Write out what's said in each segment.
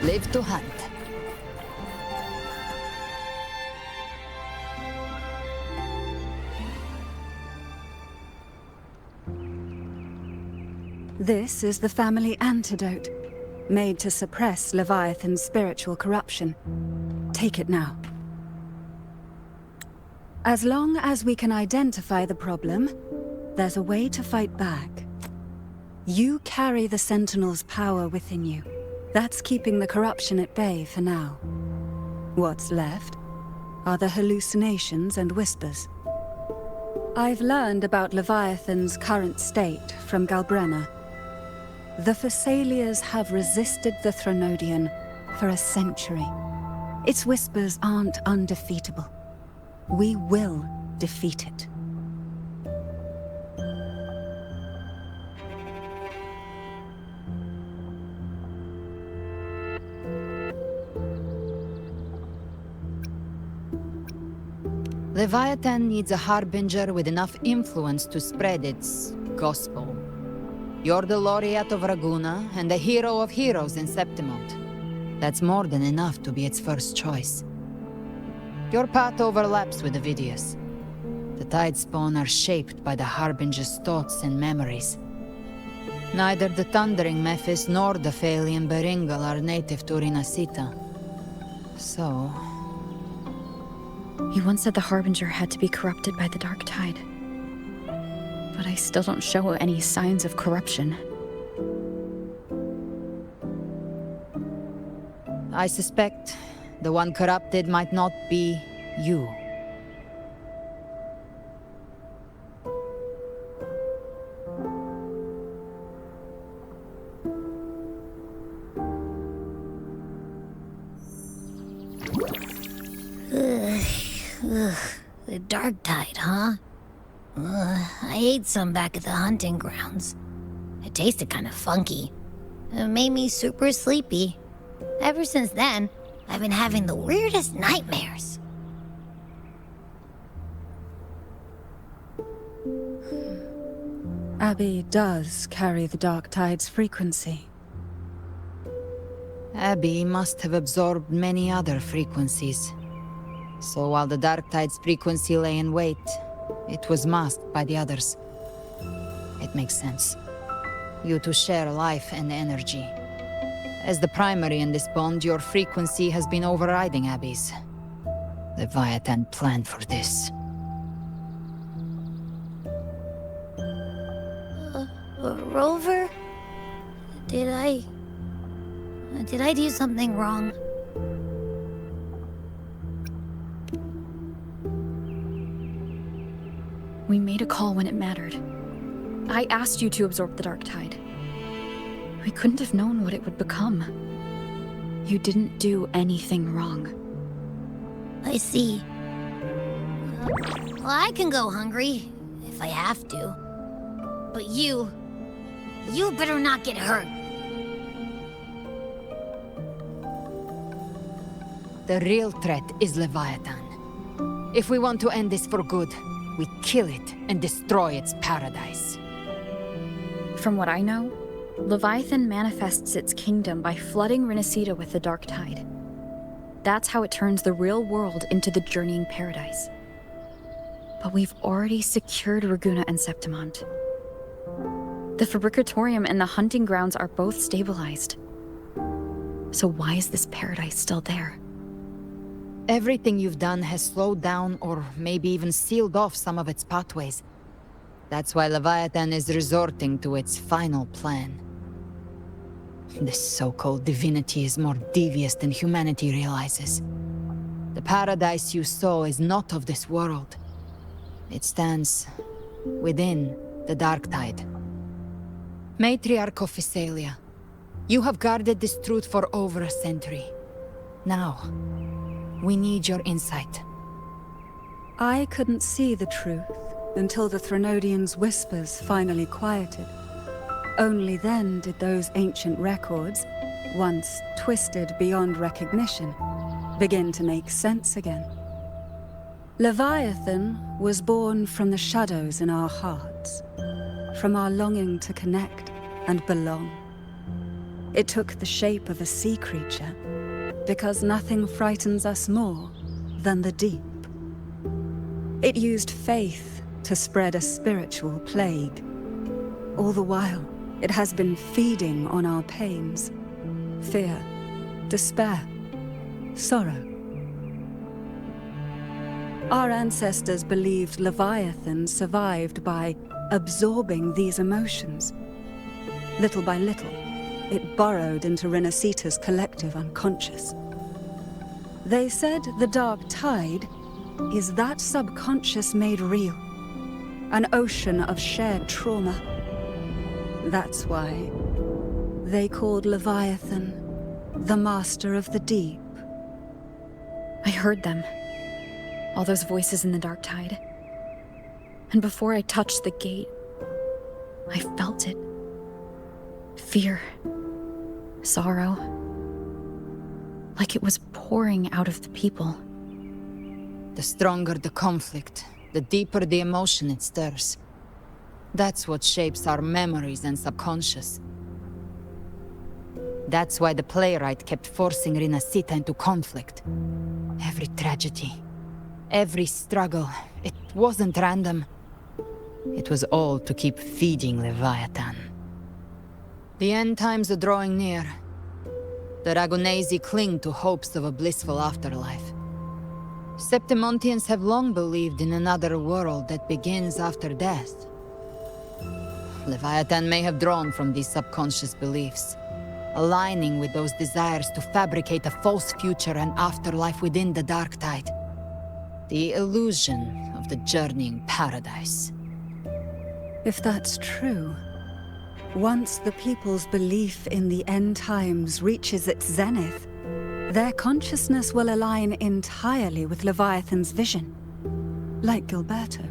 Live to hunt. This is the family antidote, made to suppress Leviathan's spiritual corruption. Take it now. As long as we can identify the problem, there's a way to fight back. You carry the Sentinel's power within you. That's keeping the corruption at bay for now. What's left are the hallucinations and whispers. I've learned about Leviathan's current state from Galbrenna. The Thessalians have resisted the Threnodian for a century. Its whispers aren't undefeatable. We will defeat it. Leviathan needs a harbinger with enough influence to spread its gospel. You're the laureate of Raguna and the hero of heroes in Septimont. That's more than enough to be its first choice. Your path overlaps with Ovidius. The Tidespawn are shaped by the harbinger's thoughts and memories. Neither the Thundering Mephis nor the Phalian Beringal are native to Rinascita. So... You once said the Harbinger had to be corrupted by the Dark Tide. But I still don't show any signs of corruption. I suspect the one corrupted might not be you. The Dark Tide, huh? I ate some back at the hunting grounds. It tasted kind of funky. It made me super sleepy. Ever since then, I've been having the weirdest nightmares. Abby does carry the Dark Tide's frequency. Abby must have absorbed many other frequencies. So while the Dark Tide's frequency lay in wait, it was masked by the others. It makes sense. You two share life and energy. As the primary in this bond, your frequency has been overriding Abby's. Leviathan planned for this. Rover? Did I do something wrong? We made a call when it mattered. I asked you to absorb the Dark Tide. We couldn't have known what it would become. You didn't do anything wrong. I see. Well, I can go hungry, if I have to. But you better not get hurt. The real threat is Leviathan. If we want to end this for good, we kill it and destroy its paradise. From what I know, Leviathan manifests its kingdom by flooding Rinascita with the Dark Tide. That's how it turns the real world into the journeying paradise. But we've already secured Raguna and Septimont. The Fabricatorium and the hunting grounds are both stabilized. So why is this paradise still there? Everything you've done has slowed down or maybe even sealed off some of its pathways. That's why Leviathan is resorting to its final plan. This so-called divinity is more devious than humanity realizes. The paradise you saw is not of this world. It stands within the Dark Tide. Matriarch of Thessalia, you have guarded this truth for over a century. Now, we need your insight. I couldn't see the truth until the Threnodian's whispers finally quieted. Only then did those ancient records, once twisted beyond recognition, begin to make sense again. Leviathan was born from the shadows in our hearts, from our longing to connect and belong. It took the shape of a sea creature, because nothing frightens us more than the deep. It used faith to spread a spiritual plague. All the while, it has been feeding on our pains, fear, despair, sorrow. Our ancestors believed Leviathan survived by absorbing these emotions. Little by little, it burrowed into Rinascita's collective unconscious. They said the dark tide is that subconscious made real, an ocean of shared trauma. That's why they called Leviathan the master of the deep. I heard them. All those voices in the dark tide. And before I touched the gate, I felt it. Fear. Sorrow. Like it was pouring out of the people. The stronger the conflict, the deeper the emotion it stirs. That's what shapes our memories and subconscious. That's why the playwright kept forcing Rinascita into conflict. Every tragedy, every struggle, it wasn't random. It was all to keep feeding Leviathan. The end times are drawing near. The Ragonesi cling to hopes of a blissful afterlife. Septimontians have long believed in another world that begins after death. Leviathan may have drawn from these subconscious beliefs, aligning with those desires to fabricate a false future and afterlife within the dark tide. The illusion of the journeying paradise. If that's true, once the people's belief in the end times reaches its zenith, their consciousness will align entirely with Leviathan's vision, like Gilberto,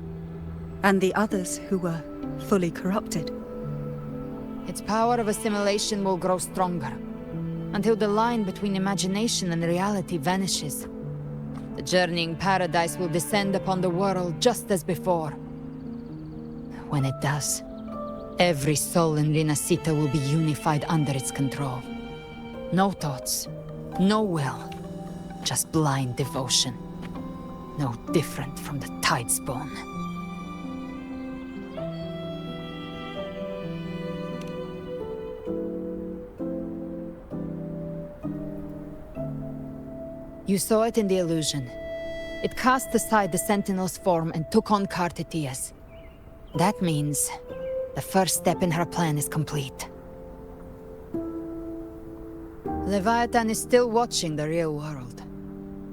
and the others who were fully corrupted. Its power of assimilation will grow stronger, until the line between imagination and reality vanishes. The journeying paradise will descend upon the world just as before. When it does, every soul in Rinascita will be unified under its control. No thoughts, no will, just blind devotion. No different from the Tidespawn. You saw it in the illusion. It cast aside the Sentinel's form and took on Cartetias. That means the first step in her plan is complete. Leviathan is still watching the real world.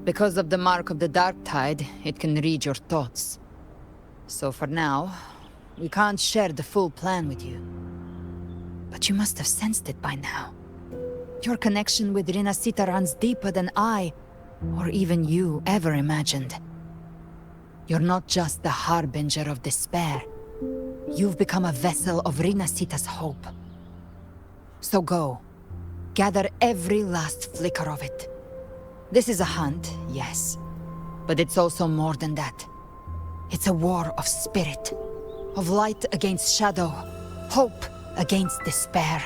Because of the mark of the dark tide, it can read your thoughts. So for now, we can't share the full plan with you. But you must have sensed it by now. Your connection with Rinascita runs deeper than I, or even you, ever imagined. You're not just the harbinger of despair. You've become a vessel of Rinascita's hope. So go. Gather every last flicker of it. This is a hunt, yes. But it's also more than that. It's a war of spirit. Of light against shadow. Hope against despair.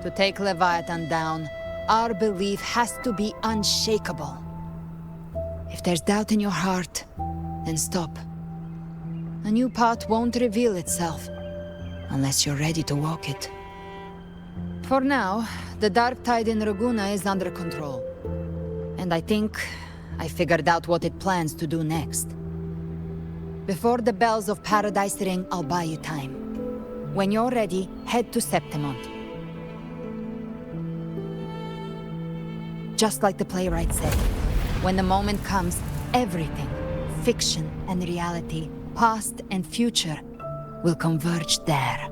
To take Leviathan down, our belief has to be unshakable. If there's doubt in your heart, then stop. A new path won't reveal itself, unless you're ready to walk it. For now, the dark tide in Raguna is under control. And I think I figured out what it plans to do next. Before the bells of Paradise ring, I'll buy you time. When you're ready, head to Septimont. Just like the playwright said, when the moment comes, everything, fiction and reality, past and future, will converge there.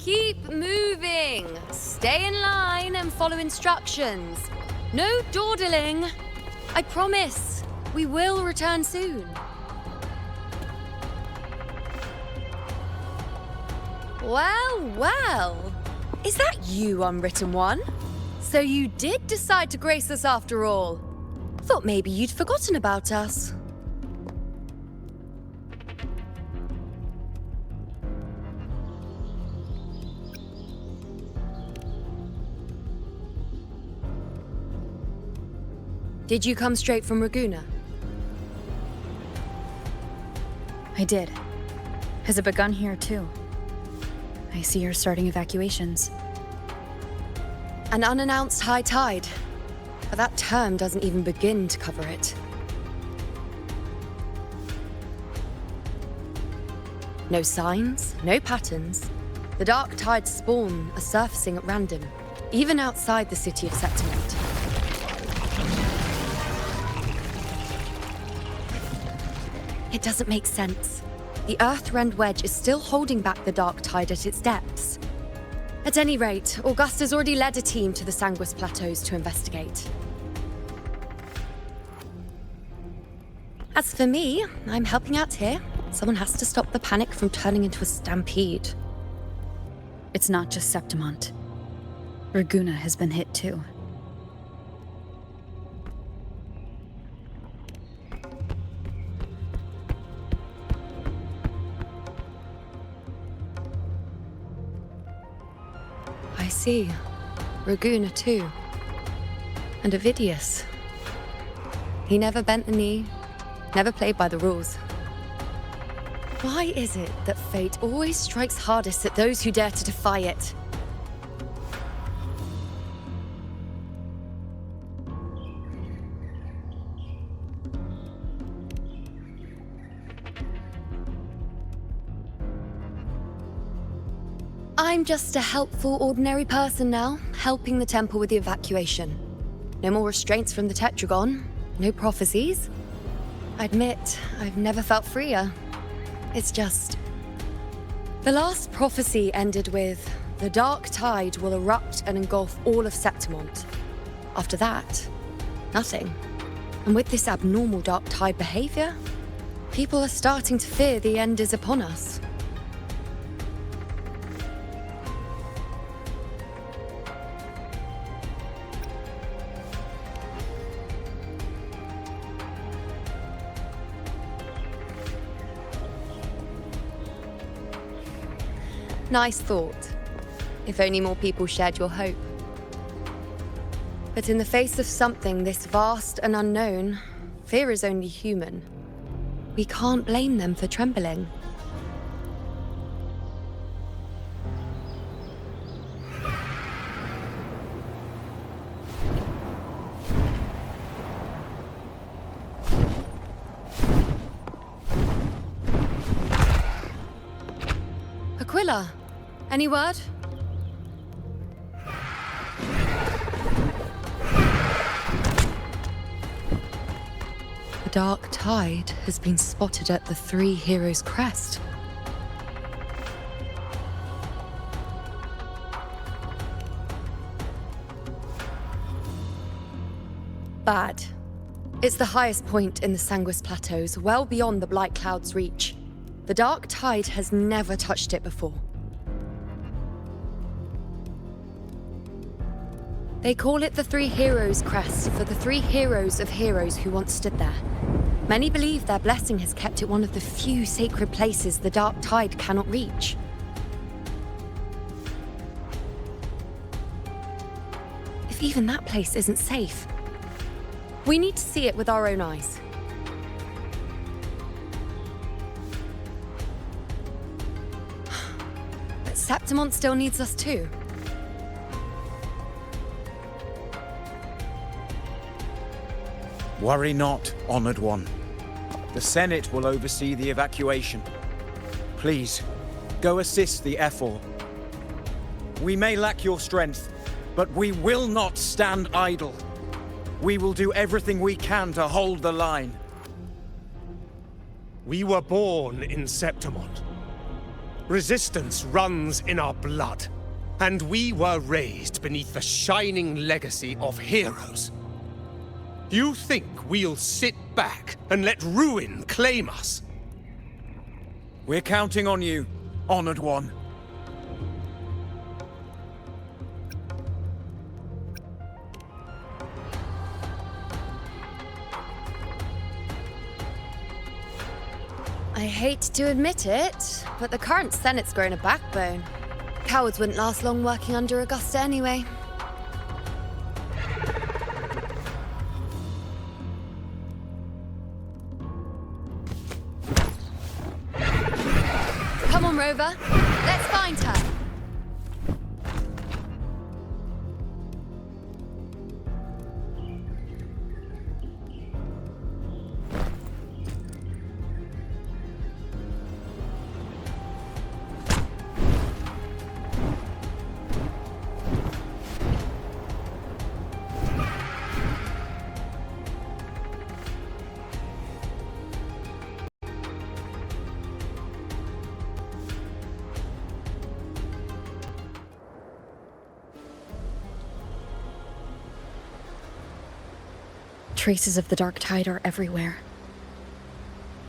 Keep moving. Stay in line and follow instructions. No dawdling. I promise, we will return soon. Well, well. Is that you, Unwritten One? So you did decide to grace us after all. Thought maybe you'd forgotten about us. Did you come straight from Raguna? I did. Has it begun here, too? I see you're starting evacuations. An unannounced high tide. But that term doesn't even begin to cover it. No signs, no patterns. The dark tide's spawn are surfacing at random, even outside the city of Septimont. It doesn't make sense. The Earthrend Wedge is still holding back the dark tide at its depths. At any rate, Augusta's already led a team to the Sanguis Plateaus to investigate. As for me, I'm helping out here. Someone has to stop the panic from turning into a stampede. It's not just Septimont. Raguna has been hit too. I see. Raguna too. And Ovidius. He never bent the knee, never played by the rules. Why is it that fate always strikes hardest at those who dare to defy it? I'm just a helpful, ordinary person now, helping the temple with the evacuation. No more restraints from the Tetragon, no prophecies. I admit, I've never felt freer. It's just... The last prophecy ended with, the dark tide will erupt and engulf all of Septimont. After that, nothing. And with this abnormal dark tide behavior, people are starting to fear the end is upon us. Nice thought. If only more people shared your hope. But in the face of something this vast and unknown, fear is only human. We can't blame them for trembling. Aquila, any word? The dark tide has been spotted at the Three Heroes' crest. Bad. It's the highest point in the Sanguis Plateaus, well beyond the Blight Cloud's reach. The dark tide has never touched it before. They call it the Three Heroes' Crest for the three heroes of heroes who once stood there. Many believe their blessing has kept it one of the few sacred places the dark tide cannot reach. If even that place isn't safe, we need to see it with our own eyes. But Septimont still needs us too. Worry not, Honored One. The Senate will oversee the evacuation. Please, go assist the Ephor. We may lack your strength, but we will not stand idle. We will do everything we can to hold the line. We were born in Septimont. Resistance runs in our blood, and we were raised beneath the shining legacy of heroes. You think we'll sit back and let ruin claim us? We're counting on you, Honored One. I hate to admit it, but the current Senate's grown a backbone. Cowards wouldn't last long working under Augusta anyway. Come on, Rover. Let's find her. Traces of the dark tide are everywhere.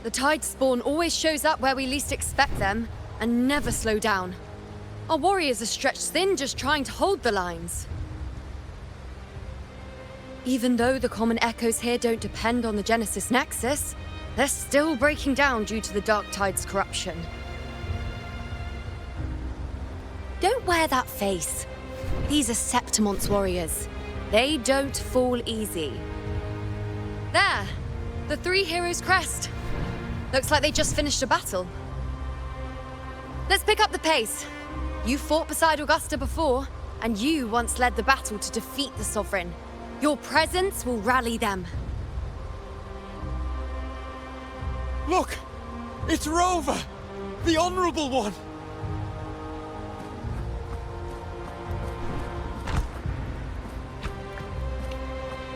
The tide spawn always shows up where we least expect them, and never slow down. Our warriors are stretched thin just trying to hold the lines. Even though the common echoes here don't depend on the Genesis Nexus, they're still breaking down due to the dark tide's corruption. Don't wear that face. These are Septimon's warriors. They don't fall easy. There! The three heroes' crest. Looks like they just finished a battle. Let's pick up the pace. You fought beside Augusta before, and you once led the battle to defeat the Sovereign. Your presence will rally them. Look! It's Rover! The Honorable One!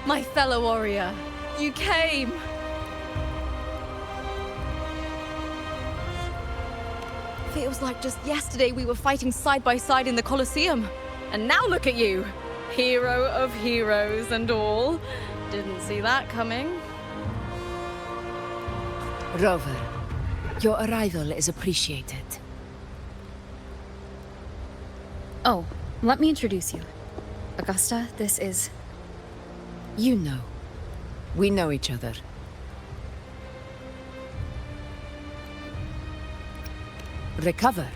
My fellow warrior, you came! Feels like just yesterday we were fighting side by side in the Colosseum. And now look at you! Hero of heroes and all. Didn't see that coming. Rover, your arrival is appreciated. Oh, let me introduce you. Augusta, this is... You know. We know each other. Recover.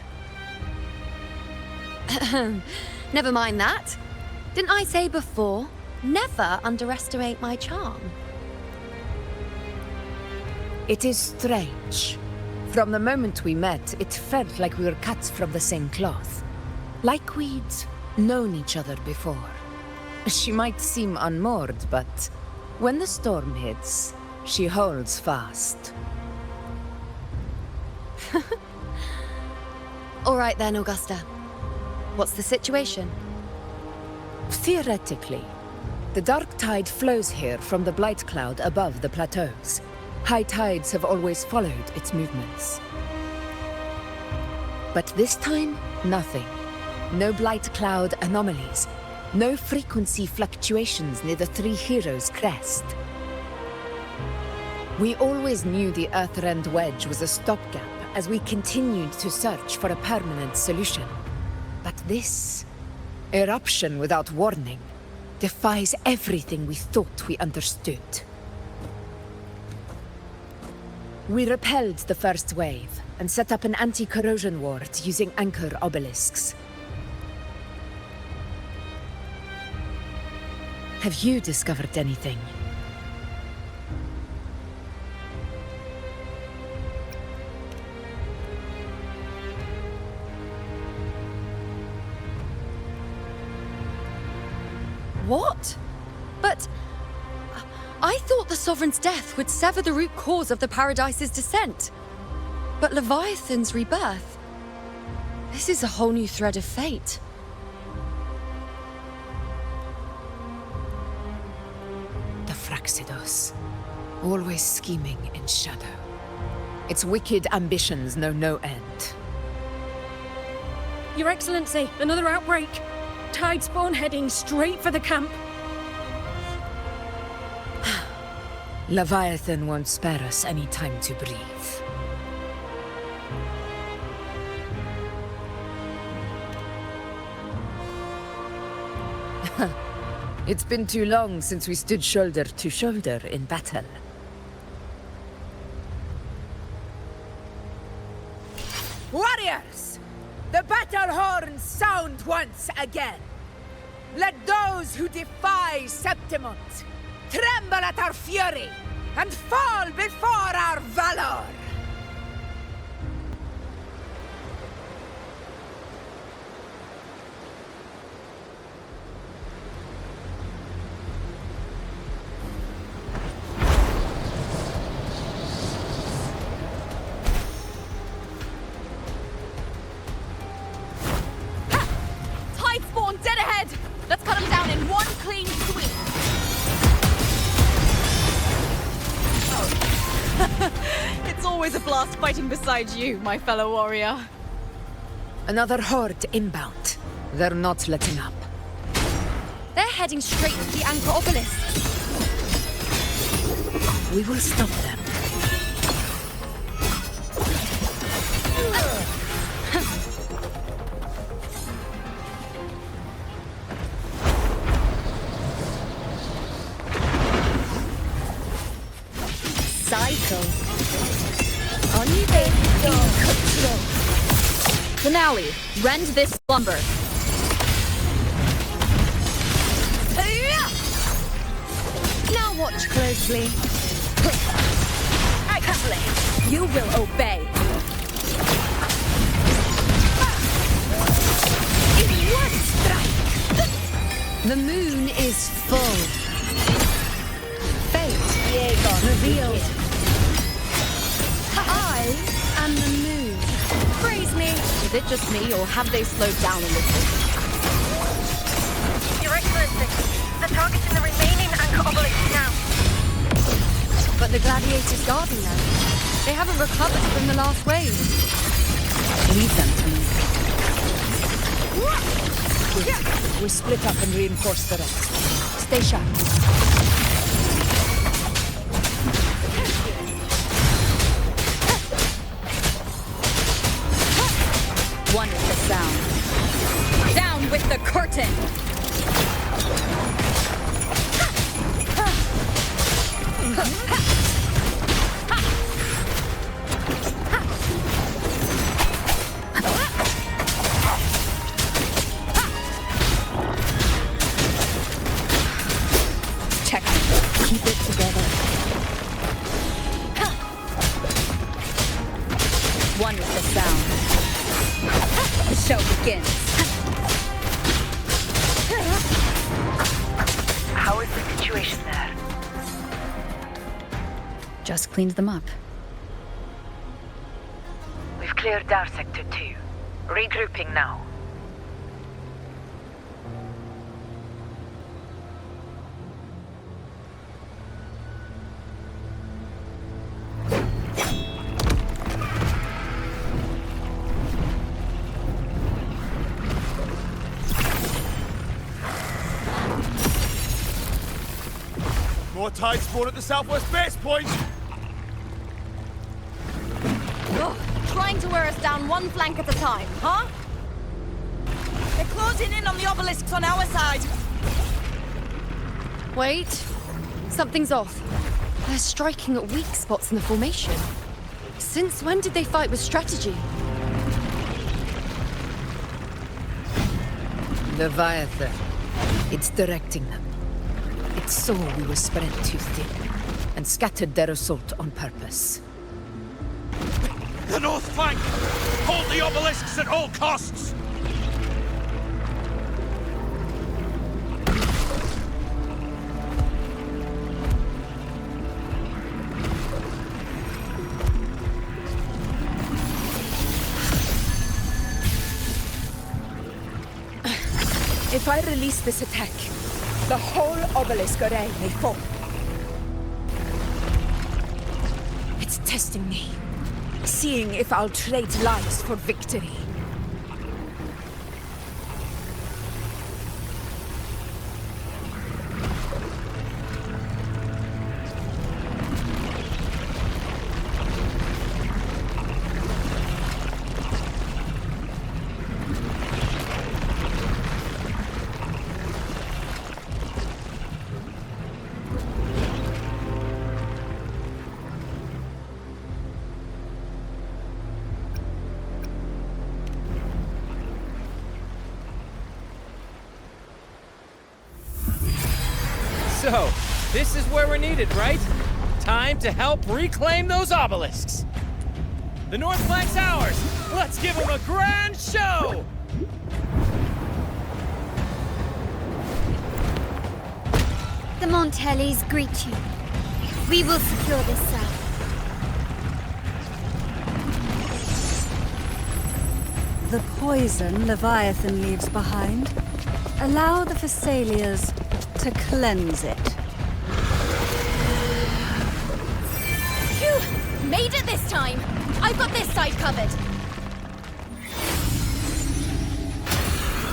Never mind that. Didn't I say before, never underestimate my charm? It is strange. From the moment we met, it felt like we were cut from the same cloth. Like we'd known each other before. She might seem unmoored, but when the storm hits, she holds fast. All right then, Augusta. What's the situation? Theoretically, the dark tide flows here from the blight cloud above the plateaus. High tides have always followed its movements. But this time, nothing. No blight cloud anomalies. No frequency fluctuations near the Three Heroes' crest. We always knew the Earthrend Wedge was a stopgap as we continued to search for a permanent solution. But this eruption without warning defies everything we thought we understood. We repelled the first wave and set up an anti-corrosion ward using anchor obelisks. Have you discovered anything? What? But... I thought the Sovereign's death would sever the root cause of the Paradise's descent. But Leviathan's rebirth... This is a whole new thread of fate. The Fraxidos. Always scheming in shadow. Its wicked ambitions know no end. Your Excellency, another outbreak. Tide spawn heading straight for the camp. Leviathan won't spare us any time to breathe. It's been too long since we stood shoulder to shoulder in battle. Warriors! The battle horns sound once again! Let those who defy Septimont tremble at our fury and fall before our valor! Tide spawn dead ahead! Let's cut them down in one clean sweep! It's always a blast fighting beside you, my fellow warrior. Another horde inbound. They're not letting up. They're heading straight for the Anchor Obelisk. We will stop them. Cycle. On you, baby. Control. Finale, rend this slumber. Now watch closely. Excellent. You will obey. In one strike. The moon is full. Fate revealed. I am the moon. Praise me. Is it just me, or have they slowed down a little? Your Excellency, the target's in the remaining Anchor Obelisk now. But the gladiators guarding them, they haven't recovered from the last wave. Leave them to me. Good. We split up and reinforce the rest. Stay sharp. One with the sound. Down with the curtain! Check. Keep it together. One with the sound. The show begins. How is the situation there? Just cleaned them up. We've cleared our Sector 2. Regrouping now. More tide spawn at the southwest base point! Ugh, trying to wear us down one flank at a time, huh? They're closing in on the obelisks on our side. Wait. Something's off. They're striking at weak spots in the formation. Since when did they fight with strategy? Leviathan. It's directing them. It saw we were spread too thin, and scattered their assault on purpose. The north flank! Hold the obelisks at all costs! If I release this attack, the whole obelisk array may fall. It's testing me, seeing if I'll trade lives for victory. So, this is where we're needed, right? Time to help reclaim those obelisks. The North Flank's ours! Let's give them a grand show! The Montellis greet you. We will secure this cell. The poison Leviathan leaves behind, allow the Thessalians to cleanse it. Phew! Made it this time! I've got this side covered!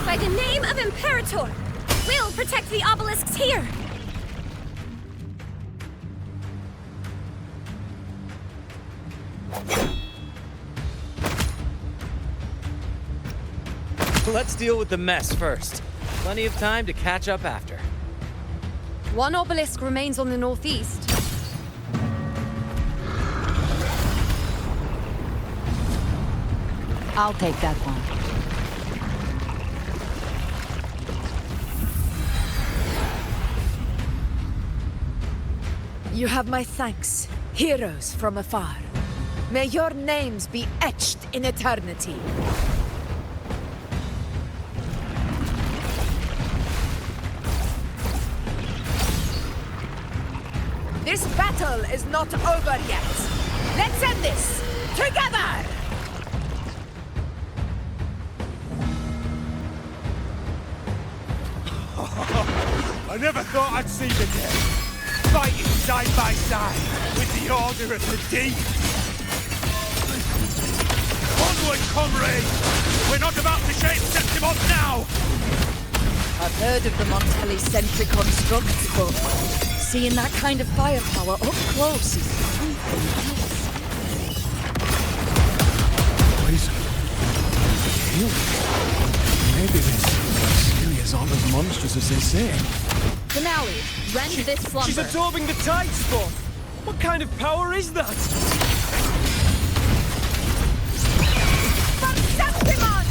By the name of Imperator, we'll protect the obelisks here! Let's deal with the mess first. Plenty of time to catch up after. One obelisk remains on the northeast. I'll take that one. You have my thanks, heroes from afar. May your names be etched in eternity. This battle is not over yet. Let's end this together! I never thought I'd see the day. Fighting side by side with the Order of the Deep. Onward, comrades! We're not about to shape Septimon now! I've heard of the Montelli-centric constructs, but seeing that kind of firepower up close is something else. Poison. Maybe this Celia's aren't as monstrous as they say. Finale, rend this slumber. She's absorbing the tide spawn! What kind of power is that? For Septimon!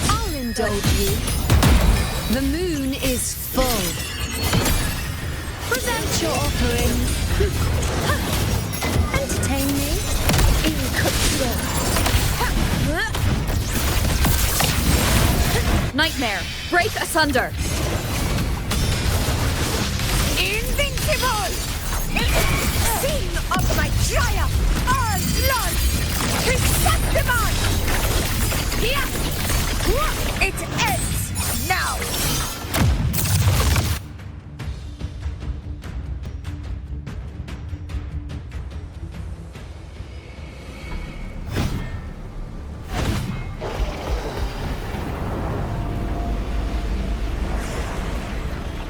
I'll indulge you. The moon is full. Present your offering. Entertain me. Nightmare, break asunder. Invincible! Scene of my triumph! All blood! To Septimon! Yes! It ends now!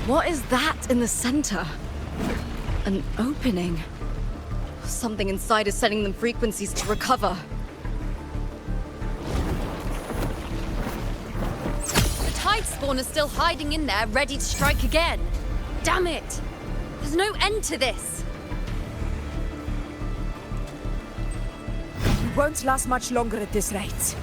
What is that in the center? An opening. Something inside is sending them frequencies to recover. The tide spawn is still hiding in there, ready to strike again. Damn it! There's no end to this. We won't last much longer at this rate.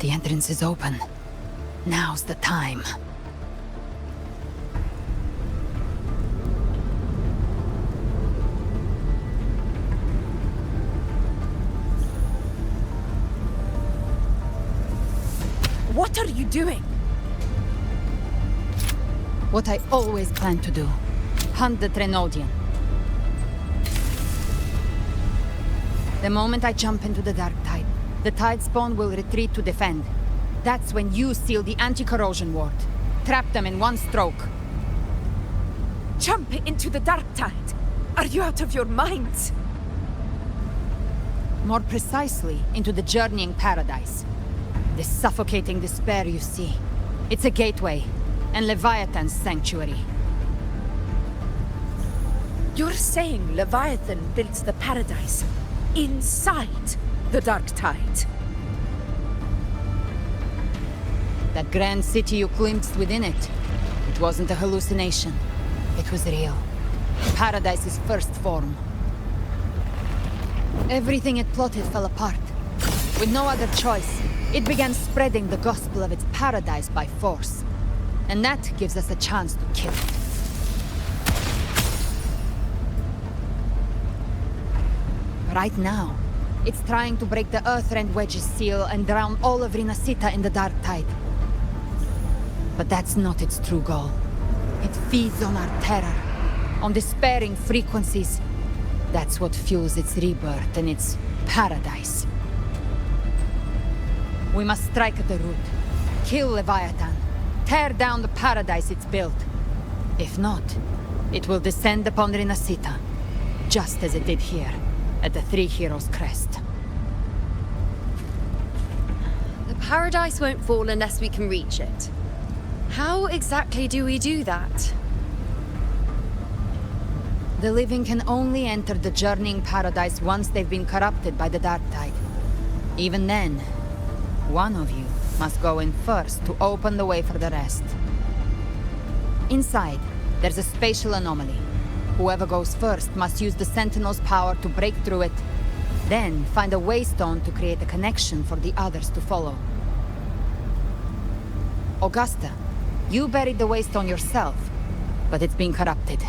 The entrance is open. Now's the time. What are you doing? What I always planned to do. Hunt the Trenodian. The moment I jump into the dark tide, the tide spawn will retreat to defend. That's when you seal the anti-corrosion ward. Trap them in one stroke. Jump into the dark tide! Are you out of your minds? More precisely, into the journeying paradise. The suffocating despair you see. It's a gateway, and Leviathan's sanctuary. You're saying Leviathan built the paradise inside the dark tide? That grand city you glimpsed within it, it wasn't a hallucination. It was real. Paradise's first form. Everything it plotted fell apart. With no other choice, it began spreading the gospel of its paradise by force. And that gives us a chance to kill it. Right now, it's trying to break the Earthrend Wedge's seal and drown all of Rinascita in the dark tide. But that's not its true goal. It feeds on our terror, on despairing frequencies. That's what fuels its rebirth and its paradise. We must strike at the root, kill Leviathan, tear down the paradise it's built. If not, it will descend upon Rinascita, just as it did here, at the Three Heroes' Crest. The paradise won't fall unless we can reach it. How exactly do we do that? The living can only enter the journeying paradise once they've been corrupted by the dark tide. Even then, one of you must go in first to open the way for the rest. Inside, there's a spatial anomaly. Whoever goes first must use the Sentinel's power to break through it, then find a waystone to create a connection for the others to follow. Augusta, you buried the waystone yourself, but it's been corrupted.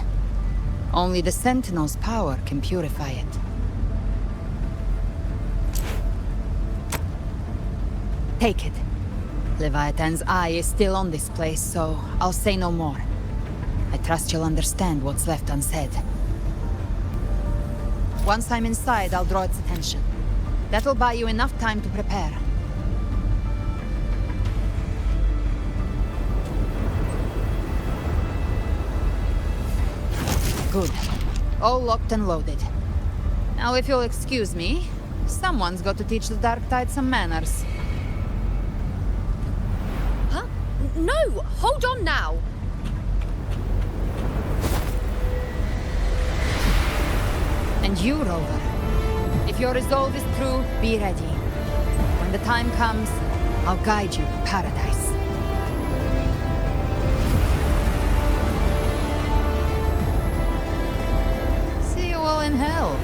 Only the Sentinel's power can purify it. Take it. Leviathan's eye is still on this place, so I'll say no more. I trust you'll understand what's left unsaid. Once I'm inside, I'll draw its attention. That'll buy you enough time to prepare. Good. All locked and loaded. Now, if you'll excuse me, someone's got to teach the Dark Tide some manners. Huh? No! Hold on now! And you, Rover. If your resolve is true, be ready. When the time comes, I'll guide you to paradise. See you all in hell.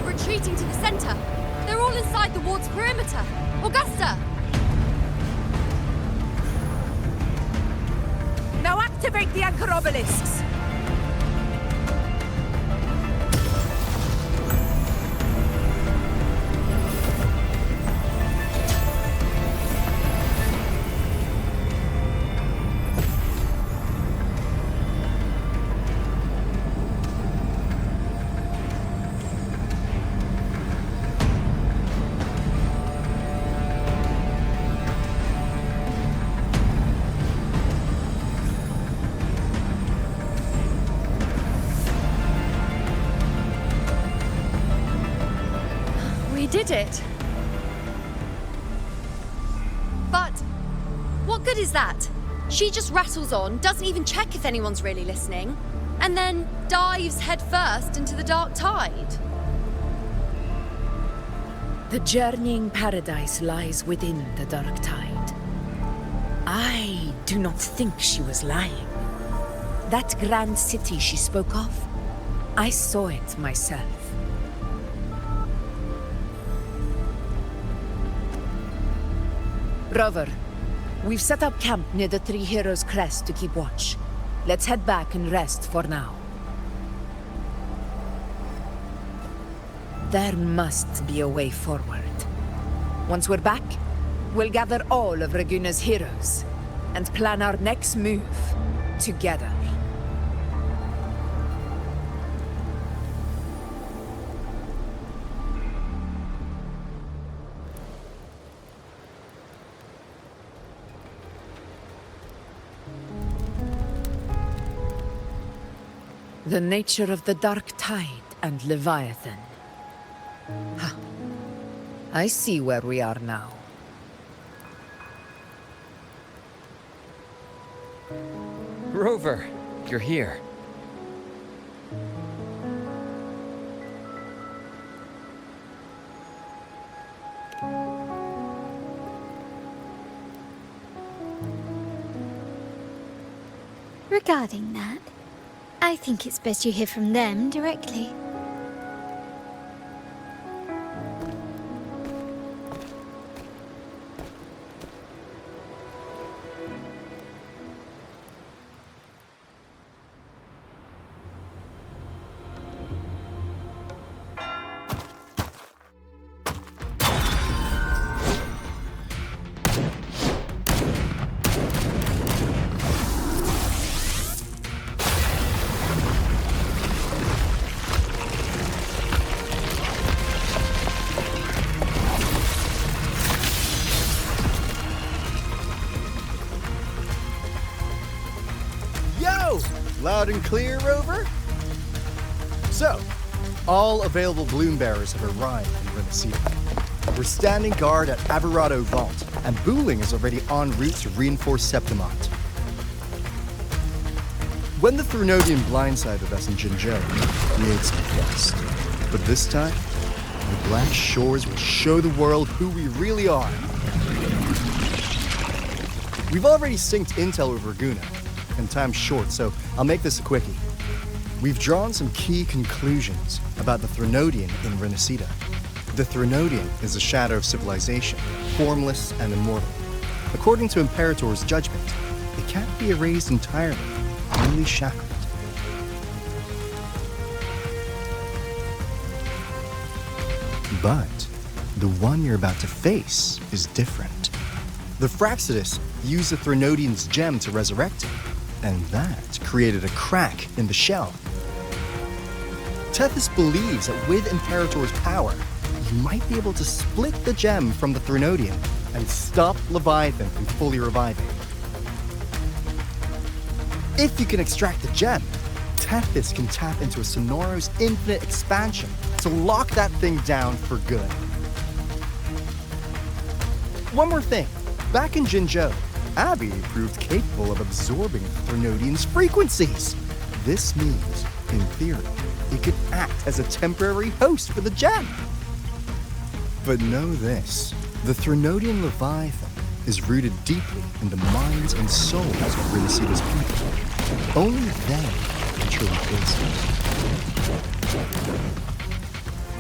Retreating to the center. They're all inside the ward's perimeter. Augusta! Now activate the anchor obelisks! Did it. But what good is that? She just rattles on, doesn't even check if anyone's really listening, and then dives headfirst into the dark tide. The journeying paradise lies within the dark tide. I do not think she was lying. That grand city she spoke of, I saw it myself. Rover, we've set up camp near the Three Heroes' Crest to keep watch. Let's head back and rest for now. There must be a way forward. Once we're back, we'll gather all of Raguna's heroes and plan our next move together. The nature of the Dark Tide and Leviathan. I see where we are now. Rover, you're here. Regarding that, I think it's best you hear from them directly. Loud and clear, Rover? So, all available bloom bearers have arrived in Rinascita. We're standing guard at Averado Vault, and Booling is already en route to reinforce Septimont. When the Threnodian blindsided us in Jinzhou, we made some quest. But this time, the Black Shores will show the world who we really are. We've already synced intel with Raguna, and time's short, so I'll make this a quickie. We've drawn some key conclusions about the Threnodian in Rinascita. The Threnodian is a shadow of civilization, formless and immortal. According to Imperator's judgment, it can't be erased entirely, only shackled. But the one you're about to face is different. The Fraxidus used the Threnodian's gem to resurrect him, and that created a crack in the shell. Tethys believes that with Imperator's power, he might be able to split the gem from the Threnodian and stop Leviathan from fully reviving. If you can extract the gem, Tethys can tap into a Sonoro's infinite expansion to lock that thing down for good. One more thing. Back in Jinzhou, Abby proved capable of absorbing the Threnodian's frequencies. This means, in theory, it could act as a temporary host for the gem. But know this, the Threnodian Leviathan is rooted deeply in the minds and souls of Rinascita's people. Only they can truly face it.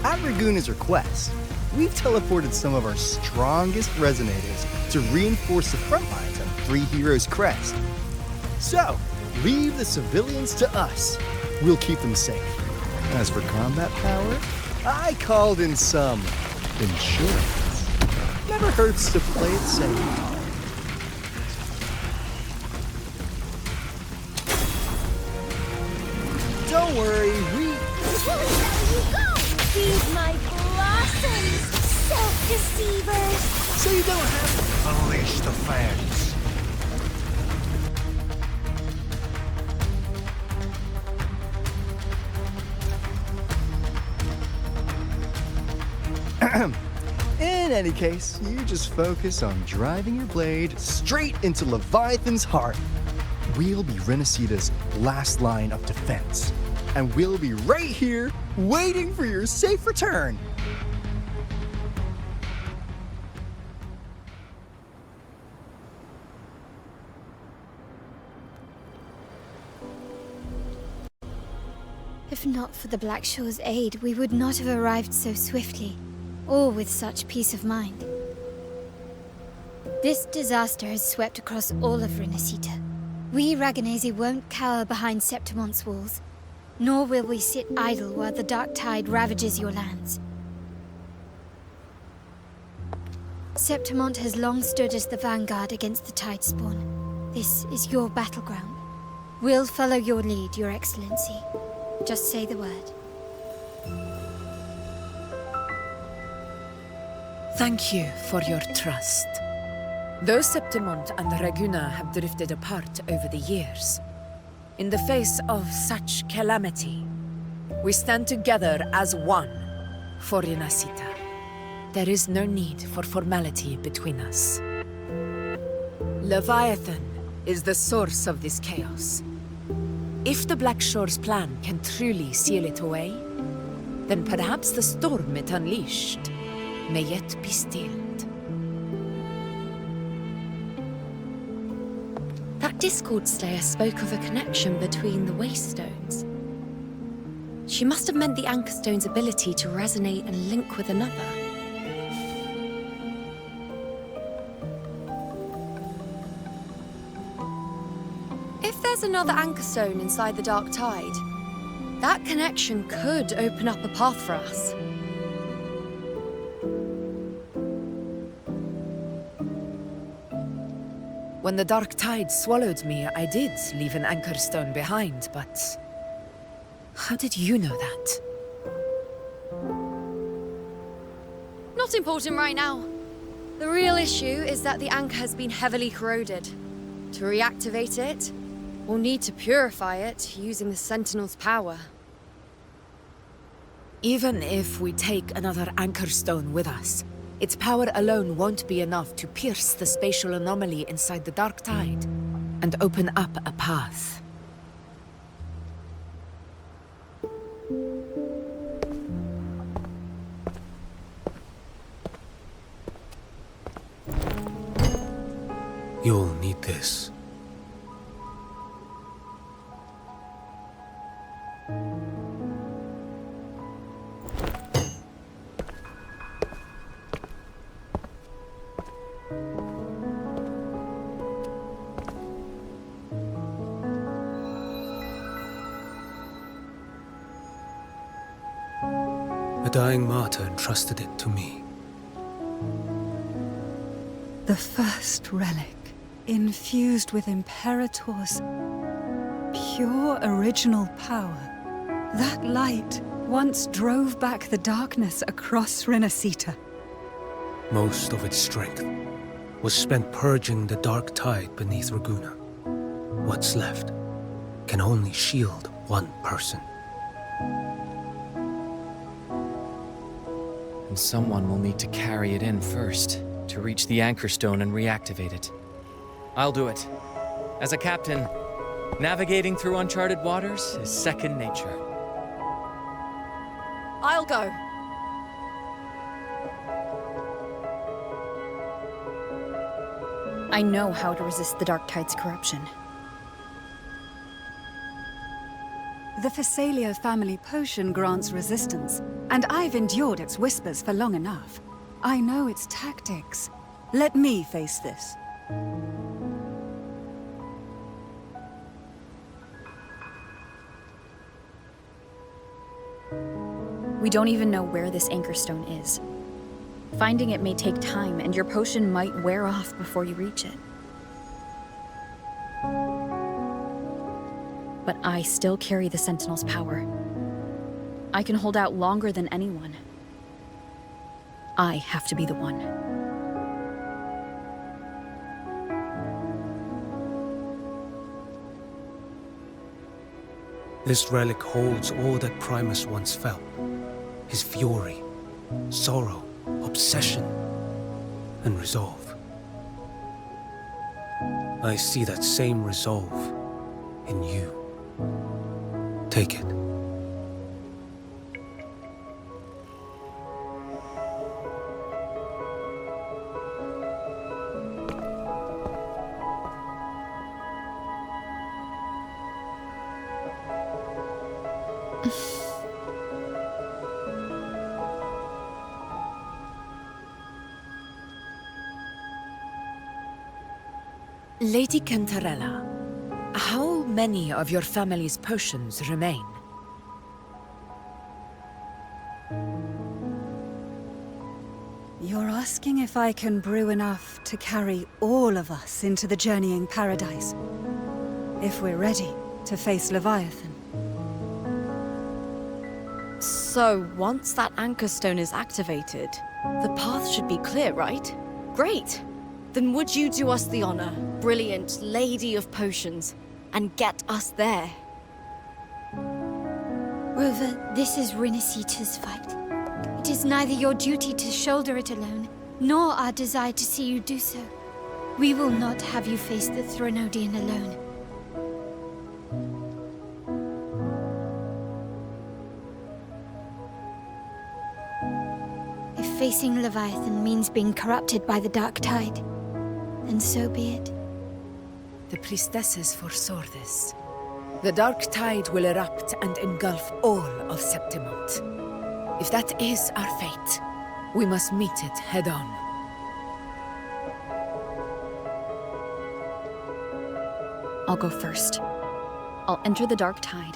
At Raguna's request, we've teleported some of our strongest resonators to reinforce the front lines on Three Heroes Crest. So, leave the civilians to us. We'll keep them safe. As for combat power, I called in some insurance. Never hurts to play it safe. Don't worry, we... Where you go? Feed my blossoms, self-deceivers! So you don't have to unleash the fans. In any case, you just focus on driving your blade straight into Leviathan's heart. We'll be Rinascita's last line of defense, and we'll be right here waiting for your safe return. If not for the Black Shore's aid, we would not have arrived so swiftly, or with such peace of mind. This disaster has swept across all of Rinascita. We Raganese won't cower behind Septimont's walls, nor will we sit idle while the dark tide ravages your lands. Septimont has long stood as the vanguard against the Tidespawn. This is your battleground. We'll follow your lead, Your Excellency. Just say the word. Thank you for your trust. Though Septimont and Raguna have drifted apart over the years, in the face of such calamity, we stand together as one for Rinascita. There is no need for formality between us. Leviathan is the source of this chaos. If the Black Shore's plan can truly seal it away, then perhaps the storm it unleashed may yet be stilled. That Discord Slayer spoke of a connection between the Wastestones. She must have meant the Anchor Stone's ability to resonate and link with another. If there's another Anchor Stone inside the Dark Tide, that connection could open up a path for us. When the Dark Tide swallowed me, I did leave an Anchor Stone behind, but... how did you know that? Not important right now. The real issue is that the anchor has been heavily corroded. To reactivate it, we'll need to purify it using the Sentinel's power. Even if we take another Anchor Stone with us, its power alone won't be enough to pierce the spatial anomaly inside the Dark Tide and open up a path. You'll need this. A dying martyr entrusted it to me. The first relic, infused with Imperator's pure original power. That light once drove back the darkness across Rinascita. Most of its strength was spent purging the dark tide beneath Raguna. What's left can only shield one person. And someone will need to carry it in first, to reach the Anchor Stone and reactivate it. I'll do it. As a captain, navigating through uncharted waters is second nature. I'll go. I know how to resist the Dark Tide's corruption. The Phasalia family potion grants resistance, and I've endured its whispers for long enough. I know its tactics. Let me face this. We don't even know where this Anchor Stone is. Finding it may take time, and your potion might wear off before you reach it. But I still carry the Sentinel's power. I can hold out longer than anyone. I have to be the one. This relic holds all that Primus once felt. His fury, sorrow, obsession, and resolve. I see that same resolve in you. Take it. Lady Cantarella, how many of your family's potions remain? You're asking if I can brew enough to carry all of us into the journeying paradise. If we're ready to face Leviathan. So, once that Anchor Stone is activated, the path should be clear, right? Great! Then would you do us the honor, brilliant Lady of Potions, and get us there? Rover, this is Rinascita's fight. It is neither your duty to shoulder it alone, nor our desire to see you do so. We will not have you face the Threnodian alone. If facing Leviathan means being corrupted by the Dark Tide, then so be it. The priestesses foresaw this. The Dark Tide will erupt and engulf all of Septimont. If that is our fate, we must meet it head-on. I'll go first. I'll enter the Dark Tide,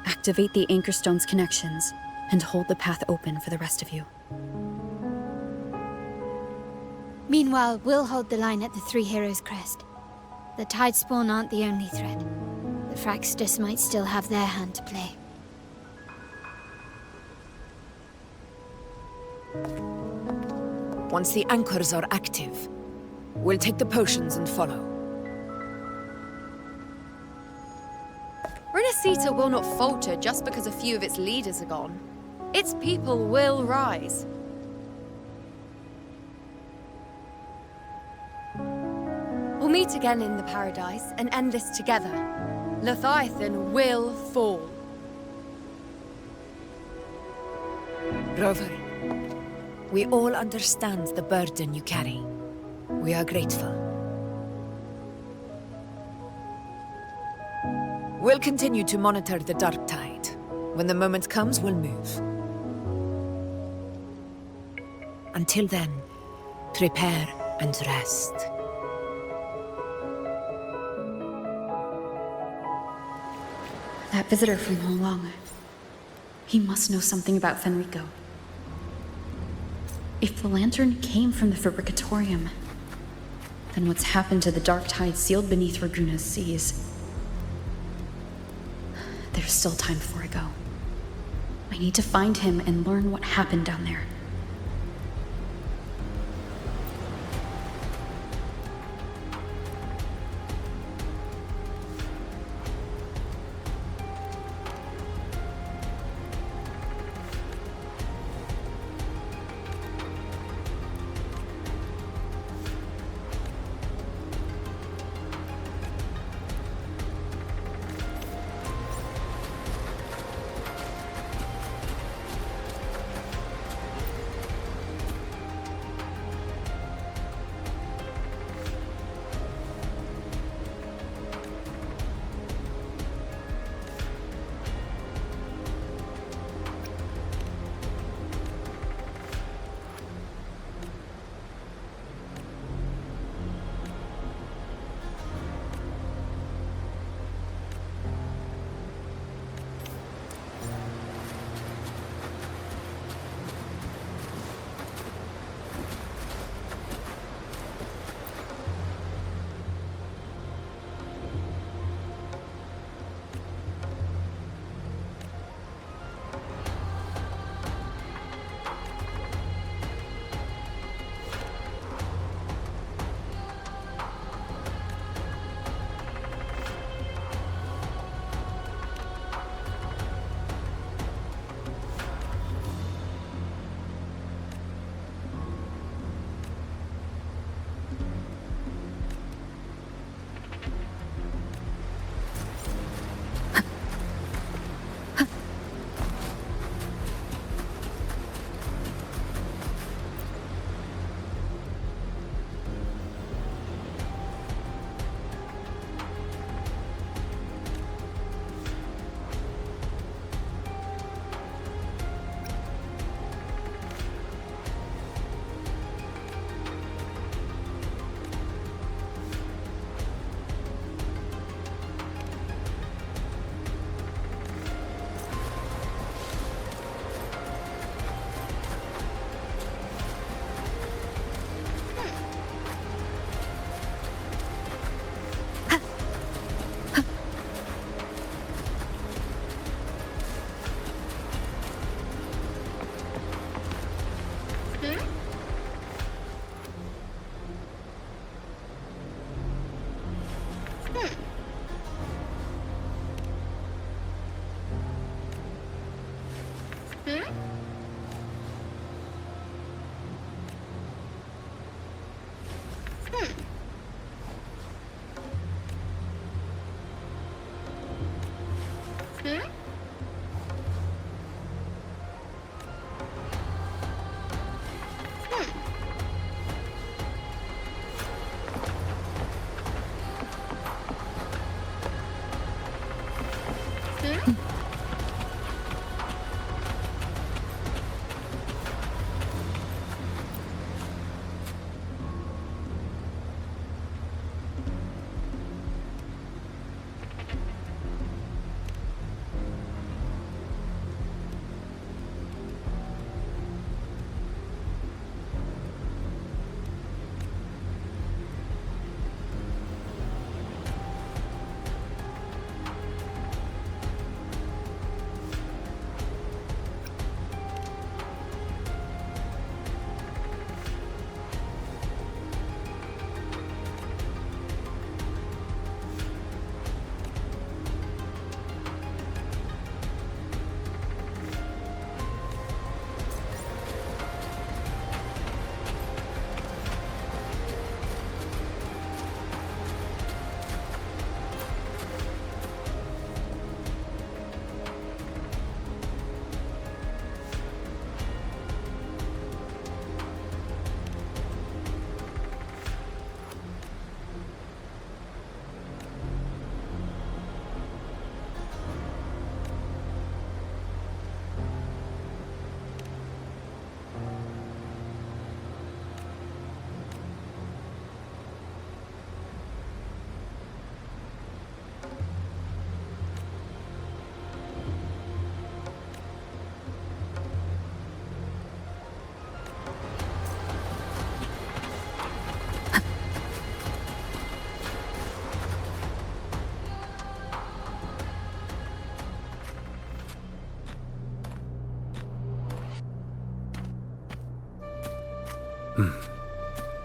activate the Anchor Stone's connections, and hold the path open for the rest of you. Meanwhile, we'll hold the line at the Three Heroes Crest. The Tidespawn aren't the only threat. The Fraxtus might still have their hand to play. Once the anchors are active, we'll take the potions and follow. Rinascita will not falter just because a few of its leaders are gone. Its people will rise. We'll meet again in the Paradise and end this together. Leviathan will fall. Rover, we all understand the burden you carry. We are grateful. We'll continue to monitor the Dark Tide. When the moment comes, we'll move. Until then, prepare and rest. That visitor from Holong. He must know something about Fenrico. If the lantern came from the Fabricatorium, then what's happened to the Dark Tide sealed beneath Raguna's seas? There's still time before I go. I need to find him and learn what happened down there.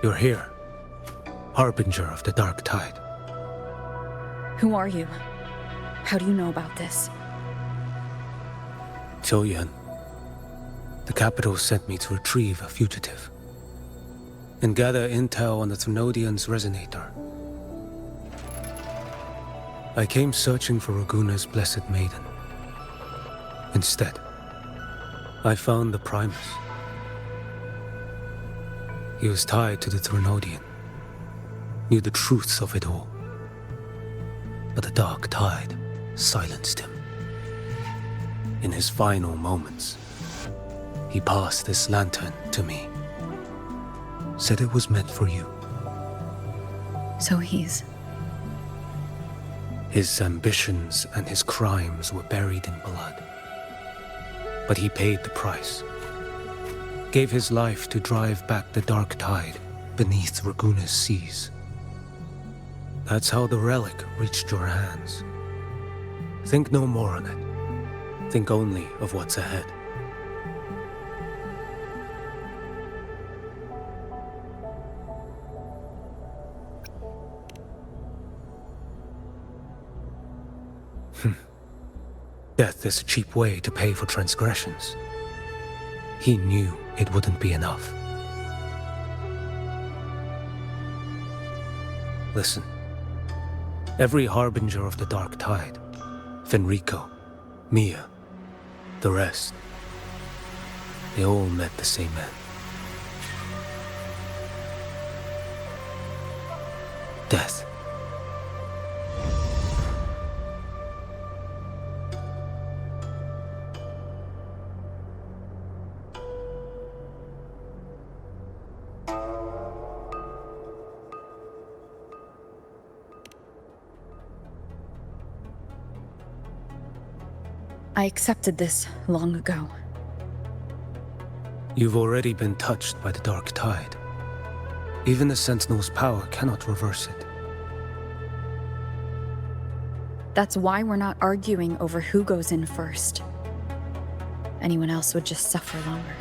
You're here, harbinger of the dark tide. Who are you? How do you know about this? Choyan. The capital sent me to retrieve a fugitive and gather intel on the Thrunodian's resonator. I came searching for Raguna's blessed maiden. Instead, I found the Primus. He was tied to the Thrunodian, knew the truths of it all. But the dark tide silenced him. In his final moments, he passed this lantern to me. Said it was meant for you. So he's... His ambitions and his crimes were buried in blood. But he paid the price. Gave his life to drive back the dark tide beneath Raguna's seas. That's how the relic reached your hands. Think no more on it. Think only of what's ahead. Death is a cheap way to pay for transgressions. He knew it wouldn't be enough. Listen. Every harbinger of the dark tide, Fenrico, Mia, the rest, they all met the same end. Death. I accepted this long ago. You've already been touched by the dark tide. Even the Sentinel's power cannot reverse it. That's why we're not arguing over who goes in first. Anyone else would just suffer longer.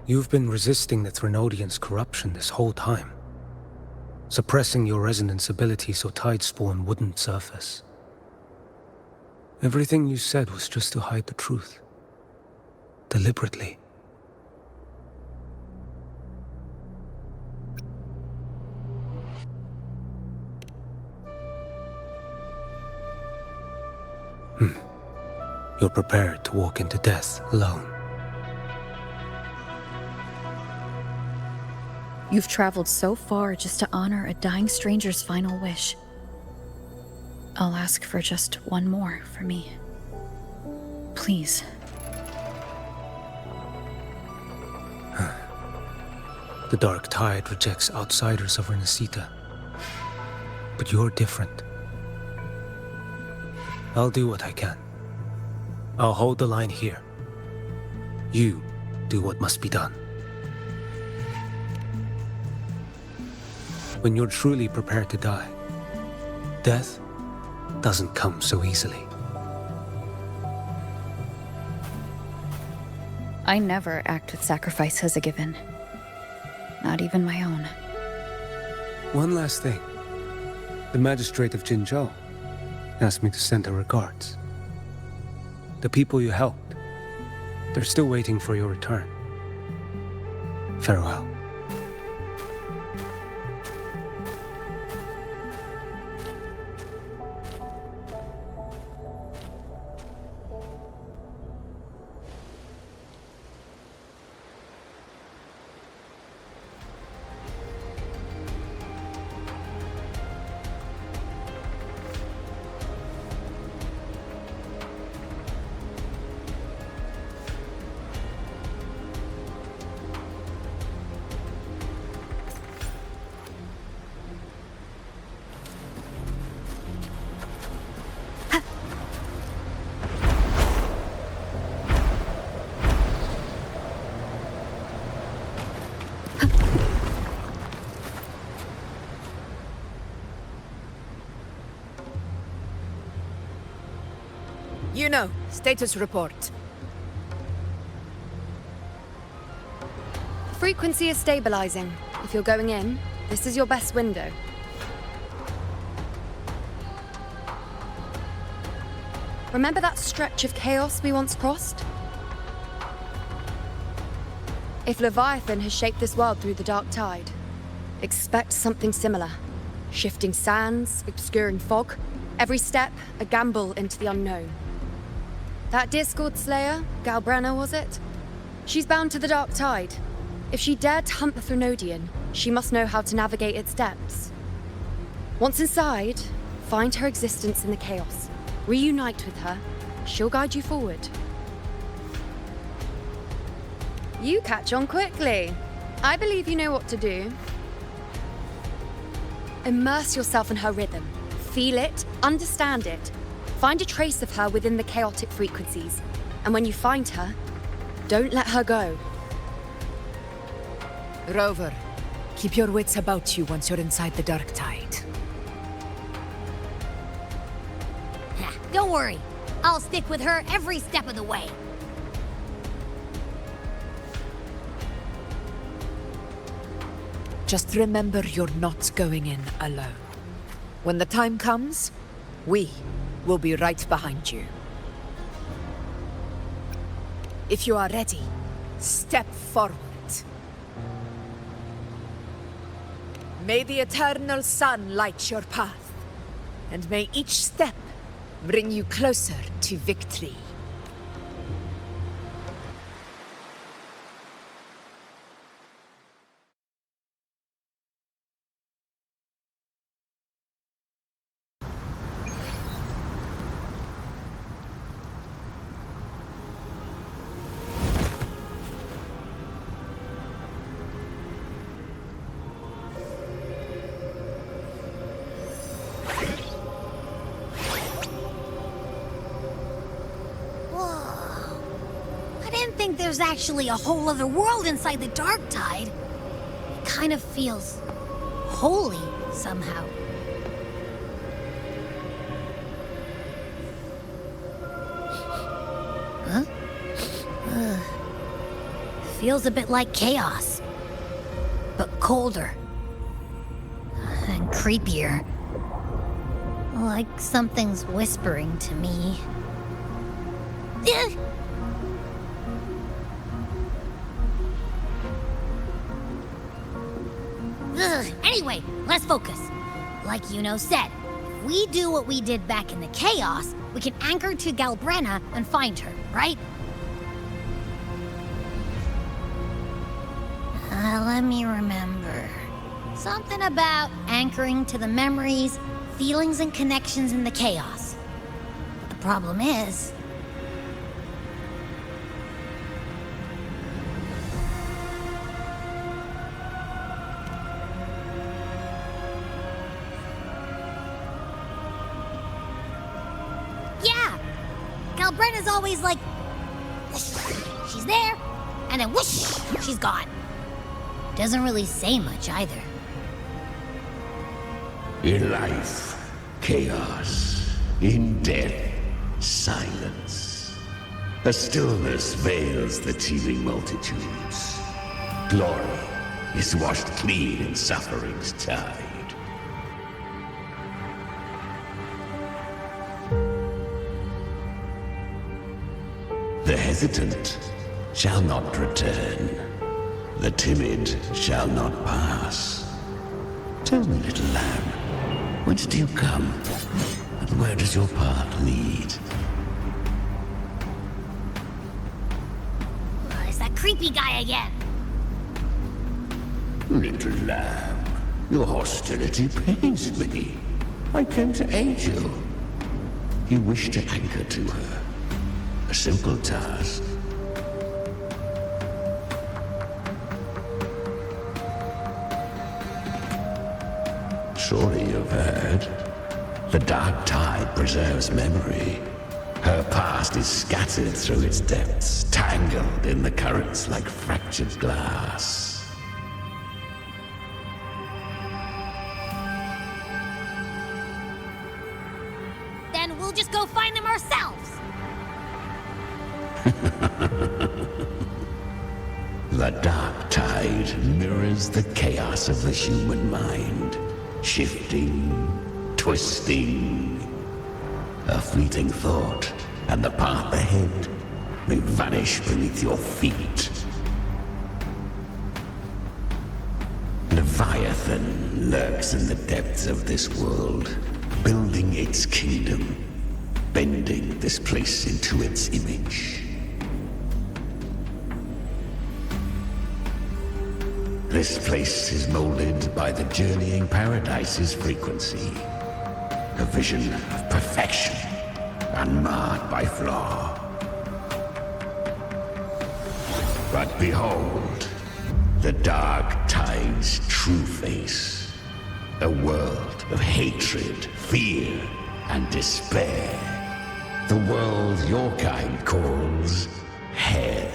You've been resisting the Thrunodian's corruption this whole time. Suppressing your resonance ability so Tidespawn wouldn't surface. Everything you said was just to hide the truth. Deliberately. You're prepared to walk into death alone. You've traveled so far just to honor a dying stranger's final wish. I'll ask for just one more for me. Please. The Dark Tide rejects outsiders of Rinascita. But you're different. I'll do what I can. I'll hold the line here. You do what must be done. When you're truly prepared to die, death doesn't come so easily. I never act with sacrifice as a given. Not even my own. One last thing. The magistrate of Jinzhou asked me to send her regards. The people you helped, they're still waiting for your return. Farewell. You know, status report. Frequency is stabilizing. If you're going in, this is your best window. Remember that stretch of chaos we once crossed? If Leviathan has shaped this world through the Dark Tide, expect something similar. Shifting sands, obscuring fog, every step a gamble into the unknown. That Discord Slayer, Galbrenna was it? She's bound to the Dark Tide. If she dared to hunt the Threnodian, she must know how to navigate its depths. Once inside, find her existence in the chaos. Reunite with her. She'll guide you forward. You catch on quickly. I believe you know what to do. Immerse yourself in her rhythm. Feel it, understand it. Find a trace of her within the chaotic frequencies. And when you find her, don't let her go. Rover, keep your wits about you once you're inside the Dark Tide. Don't worry. I'll stick with her every step of the way. Just remember you're not going in alone. When the time comes, we will be right behind you. If you are ready, step forward. May the eternal sun light your path, and may each step bring you closer to victory. There's actually a whole other world inside the Dark Tide. It kind of feels holy somehow. Huh? Feels a bit like chaos, but colder and creepier. Like something's whispering to me. Anyway, let's focus. Like Yuno said, if we do what we did back in the chaos, we can anchor to Galbrenna and find her, right? Let me remember. Something about anchoring to the memories, feelings, and connections in the chaos. But the problem is... yeah! Galbrenna's always like... whoosh, she's there, and then whoosh, she's gone. Doesn't really say much either. In life, chaos. In death, silence. A stillness veils the teeming multitudes. Glory is washed clean in suffering's tide. The hesitant shall not return. The timid shall not pass. Tell me, little lamb, whence do you come? And where does your path lead? It's that creepy guy again. Little lamb, your hostility pains me. I came to aid you. You wish to anchor to her. A simple task. Surely you've heard. The dark tide preserves memory. Her past is scattered through its depths, tangled in the currents like fractured glass. Then we'll just go find them ourselves. The dark tide mirrors the chaos of the human mind. Shifting, twisting. A fleeting thought, and the path ahead may vanish beneath your feet. Leviathan lurks in the depths of this world, building its kingdom, bending this place into its image. This place is molded by the journeying paradise's frequency. A vision of perfection, unmarred by flaw. But behold, the dark tide's true face. A world of hatred, fear, and despair. The world your kind calls hell.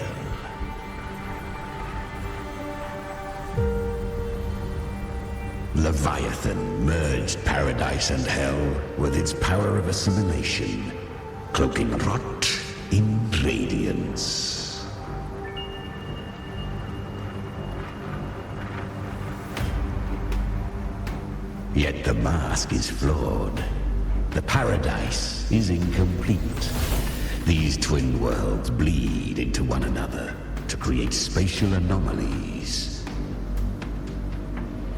Leviathan merged paradise and hell with its power of assimilation, cloaking rot in radiance. Yet the mask is flawed. The paradise is incomplete. These twin worlds bleed into one another to create spatial anomalies.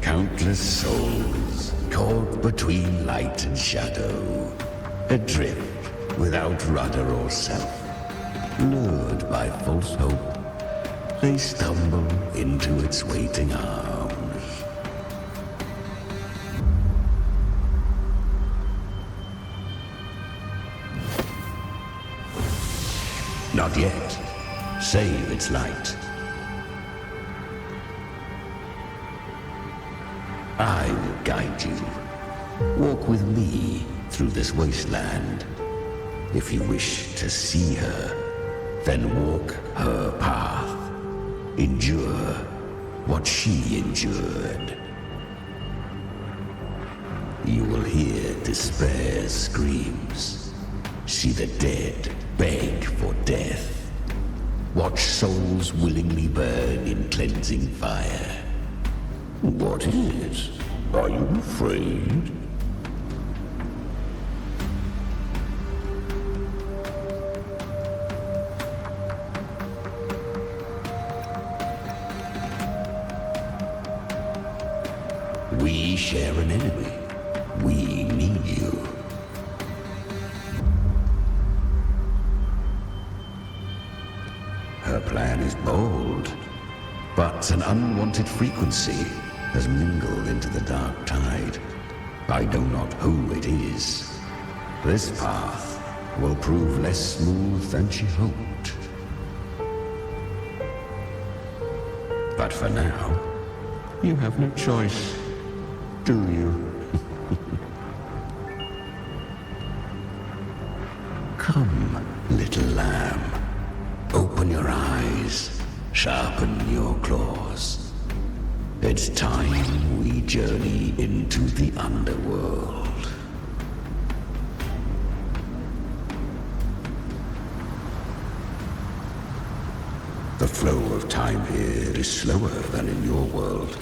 Countless souls caught between light and shadow, adrift without rudder or self, lured by false hope, they stumble into its waiting arms. Not yet, save its light. I will guide you. Walk with me through this wasteland. If you wish to see her, then walk her path. Endure what she endured. You will hear despair's screams. See the dead beg for death. Watch souls willingly burn in cleansing fire. What is it? Are you afraid? We share an enemy. We need you. plan is bold, but an unwanted frequency has mingled into the dark tide. I know not who it is. This path will prove less smooth than she hoped. But for now, you have no choice, do you? Come, little lamb. Open your eyes, sharpen your claws. It's time we journey into the underworld. The flow of time here is slower than in your world.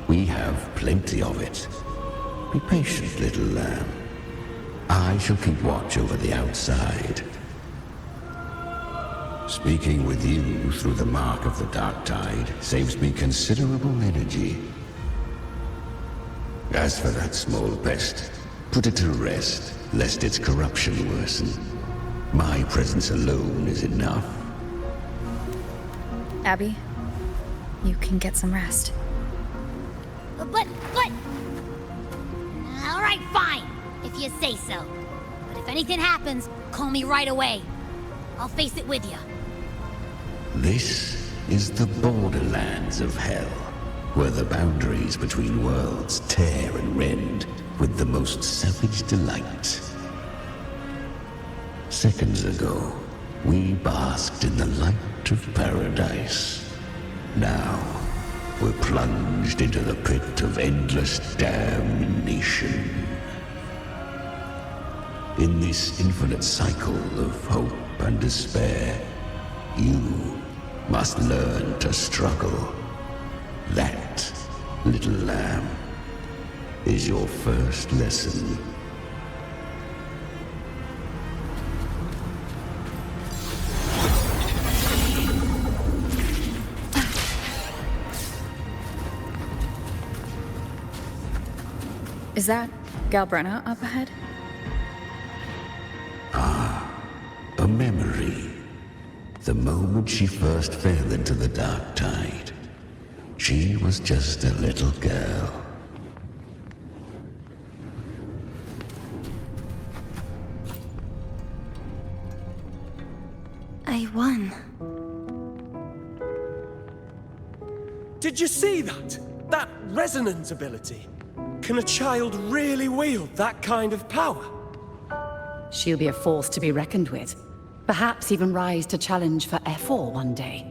We have plenty of it. Be patient, little lamb. I shall keep watch over the outside. Speaking with you through the mark of the dark tide saves me considerable energy. As for that small pest, put it to rest, lest its corruption worsen. My presence alone is enough. Abby, you can get some rest. But... All right, fine, if you say so. But if anything happens, call me right away. I'll face it with you. This is the borderlands of hell, where the boundaries between worlds tear and rend with the most savage delight. Seconds ago, we basked in the light of paradise. Now, we're plunged into the pit of endless damnation. In this infinite cycle of hope and despair, you must learn to struggle. That, little lamb, is your first lesson. Is that Galbrenna up ahead? A memory. The moment she first fell into the dark tide. She was just a little girl. I won. Did you see that? That resonance ability? Can a child really wield that kind of power? She'll be a force to be reckoned with. Perhaps even rise to challenge for F4 one day.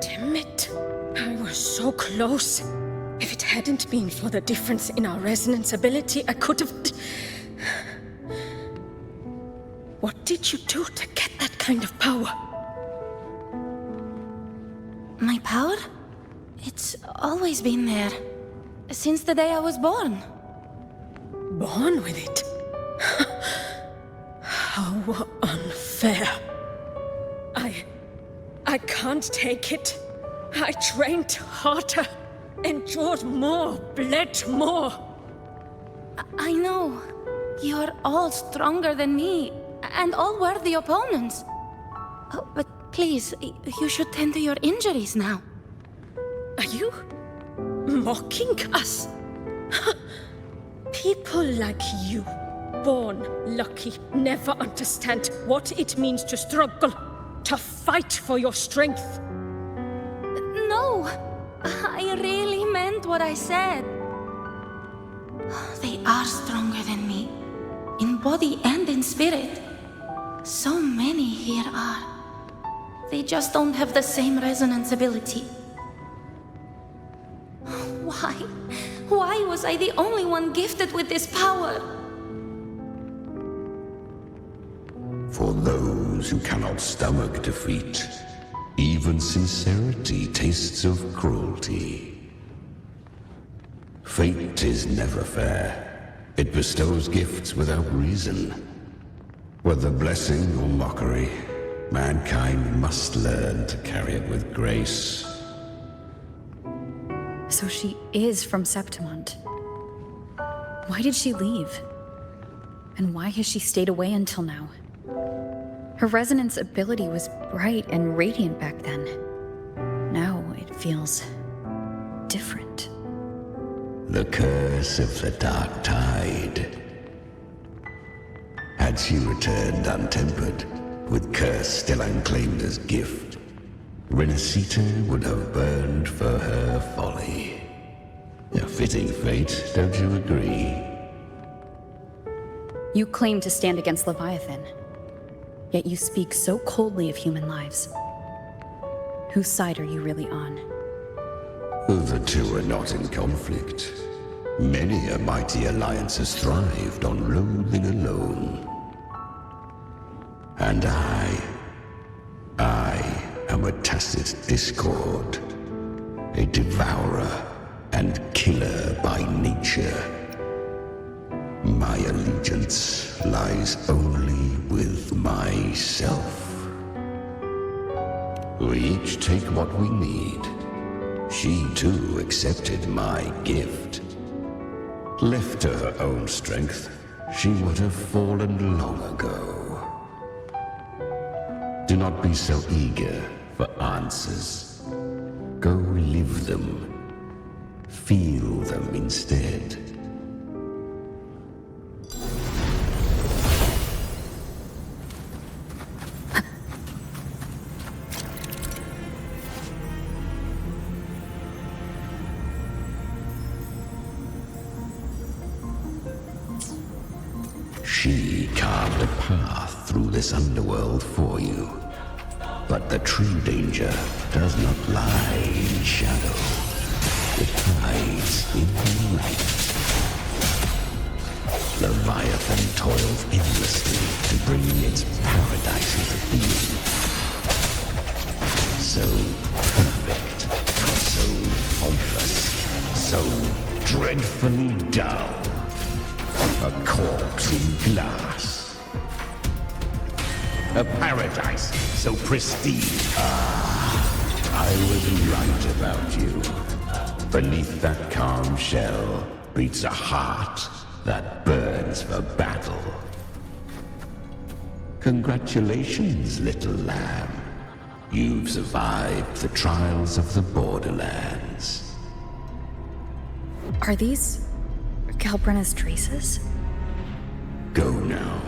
Damn it. I was so close. If it hadn't been for the difference in our resonance ability, I could have... What did you do to get that kind of power? My power? It's always been there. Since the day I was born. Born with it? How unfair. I can't take it. I trained harder, endured more, bled more. I know. You're all stronger than me, and all worthy opponents. Oh, but please, you should tend to your injuries now. Are you mocking us? People like you, born lucky, never understand what it means to struggle, to fight for your strength. No, I really meant what I said. They are stronger than me, in body and in spirit. So many here are. They just don't have the same resonance ability. Why? Why was I the only one gifted with this power? For those who cannot stomach defeat, even sincerity tastes of cruelty. Fate is never fair. It bestows gifts without reason. Whether blessing or mockery, mankind must learn to carry it with grace. So she is from Septimont. Why did she leave? And why has she stayed away until now? Her resonance ability was bright and radiant back then. Now it feels different. The curse of the Dark Tide. Had she returned untempered, with curse still unclaimed as gift, Rinascita would have burned for her folly. A fitting fate, don't you agree? You claim to stand against Leviathan, yet you speak so coldly of human lives. Whose side are you really on? The two are not in conflict. Many a mighty alliance has thrived on loathing alone. And I am a tacit discord, a devourer and killer by nature. My allegiance lies only with myself. We each take what we need. She too accepted my gift. Left to her own strength, she would have fallen long ago. Do not be so eager for answers. Go live them. Feel them instead. She carved a path through this underworld for you. But the true danger does not lie in shadow. It hides in the light. Leviathan toils endlessly to bring its paradise into being. So perfect, so pointless, so dreadfully dull. A corpse in glass. A paradise so pristine. I was right about you. Beneath that calm shell beats a heart that burns for battle. Congratulations, little lamb. You've survived the trials of the Borderlands. Are these Galbrenna's traces? Go now.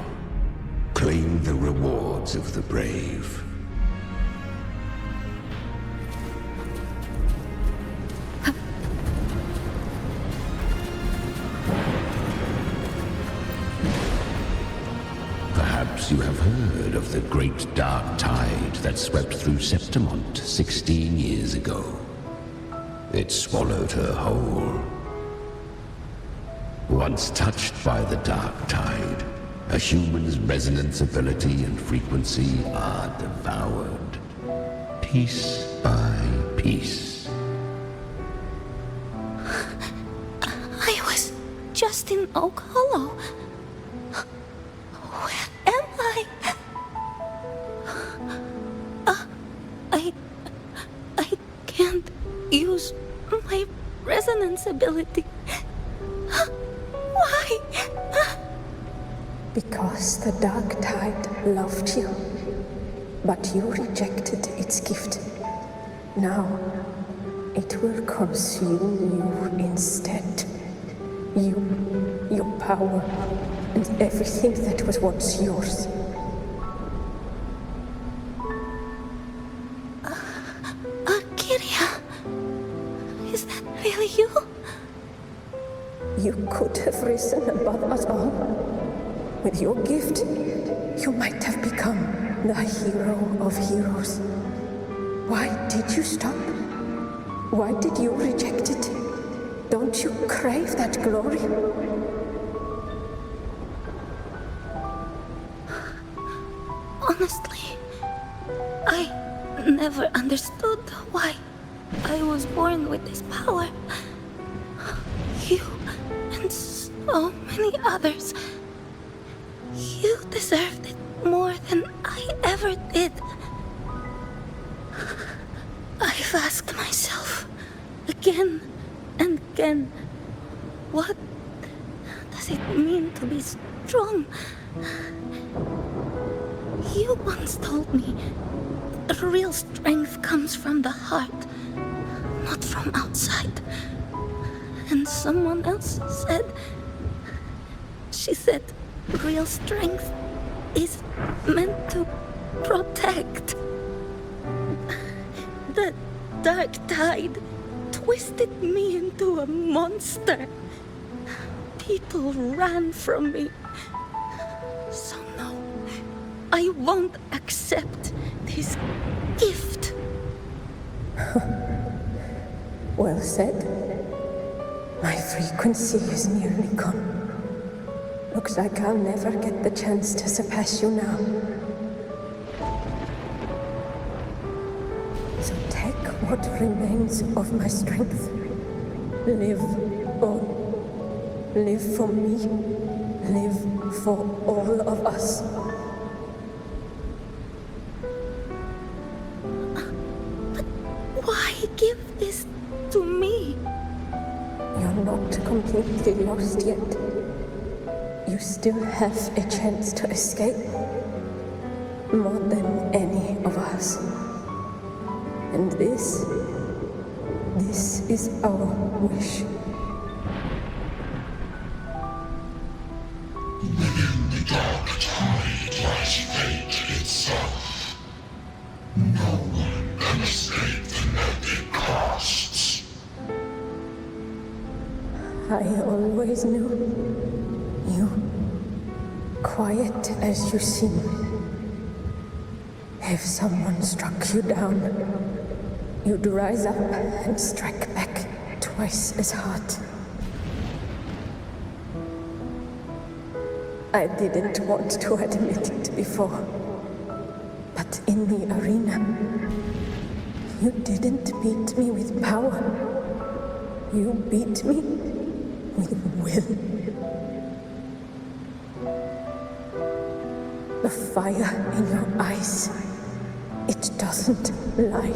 Claim the rewards of the brave. Perhaps you have heard of the great dark tide that swept through Septimont 16 years ago. It swallowed her whole. Once touched by the dark tide, a human's resonance ability and frequency are devoured, piece by piece. I was just in Oak Hollow. Where am I? I can't use my resonance ability. Why? Because the dark tide loved you, but you rejected its gift. Now, it will consume you instead. You, your power, and everything that was once yours. Kiria, is that really you? You could have risen above us all. With your gift, you might have become the hero of heroes. Why did you stop? Why did you reject it? Don't you crave that glory? Honestly, I never understood why I was born with this power. You and so many others. You deserved it more than I ever did. I've asked myself again and again, what does it mean to be strong? You once told me that real strength comes from the heart, not from outside. And someone else said... She said real strength is meant to protect. The dark tide twisted me into a monster. People ran from me. So no, I won't accept this gift. Well said. My frequency is nearly gone. Looks like I'll never get the chance to surpass you now. So take what remains of my strength. Live on. Live for me. Live for all of us. But why give this to me? You're not completely lost yet. You still have a chance to escape. More than any of us. And this is our wish. Within the dark tide lies fate itself. No one can escape the net it casts. I always knew you, quiet as you seem. If someone struck you down, you'd rise up and strike back twice as hard. I didn't want to admit it before, but in the arena, you didn't beat me with power. You beat me with will. The fire in your eyes, it doesn't lie.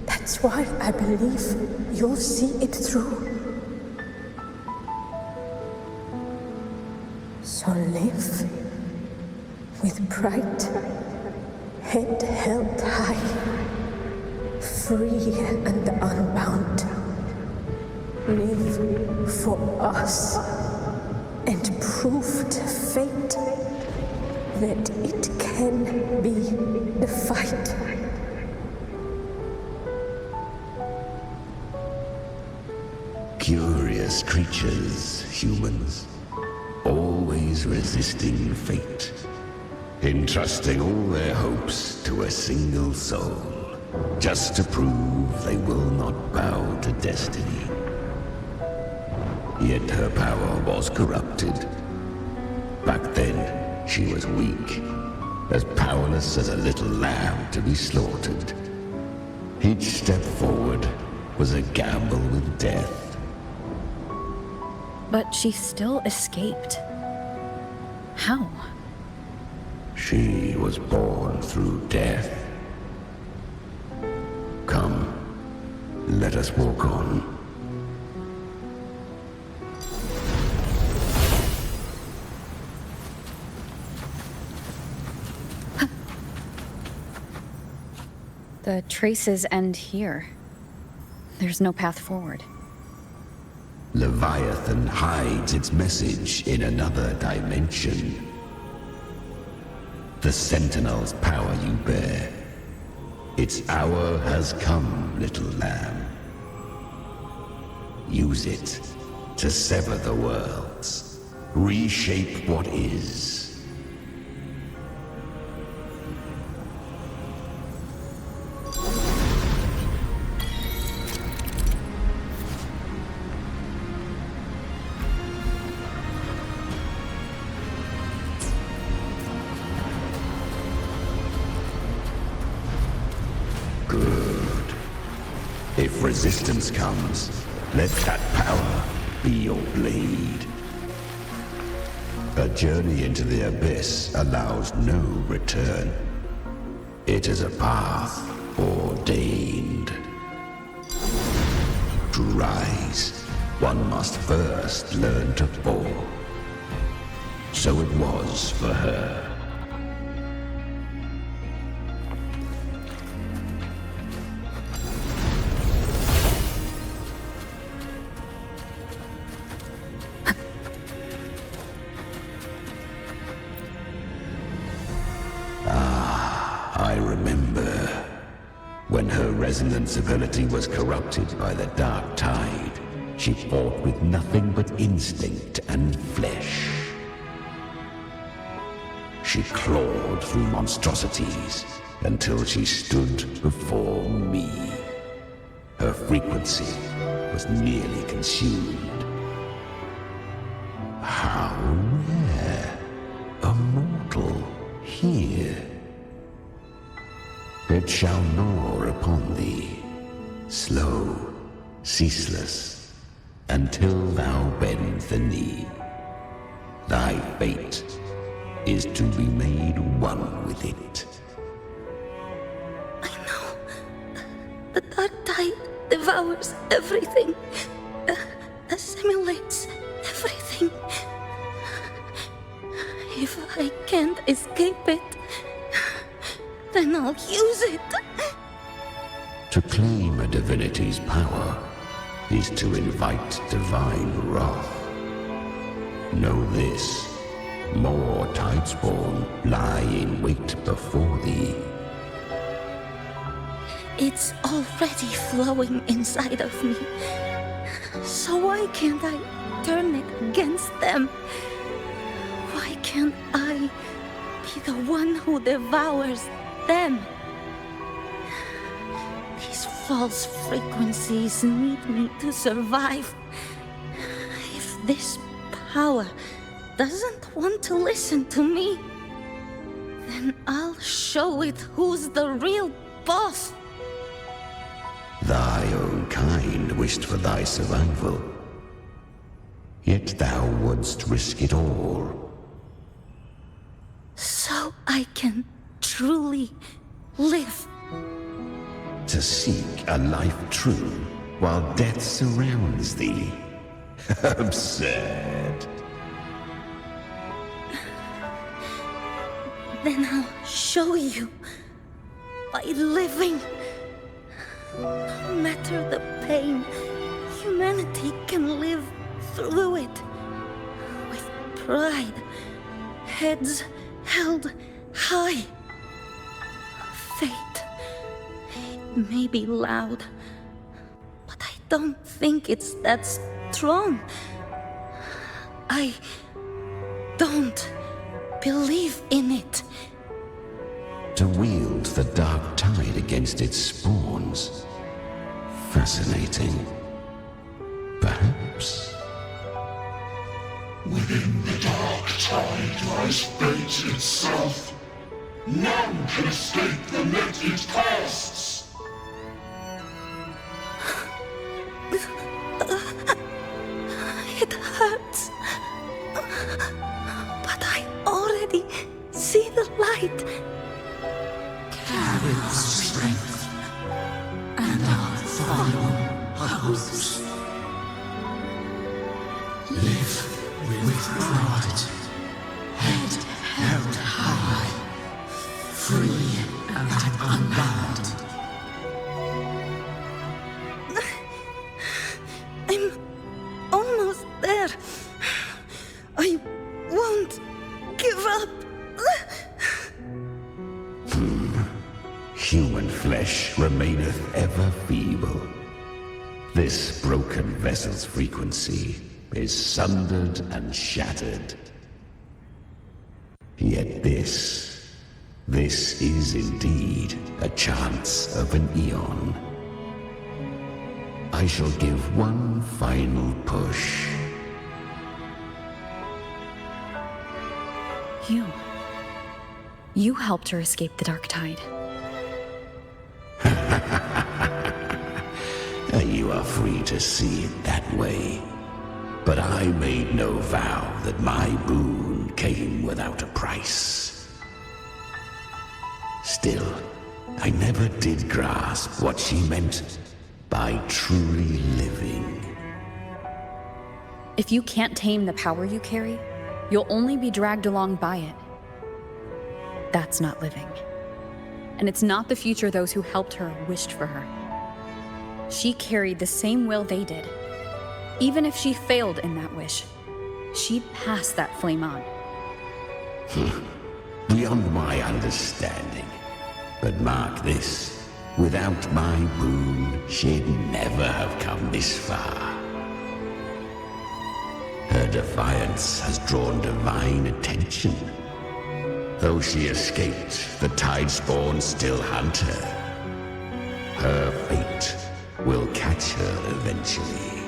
That's why I believe you'll see it through. So live with pride, head held high, free and unbound. Live for us and prove to fate that it can be defied. Curious creatures, humans, always resisting fate, entrusting all their hopes to a single soul, just to prove they will not bow to destiny. Yet her power was corrupted. Back then, she was weak, as powerless as a little lamb to be slaughtered. Each step forward was a gamble with death. But she still escaped. How? She was born through death. Come, let us walk on. The traces end here. There's no path forward. Leviathan hides its message in another dimension. The Sentinel's power you bear. Its hour has come, little lamb. Use it to sever the worlds. Reshape what is. If resistance comes, let that power be your blade. A journey into the abyss allows no return. It is a path ordained. To rise, one must first learn to fall. So it was for her. resonance ability was corrupted by the dark tide, she fought with nothing but instinct and flesh. She clawed through monstrosities until she stood before me. Her frequency was nearly consumed. How rare! A mortal here. It shall gnaw upon thee, slow, ceaseless, until thou bend the knee. Thy fate is to be made one with it. The dark tide devours everything, assimilates everything. If I can't escape it, then I'll use it. To claim a divinity's power is to invite divine wrath. Know this, more Tidespawn lie in wait before thee. It's already flowing inside of me. So why can't I turn it against them? Why can't I be the one who devours them? These false frequencies need me to survive. If this power doesn't want to listen to me, then I'll show it who's the real boss. Thy own kind wished for thy survival. Yet thou wouldst risk it all. So I can truly live. To seek a life true while death surrounds thee. Absurd. Then I'll show you. By living. No matter the pain, humanity can live through it. With pride. Heads held high. Fate. It may be loud, but I don't think it's that strong. I don't believe in it. To wield the dark tide against its spawns. Fascinating. Perhaps. Within the dark tide lies fate itself. None can escape the net it casts. It hurts. But I already see the light. Carry the strength, and I'll follow her hopes. Live with pride, head held high, free and unbound. I'm almost there. I won't give up. Human flesh remaineth ever feeble. This broken vessel's frequency is sundered and shattered. Yet this is indeed a chance of an eon. I shall give one final push. You helped her escape the dark tide. You are free to see it that way. But I made no vow that my boon came without a price. Still, I never did grasp what she meant by truly living. If you can't tame the power you carry, you'll only be dragged along by it. That's not living. And it's not the future those who helped her wished for her. She carried the same will they did. Even if she failed in that wish, she'd pass that flame on. Beyond my understanding. But mark this, Without my boon, she'd never have come this far. Her defiance has drawn divine attention. Though she escaped, the Tidespawn still hunt her. Her fate will catch her eventually.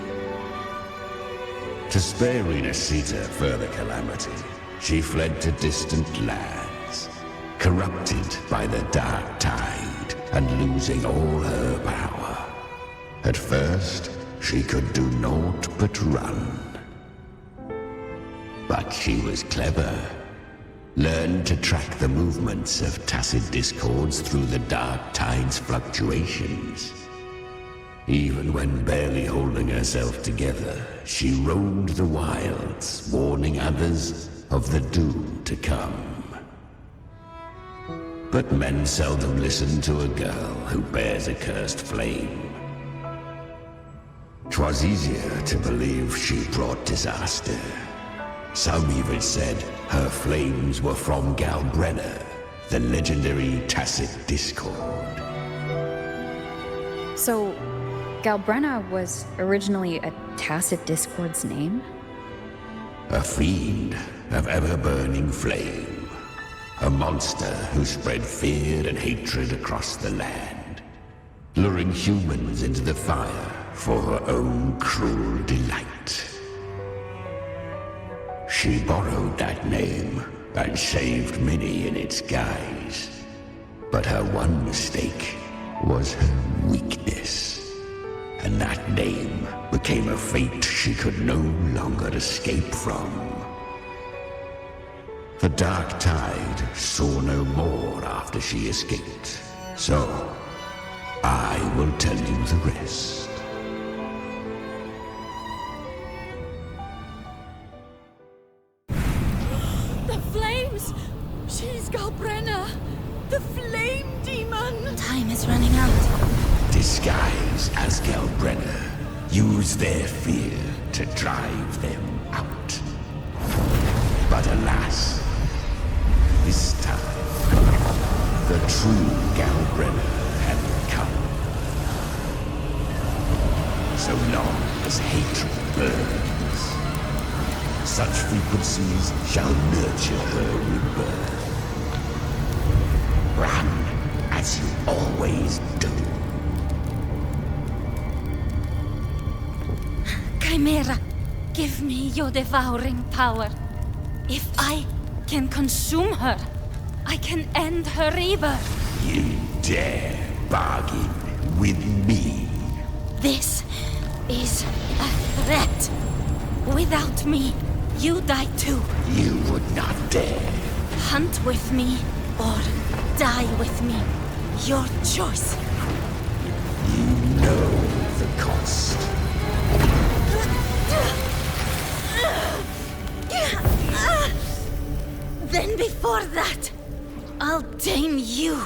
To spare Rinascita further calamity, she fled to distant lands, corrupted by the dark tide and losing all her power. At first, she could do naught but run. But she was clever. Learned to track the movements of tacit discords through the dark tide's fluctuations. Even when barely holding herself together, she roamed the wilds, warning others of the doom to come. But men seldom listen to a girl who bears a cursed flame. 'Twas easier to believe she brought disaster. Some even said her flames were from Galbrenna, the legendary tacit discord. So, Galbrenna was originally a tacit discord's name? A fiend of ever-burning flame. A monster who spread fear and hatred across the land, luring humans into the fire for her own cruel delight. She borrowed that name and saved many in its guise. But her one mistake was her weakness. And that name became a fate she could no longer escape from. The dark tide saw no more after she escaped. So, I will tell you the rest. The flames! She's Galbrenna! The flame demon! Time is running out. Disguise as Galbrenna. Use their fear to drive them out. But alas, this time, the true Galbrenna had come. So long as hatred burns, such frequencies shall nurture her rebirth. Run as you always do. Chimera, give me your devouring power. If I can consume her, I can end her rebirth. You dare bargain with me? This is a threat. Without me, you die too. You would not dare. Hunt with me or die with me. Your choice. You know the cost. Then before that, I'll tame you.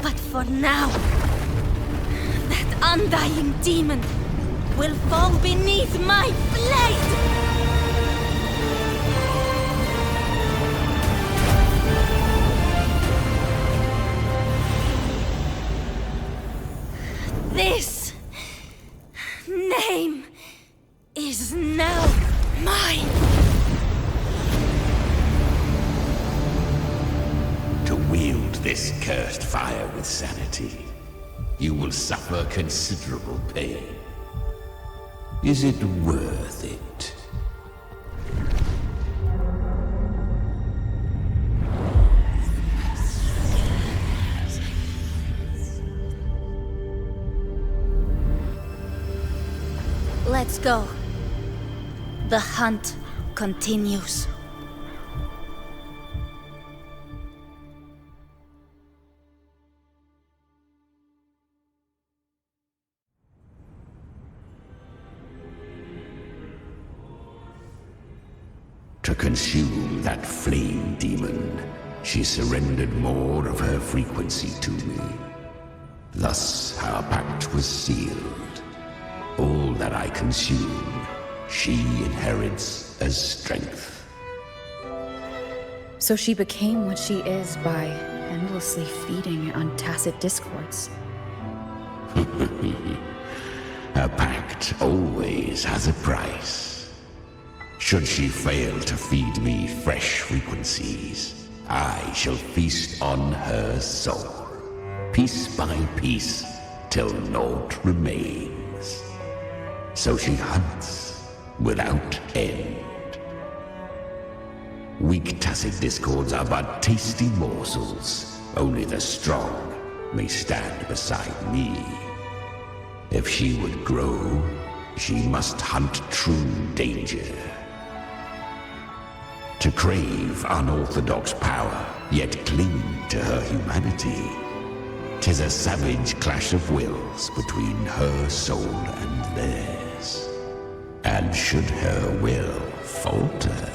But for now, that undying demon will fall beneath my blade! This name is now mine. To wield this cursed fire with sanity, you will suffer considerable pain. Is it worth it? Let's go. The hunt continues. To consume that flame demon, she surrendered more of her frequency to me. Thus our pact was sealed. All that I consume, she inherits as strength. So she became what she is by endlessly feeding on tacit discords. A pact always has a price. Should she fail to feed me fresh frequencies, I shall feast on her soul, piece by piece, till naught remains. So she hunts without end. Weak tacit discords are but tasty morsels. Only the strong may stand beside me. If she would grow, she must hunt true danger. To crave unorthodox power, yet cling to her humanity, 'tis a savage clash of wills between her soul and theirs. And should her will falter,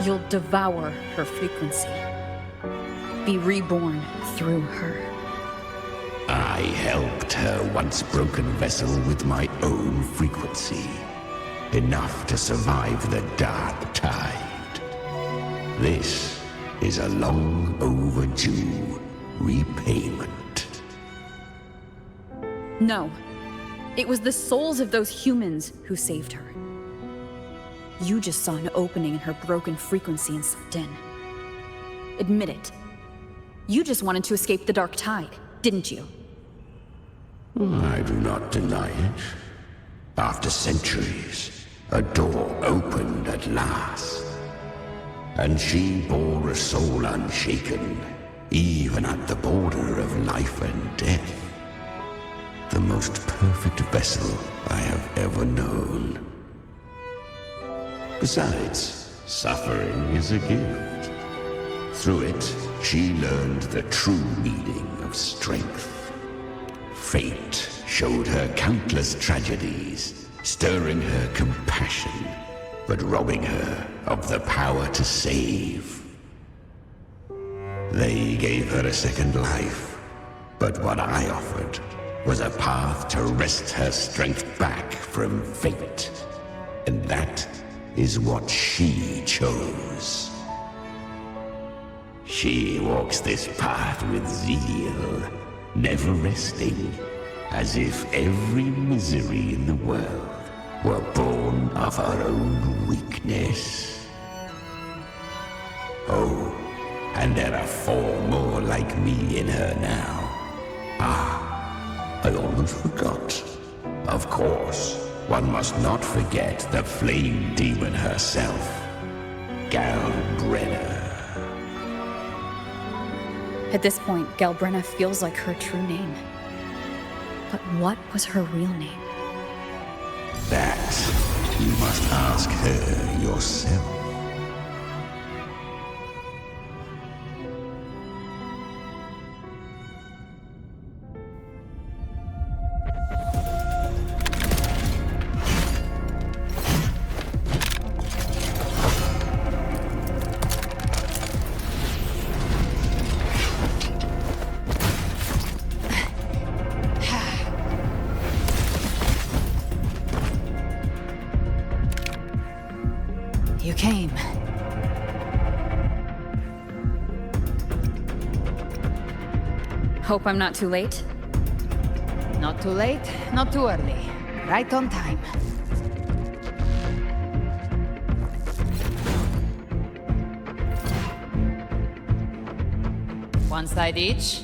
You'll devour her frequency. Be reborn through her. I helped her once broken vessel with my own frequency. Enough to survive the dark tide. This is a long overdue repayment. No. It was the souls of those humans who saved her. You just saw an opening in her broken frequency and slipped in. Admit it. You just wanted to escape the dark tide, didn't you? I do not deny it. After centuries, a door opened at last. And she bore a soul unshaken, even at the border of life and death. The most perfect vessel I have ever known. Besides, suffering is a gift. Through it, she learned the true meaning of strength. Fate showed her countless tragedies, stirring her compassion, but robbing her of the power to save. They gave her a second life, but what I offered was a path to wrest her strength back from fate. And that is what she chose. She walks this path with zeal, never resting, as if every misery in the world were born of her own weakness. Oh, and there are 4 more like me in her now. I almost forgot. Of course, one must not forget the flame demon herself, Galbrenna. At this point, Galbrenna feels like her true name. But what was her real name? That you must ask her yourself. You came. Hope I'm not too late? Not too late, not too early. Right on time. One side each.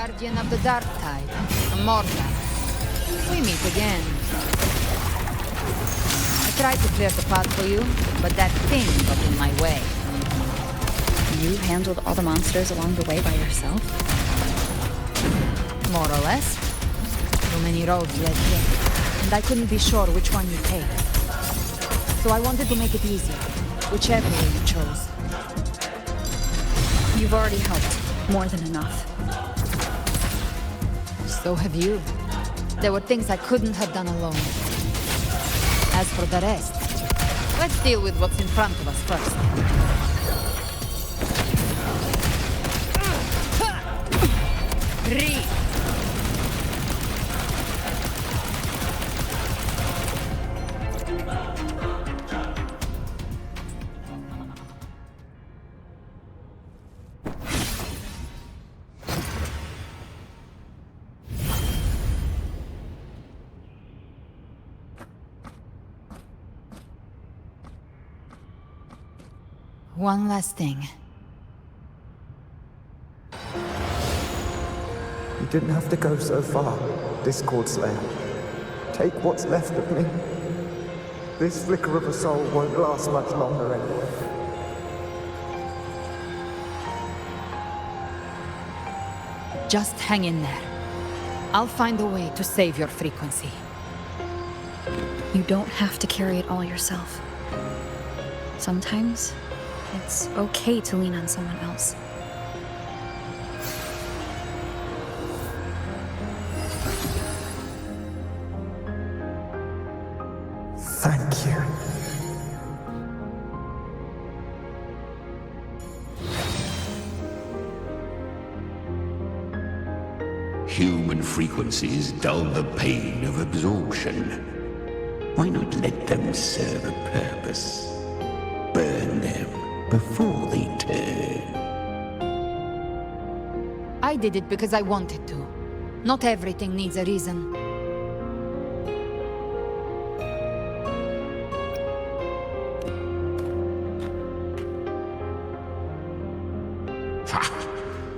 Guardian of the Dark Tide, Morgan. We meet again. I tried to clear the path for you, but that thing got in my way. You handled all the monsters along the way by yourself? More or less. Too many roads led here, and I couldn't be sure which one you take. So I wanted to make it easier, whichever way you chose. You've already helped. More than enough. So have you. There were things I couldn't have done alone. As for the rest, Let's deal with what's in front of us first. One last thing. You didn't have to go so far, Discord Slayer. Take what's left of me. This flicker of a soul won't last much longer anyway. Just hang in there. I'll find a way to save your frequency. You don't have to carry it all yourself. Sometimes, it's okay to lean on someone else. Thank you. Human frequencies dull the pain of absorption. Why not let them serve a purpose? Burn them before they turn. I did it because I wanted to. Not everything needs a reason.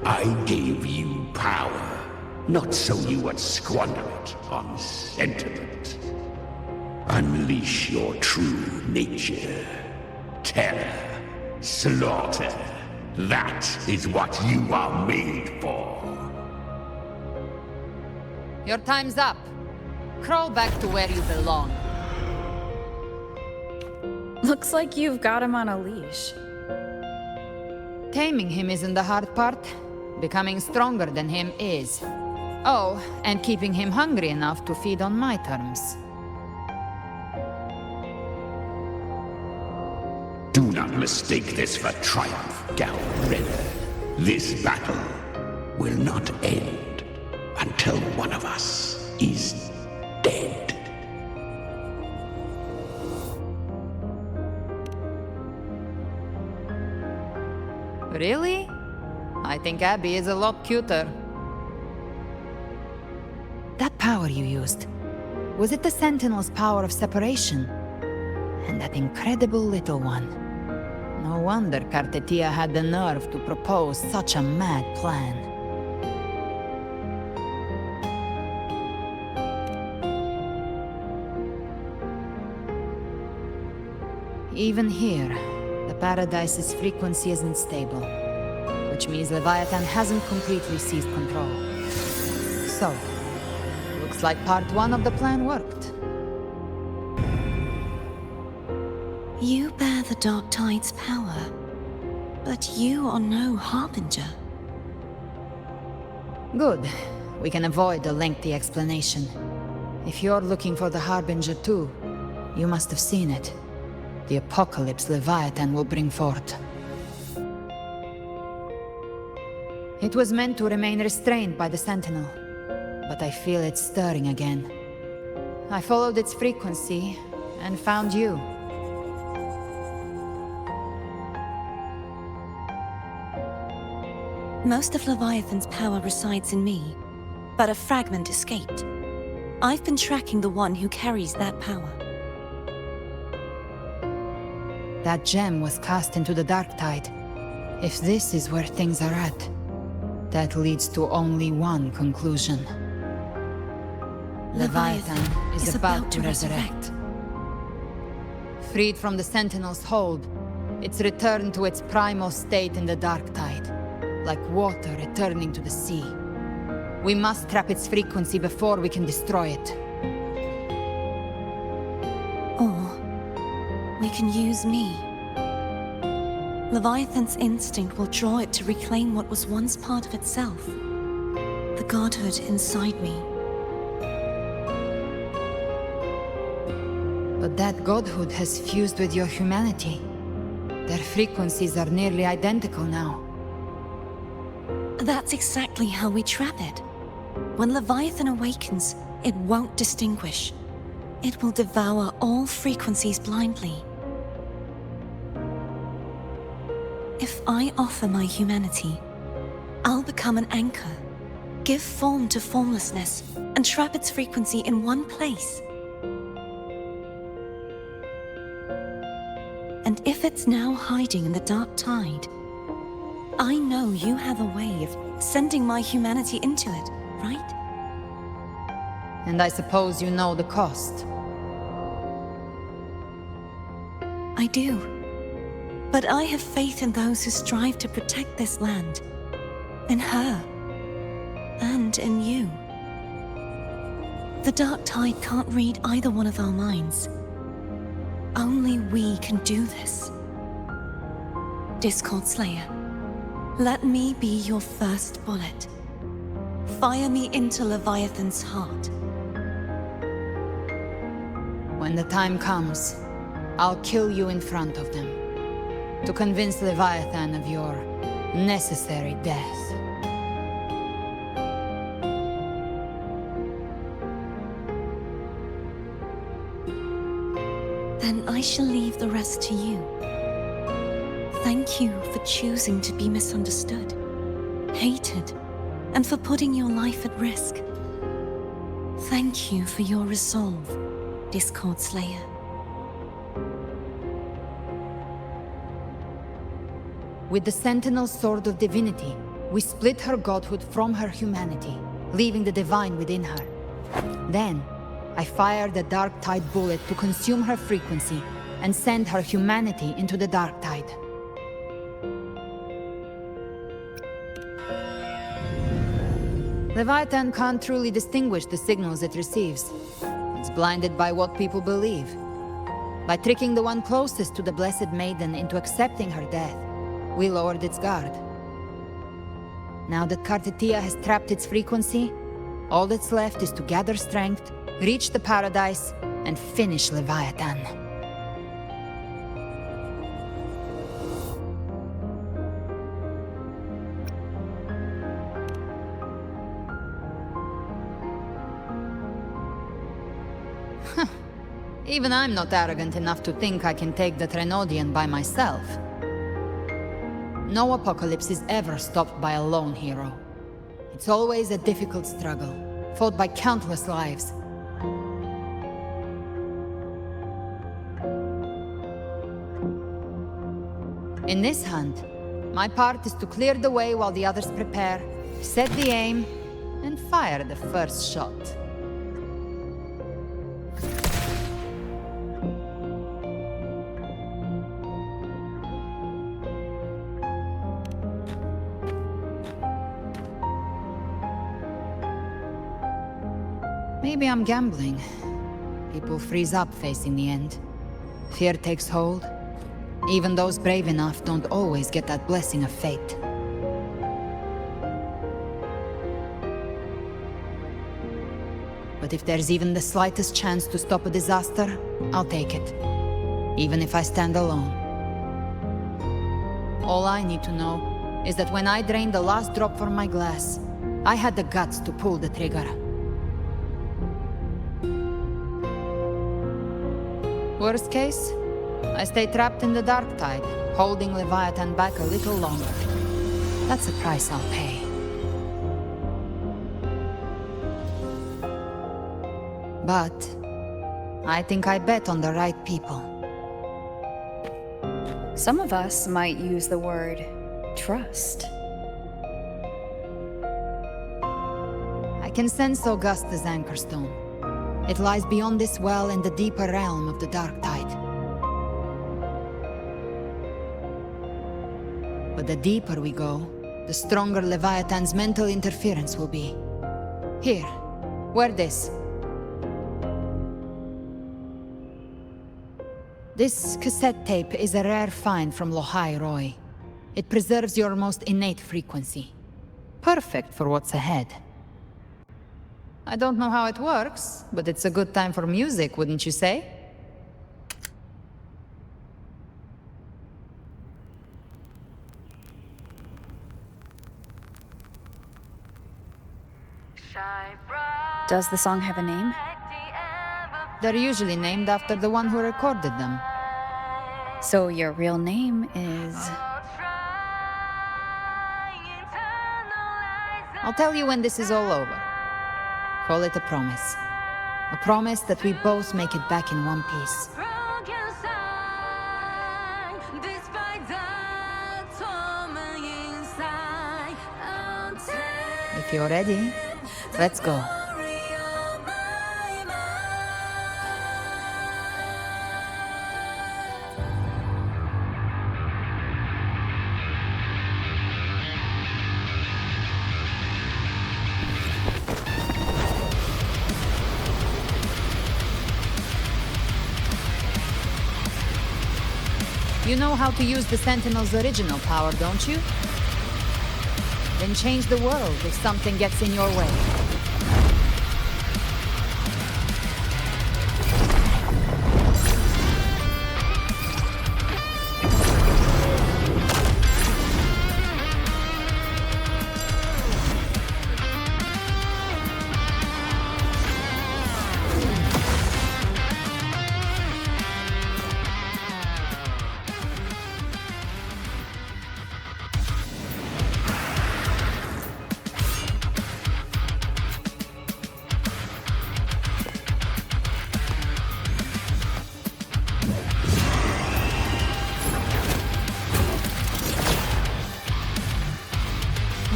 I gave you power, not so you would squander it on sentiment. Unleash your true nature. Terror, slaughter. That is what you are made for. Your time's up. Crawl back to where you belong. Looks like you've got him on a leash. Taming him isn't the hard part. Becoming stronger than him is. Oh, and keeping him hungry enough to feed on my terms. Do not mistake this for triumph, Gal Redder. This battle will not end until one of us is dead. Really? I think Abby is a lot cuter. That power you used, was it the Sentinel's power of separation? And that incredible little one. No wonder Cartetia had the nerve to propose such a mad plan. Even here, the Paradise's frequency isn't stable, which means Leviathan hasn't completely seized control. So, looks like part one of the plan worked. You bear the Dark Tide's power, but you are no Harbinger. Good. We can avoid a lengthy explanation. If you're looking for the Harbinger too, you must have seen it. The apocalypse Leviathan will bring forth. It was meant to remain restrained by the Sentinel, but I feel it stirring again. I followed its frequency and found you. Most of Leviathan's power resides in me, but a fragment escaped. I've been tracking the one who carries that power. That gem was cast into the Dark Tide. If this is where things are at, that leads to only one conclusion. Leviathan is about to resurrect. Freed from the Sentinel's hold, it's returned to its primal state in the Dark Tide, like water returning to the sea. We must trap its frequency before we can destroy it. Or we can use me. Leviathan's instinct will draw it to reclaim what was once part of itself. The godhood inside me. But that godhood has fused with your humanity. Their frequencies are nearly identical now. That's exactly how we trap it. When Leviathan awakens, it won't distinguish. It will devour all frequencies blindly. If I offer my humanity, I'll become an anchor, give form to formlessness, and trap its frequency in one place. And if it's now hiding in the dark tide, I know you have a way of sending my humanity into it, right? And I suppose you know the cost. I do. But I have faith in those who strive to protect this land. In her. And in you. The dark tide can't read either one of our minds. Only we can do this. Discord Slayer, let me be your first bullet. Fire me into Leviathan's heart. When the time comes, I'll kill you in front of them, to convince Leviathan of your necessary death. Then I shall leave the rest to you. Thank you for choosing to be misunderstood, hated, and for putting your life at risk. Thank you for your resolve, Discord Slayer. With the Sentinel Sword of Divinity, we split her godhood from her humanity, leaving the divine within her. Then, I fired the Dark Tide bullet to consume her frequency and send her humanity into the Dark Tide. Leviathan can't truly distinguish the signals it receives. It's blinded by what people believe. By tricking the one closest to the Blessed Maiden into accepting her death, we lowered its guard. Now that Kartetia has trapped its frequency, all that's left is to gather strength, reach the paradise, and finish Leviathan. Even I'm not arrogant enough to think I can take the Trenodian by myself. No apocalypse is ever stopped by a lone hero. It's always a difficult struggle, fought by countless lives. In this hunt, my part is to clear the way while the others prepare, set the aim, and fire the first shot. Maybe I'm gambling. People freeze up facing the end. Fear takes hold. Even those brave enough don't always get that blessing of fate. But if there's even the slightest chance to stop a disaster, I'll take it. Even if I stand alone. All I need to know is that when I drained the last drop from my glass, I had the guts to pull the trigger. Worst case, I stay trapped in the Dark Tide, holding Leviathan back a little longer. That's a price I'll pay. But I think I bet on the right people. Some of us might use the word trust. I can sense Augusta's anchorstone. It lies beyond this well in the deeper realm of the Dark Tide. But the deeper we go, the stronger Leviathan's mental interference will be. Here, wear this. This cassette tape is a rare find from Lohai Roy. It preserves your most innate frequency. Perfect for what's ahead. I don't know how it works, but it's a good time for music, wouldn't you say? Does the song have a name? They're usually named after the one who recorded them. So your real name is... I'll tell you when this is all over. Call it a promise. A promise that we both make it back in one piece. If you're ready, let's go. You know how to use the Sentinel's original power, don't you? Then change the world if something gets in your way.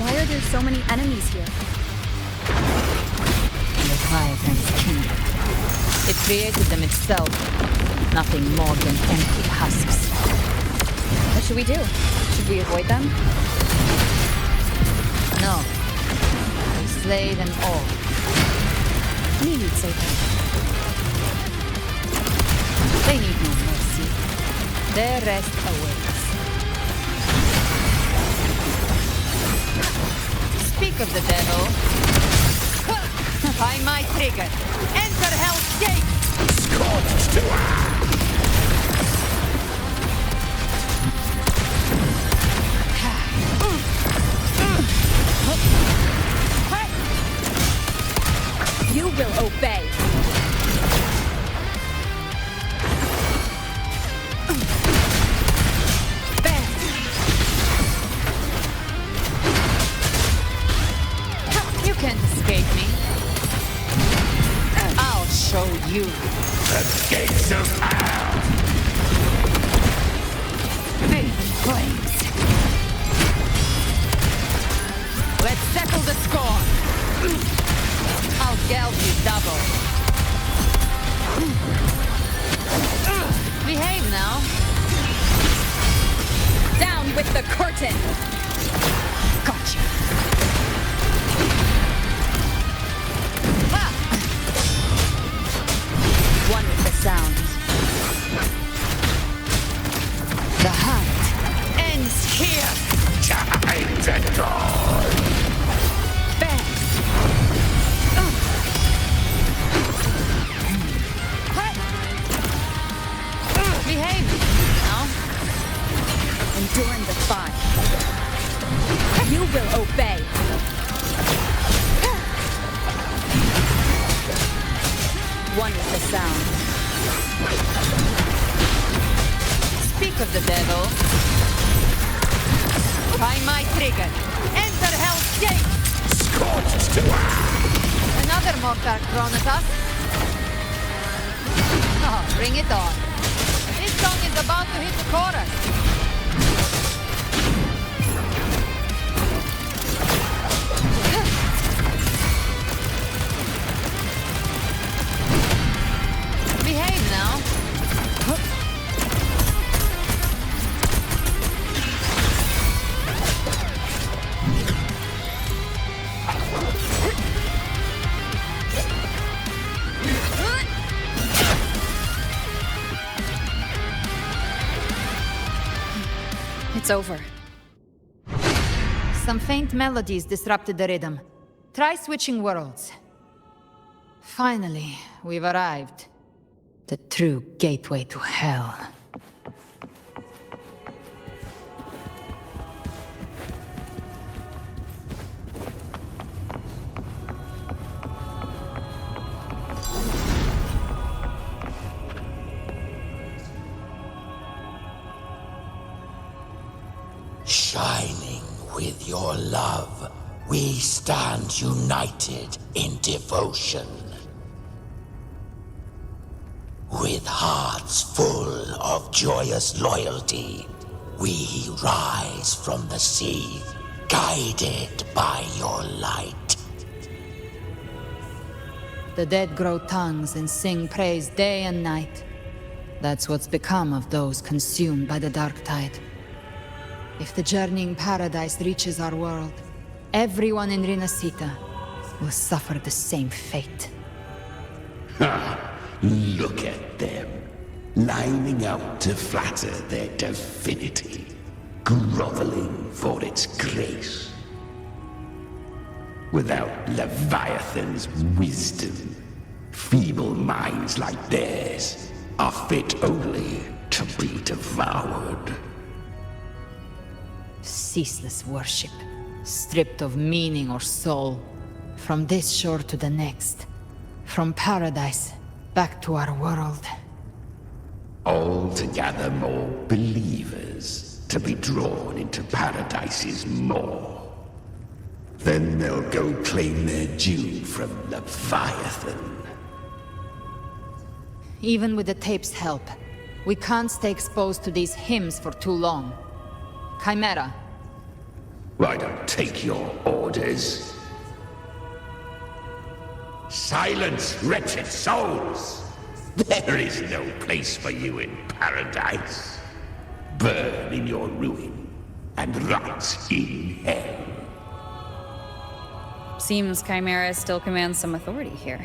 Why are there so many enemies here? Leviathan's kingdom. It created them itself. Nothing more than empty husks. What should we do? Should we avoid them? No. We slay them all. I knew you'd say that. They need no mercy. Their rest awaits. Speak of the devil. By my trigger. Enter Hell's Gate! Scorched to You will obey. You can't escape me. I'll show you. the gates of hell! Big flames. Let's settle the score. I'll geld you double. Behave now. Down with the curtain! Gotcha. One with the sound. The hunt ends here. Time to die! Bang! Behave now. Enduring the fire. You will obey. One with the sound. Speak of the devil. Try my trigger. Enter Hell's Gate! Scorched to Another mortar thrown at us. Oh, bring it on. This song is about to hit the chorus. Behave now. It's over. Some faint melodies disrupted the rhythm. Try switching worlds. Finally, we've arrived. The true gateway to hell. your love, we stand united in devotion. With hearts full of joyous loyalty, we rise from the sea, guided by your light. The dead grow tongues and sing praise day and night. That's what's become of those consumed by the dark tide. If the journeying paradise reaches our world, everyone in Rinascita will suffer the same fate. Ha! Look at them, lining up to flatter their divinity, groveling for its grace. Without Leviathan's wisdom, feeble minds like theirs are fit only to be devoured. Ceaseless worship, stripped of meaning or soul, from this shore to the next, from paradise back to our world. All to gather more believers to be drawn into Paradise's maw. Then they'll go claim their due from Leviathan. Even with the tape's help, we can't stay exposed to these hymns for too long. Chimera. I don't take your orders. Silence, wretched souls! There is no place for you in paradise. Burn in your ruin and rot in hell. Seems Chimera still commands some authority here.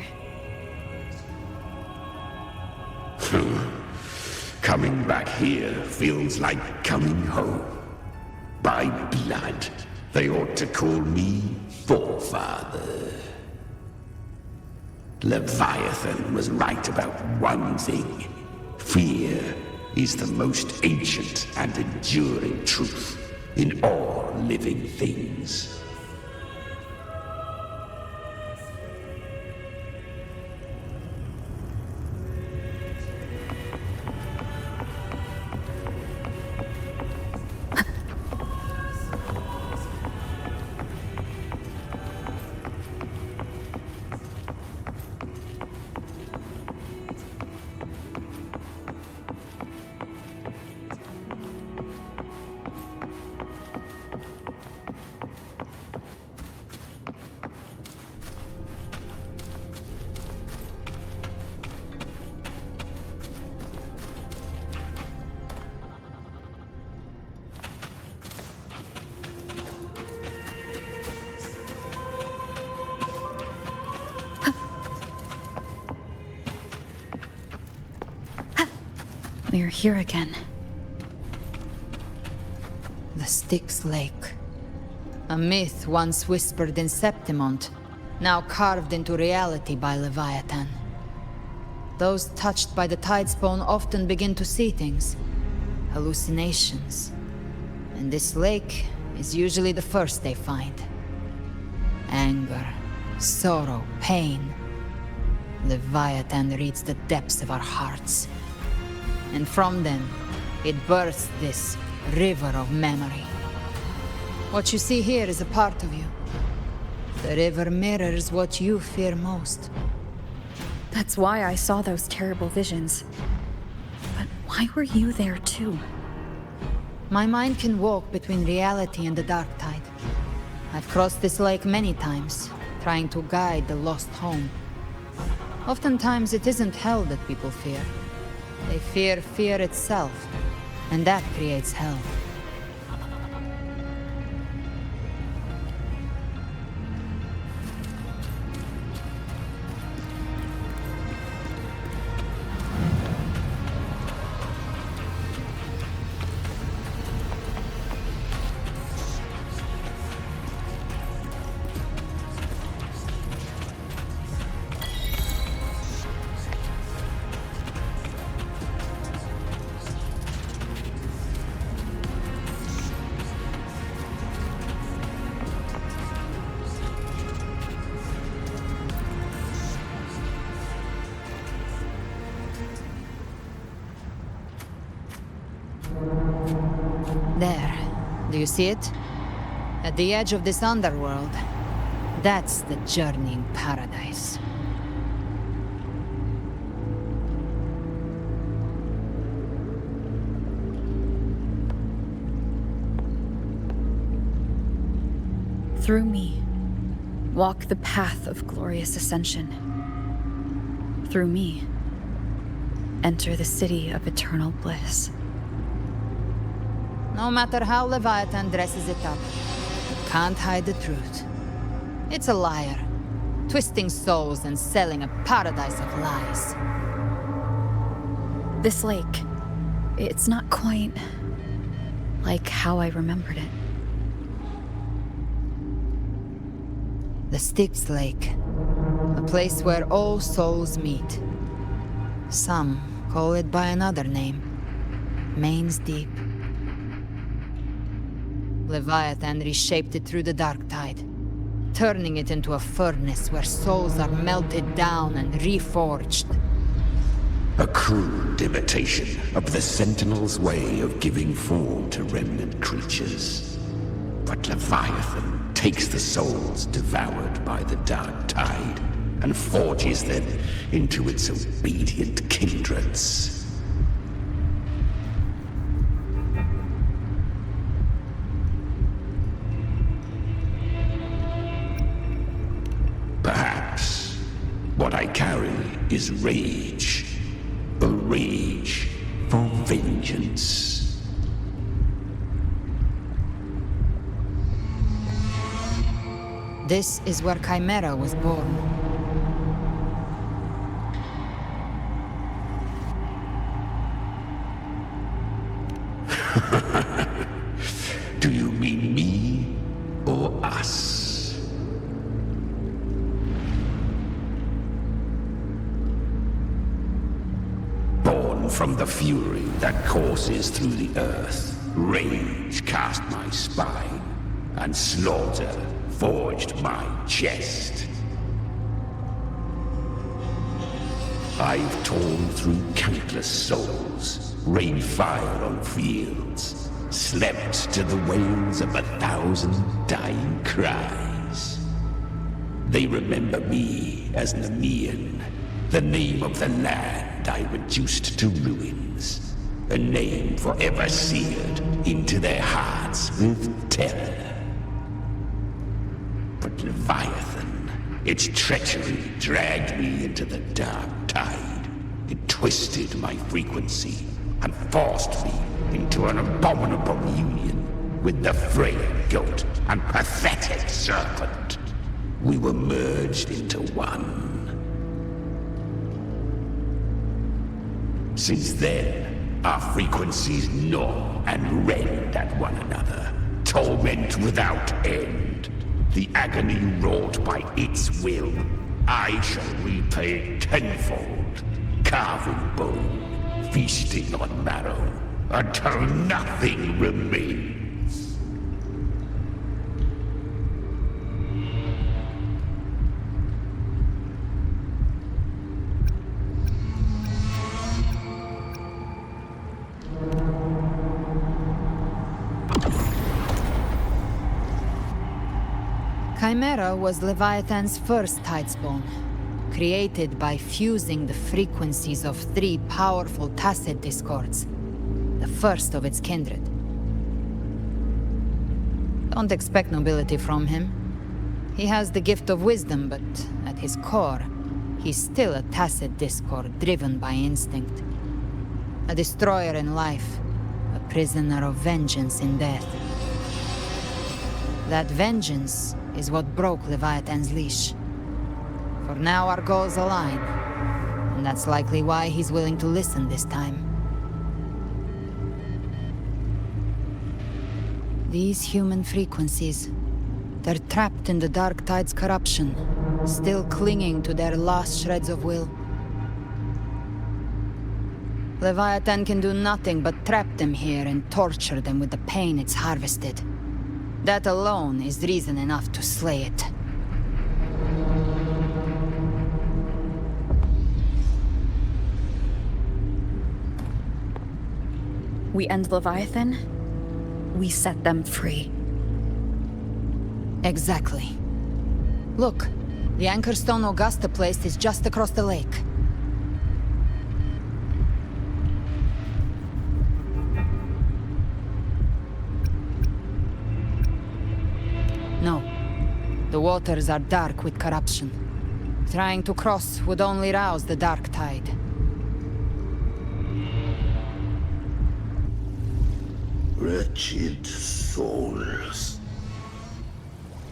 Coming back here feels like coming home. By blood, they ought to call me Forefather. Leviathan was right about one thing. Fear is the most ancient and enduring truth in all living things. We're here again. The Styx Lake. A myth once whispered in Septimont, now carved into reality by Leviathan. Those touched by the Tidespawn often begin to see things. Hallucinations. And this lake is usually the first they find. Anger, sorrow, pain. Leviathan reads the depths of our hearts. And from them, it births this river of memory. What you see here is a part of you. The river mirrors what you fear most. That's why I saw those terrible visions. But why were you there too? My mind can walk between reality and the dark tide. I've crossed this lake many times, trying to guide the lost home. Oftentimes it isn't hell that people fear. They fear fear itself, and that creates hell. There. Do you see it? At the edge of this underworld, that's the journeying paradise. Through me, walk the path of glorious ascension. Through me, enter the city of eternal bliss. No matter how Leviathan dresses it up, it can't hide the truth. It's a liar, twisting souls and selling a paradise of lies. This lake, it's not quite like how I remembered it. The Styx Lake, a place where all souls meet. Some call it by another name, Main's Deep. Leviathan reshaped it through the dark tide, turning it into a furnace where souls are melted down and reforged. A crude imitation of the Sentinel's way of giving form to remnant creatures. But Leviathan takes the souls devoured by the dark tide and forges them into its obedient kindreds. Perhaps what I carry is rage. A rage for vengeance. This is where Chimera was born. Do you mean me or us? Born from the fury that courses through the earth, rage cast my spine, and slaughter forged my chest. I've torn through countless souls, rained fire on fields, slept to the wails of 1,000 dying cries. They remember me as Nemean, the name of the land I reduced to ruins, a name forever seared into their hearts with terror. But Leviathan, its treachery dragged me into the dark tide. It twisted my frequency and forced me into an abominable union with the frail goat and pathetic serpent. We were merged into one. Since then, our frequencies gnaw and rend at one another, torment without end. The agony wrought by its will, I shall repay tenfold, carving bone, feasting on marrow, until nothing remains. Chimera was Leviathan's first tidespawn, created by fusing the frequencies of 3 powerful tacit discords, the first of its kindred. Don't expect nobility from him. He has the gift of wisdom, but at his core, he's still a tacit discord driven by instinct. A destroyer in life, a prisoner of vengeance in death. That vengeance is what broke Leviathan's leash. For now our goals align, and that's likely why he's willing to listen this time. These human frequencies, they're trapped in the Dark Tide's corruption, still clinging to their last shreds of will. Leviathan can do nothing but trap them here and torture them with the pain it's harvested. That alone is reason enough to slay it. We end Leviathan, we set them free. Exactly. Look, the Anchorstone Augusta place is just across the lake. No. The waters are dark with corruption. Trying to cross would only rouse the dark tide. Wretched souls,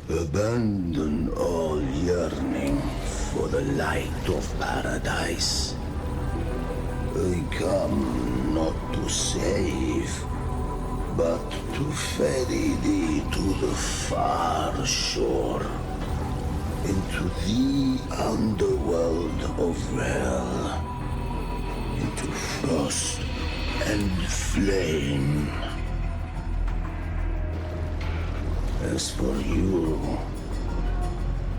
abandon all yearning for the light of paradise. I come not to save, but to ferry thee to the far shore, into the underworld of hell, into frost and flame. As for you,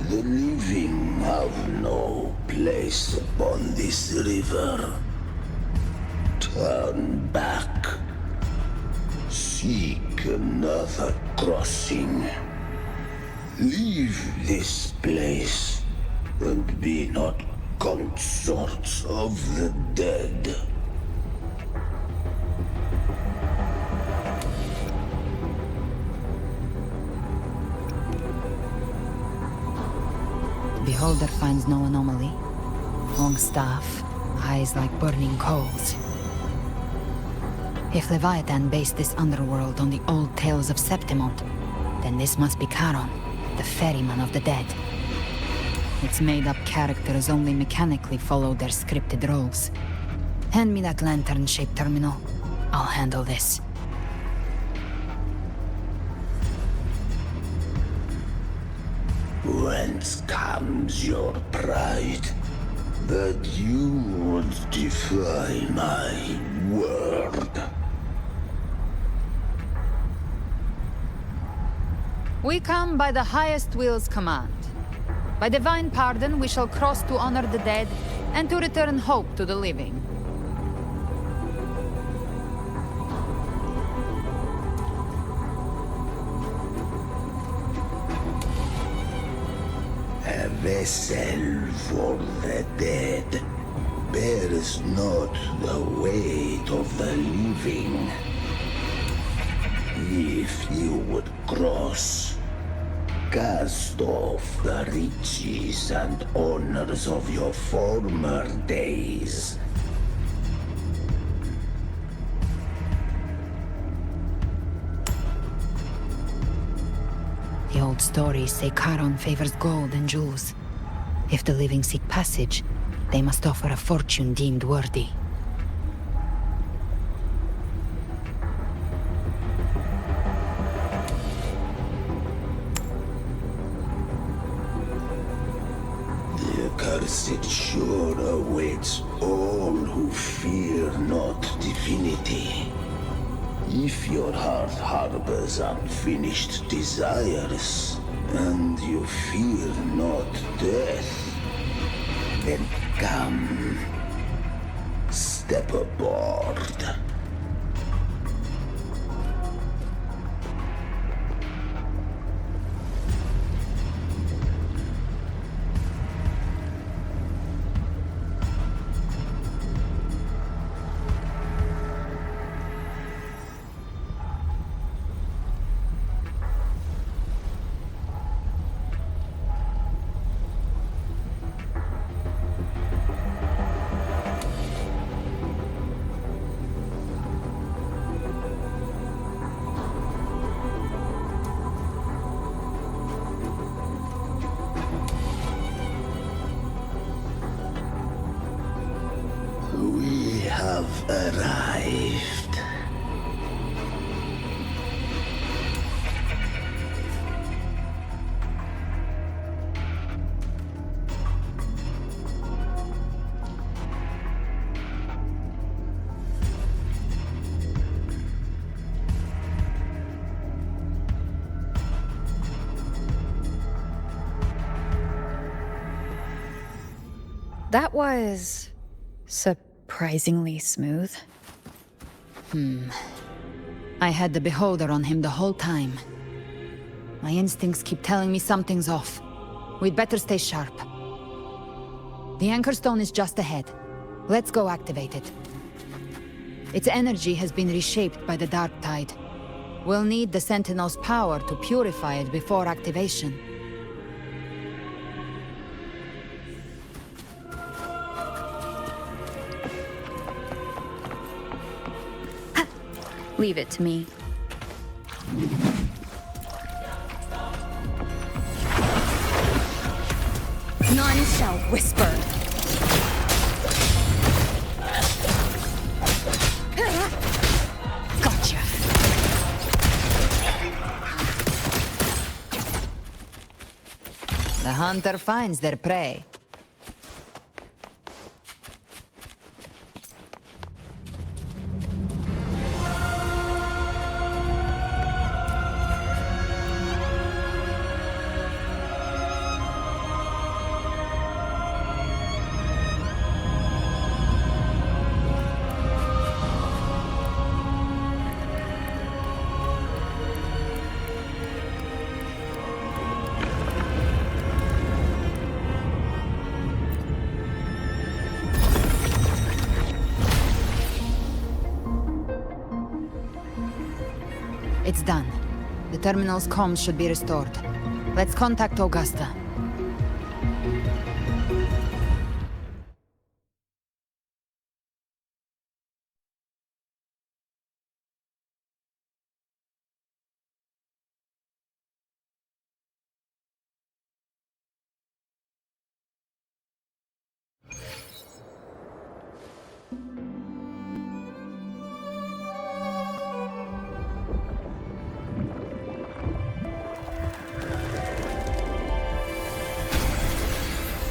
the living have no place upon this river. Turn back. Seek another crossing. Leave this place, and be not consorts of the dead. Beholder finds no anomaly. Long staff, eyes like burning coals. If Leviathan based this underworld on the old tales of Septimont, then this must be Charon, the ferryman of the dead. Its made-up characters only mechanically follow their scripted roles. Hand me that lantern-shaped terminal. I'll handle this. Whence comes your pride that you would defy my word? We come by the highest will's command. By divine pardon, we shall cross to honor the dead and to return hope to the living. A vessel for the dead bears not the weight of the living. If you would cross, cast off the riches and honors of your former days. The old stories say Charon favors gold and jewels. If the living seek passage, they must offer a fortune deemed worthy. The accursed shore awaits all who fear not divinity. If your heart harbors unfinished desires, and you fear not death, then come, step aboard. We have arrived. That was surprisingly smooth. I had the Beholder on him the whole time. My instincts keep telling me something's off. We'd better stay sharp. The Anchor Stone is just ahead. Let's go activate it. Its energy has been reshaped by the Dark Tide. We'll need the Sentinel's power to purify it before activation. Leave it to me. None shall whisper. Gotcha. The hunter finds their prey. It's done. The terminal's comms should be restored. Let's contact Augusta.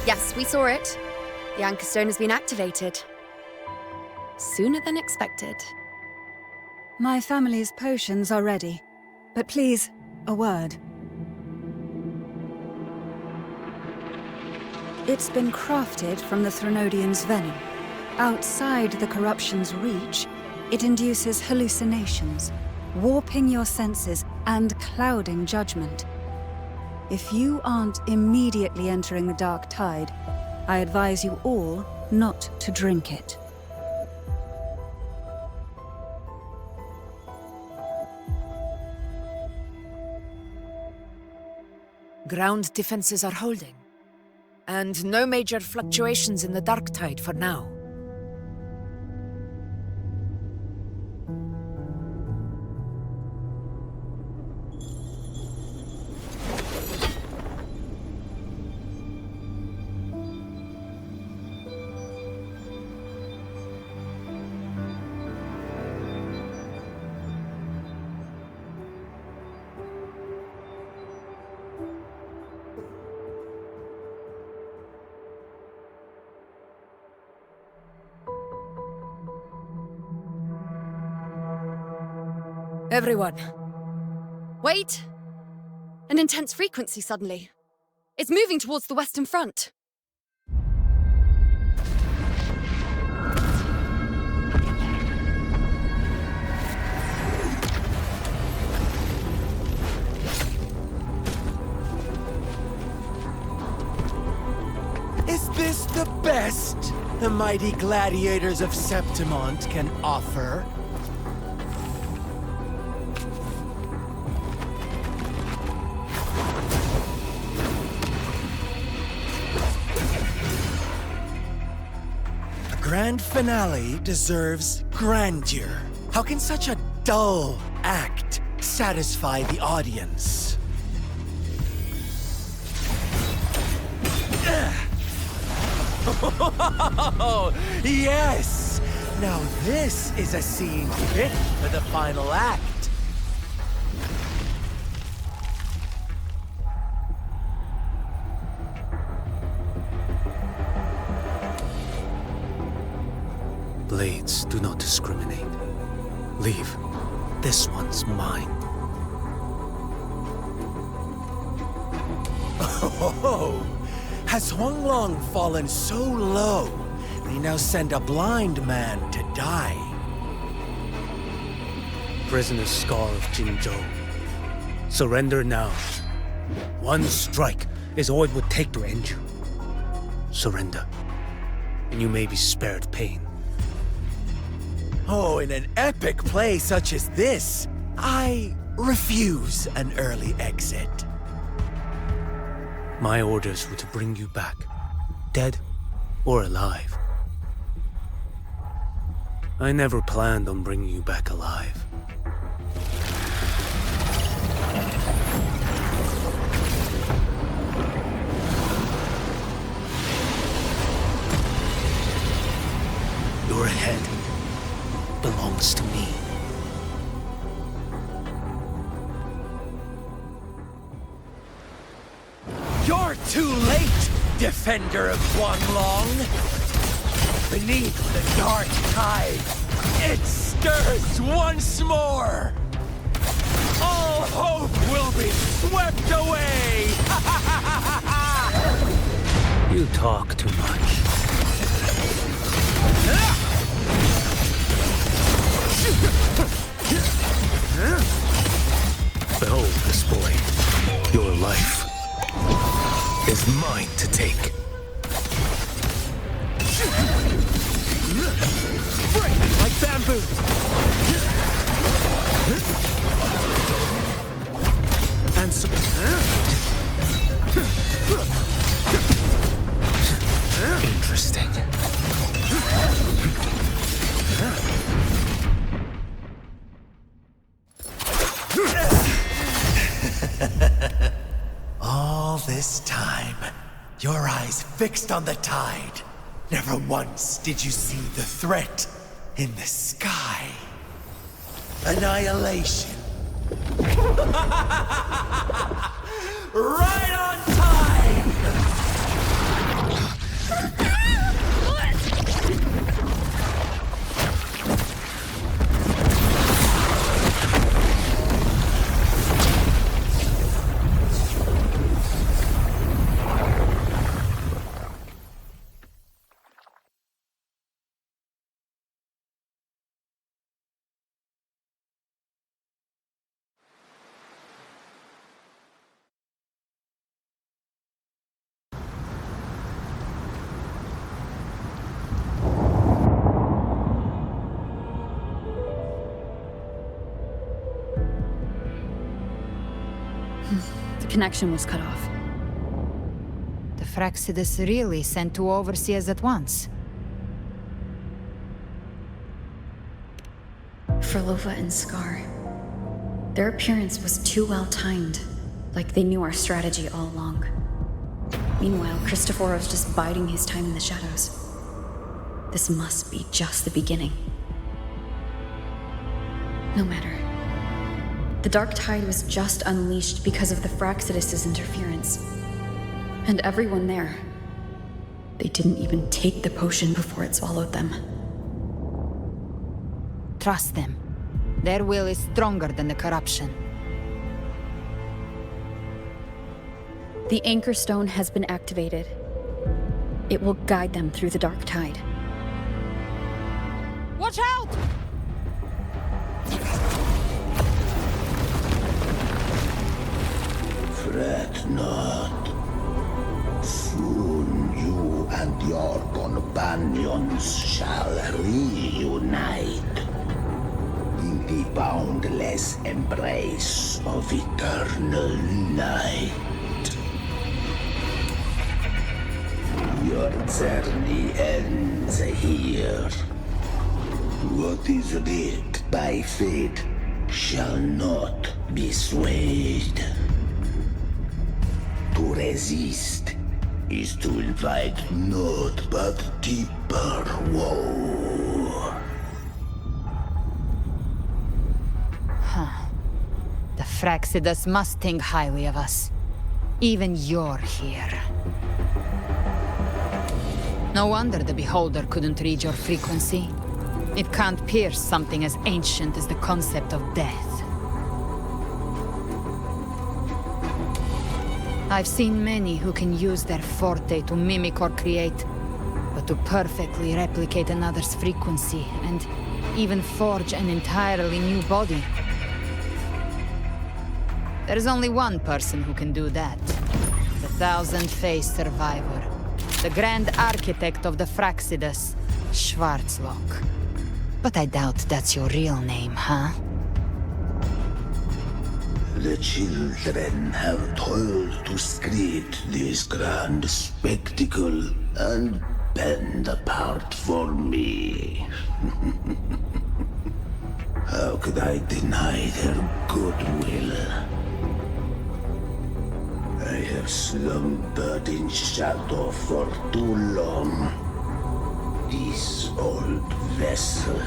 Yes, we saw it. The Anchor Stone has been activated. Sooner than expected. My family's potions are ready. But please, a word. It's been crafted from the Threnodian's venom. Outside the corruption's reach, it induces hallucinations, warping your senses and clouding judgment. If you aren't immediately entering the Dark Tide, I advise you all not to drink it. Ground defenses are holding. And no major fluctuations in the Dark Tide for now. Everyone. Wait! An intense frequency suddenly. It's moving towards the Western Front. Is this the best the mighty gladiators of Septimont can offer? Grand finale deserves grandeur. How can such a dull act satisfy the audience? Oh, yes! Now this is a scene fit for the final act. Blades do not discriminate. Leave. This one's mine. Oh, has Huanglong fallen so low, they now send a blind man to die? Prisoner Scar of Jinzhou. Surrender now. One strike is all it would take to end you. Surrender, and you may be spared pain. Oh, in an epic play such as this, I refuse an early exit. My orders were to bring you back, dead or alive. I never planned on bringing you back alive. Your head belongs to me. You're too late, defender of Guanlong! Beneath the dark tide, it stirs once more! All hope will be swept away! You talk too much. Behold this boy. Your life is mine to take. Break like bamboo! And so... Interesting. All this time, your eyes fixed on the tide. Never once did you see the threat in the sky. Annihilation. Right on time! The connection was cut off. The Fraxidus really sent two overseers at once. For Lova and Scar, their appearance was too well timed, like they knew our strategy all along. Meanwhile, Christophorov's just biding his time in the shadows. This must be just the beginning. No matter. The dark tide was just unleashed because of the Fraxidus' interference. And everyone there, they didn't even take the potion before it swallowed them. Trust them. Their will is stronger than the corruption. The Anchor Stone has been activated. It will guide them through the dark tide. Watch out! Fret not. Soon you and your companions shall reunite in the boundless embrace of eternal night. Your journey ends here. What is writ by fate shall not be swayed. To resist is to invite naught but deeper woe. Huh. The Fraxidus must think highly of us. Even you're here. No wonder the Beholder couldn't read your frequency. It can't pierce something as ancient as the concept of death. I've seen many who can use their forte to mimic or create, but to perfectly replicate another's frequency and even forge an entirely new body. There's only one person who can do that. The thousand-faced survivor. The grand architect of the Fraxidus, Schwarzlock. But I doubt that's your real name, huh? The children have toiled to create this grand spectacle and bend apart for me. How could I deny their goodwill? I have slumbered in shadow for too long. This old vessel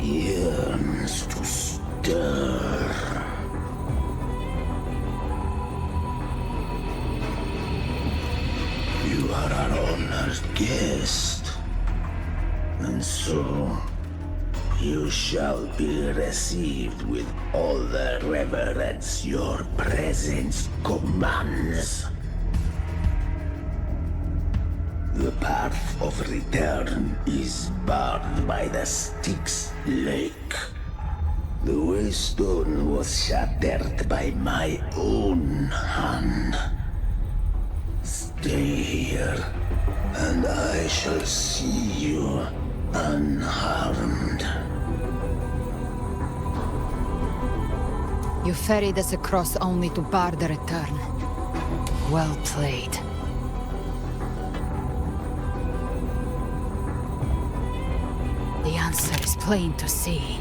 yearns to stir. You are an honored guest, and so you shall be received with all the reverence your presence commands. The path of return is barred by the Styx Lake. The waystone was shattered by my own hand. Stay here, and I shall see you unharmed. You ferried us across only to bar the return. Well played. The answer is plain to see.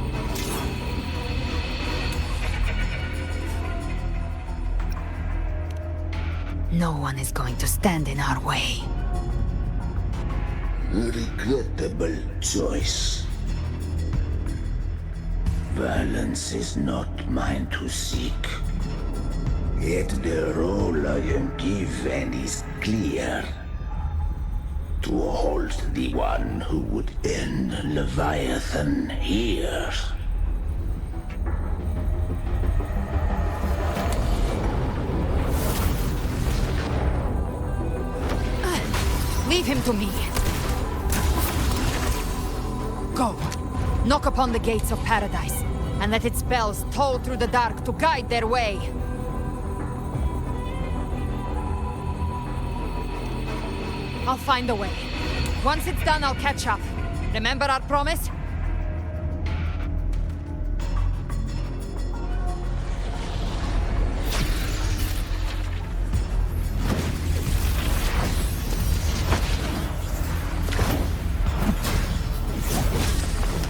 No one is going to stand in our way. Regrettable choice. Violence is not mine to seek. Yet the role I am given is clear. To hold the one who would end Leviathan here. Leave him to me. Go. Knock upon the gates of paradise, and let its bells toll through the dark to guide their way. I'll find a way. Once it's done, I'll catch up. Remember our promise?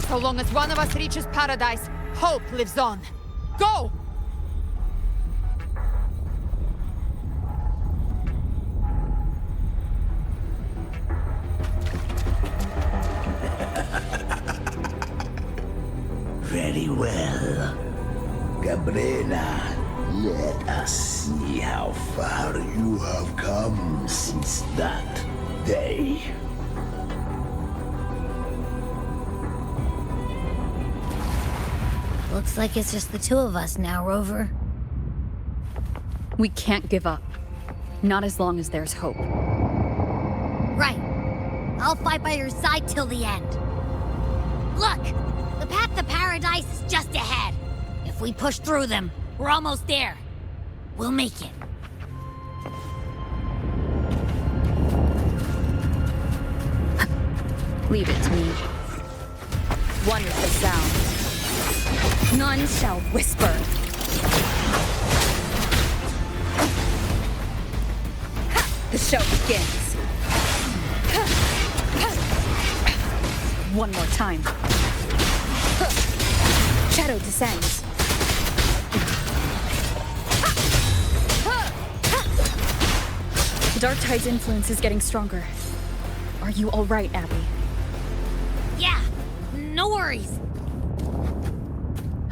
So long as one of us reaches paradise, hope lives on. Go! Very well. Gabrena, let us see how far you have come since that day. Looks like it's just the two of us now, Rover. We can't give up. Not as long as there's hope. Right. I'll fight by your side till the end. Look! The path to paradise is just ahead. If we push through them, we're almost there. We'll make it. Leave it to me. One is the sound. None shall whisper. The show begins. One more time. Shadow descends. The Dark Tide's influence is getting stronger. Are you all right, Abby? Yeah, no worries.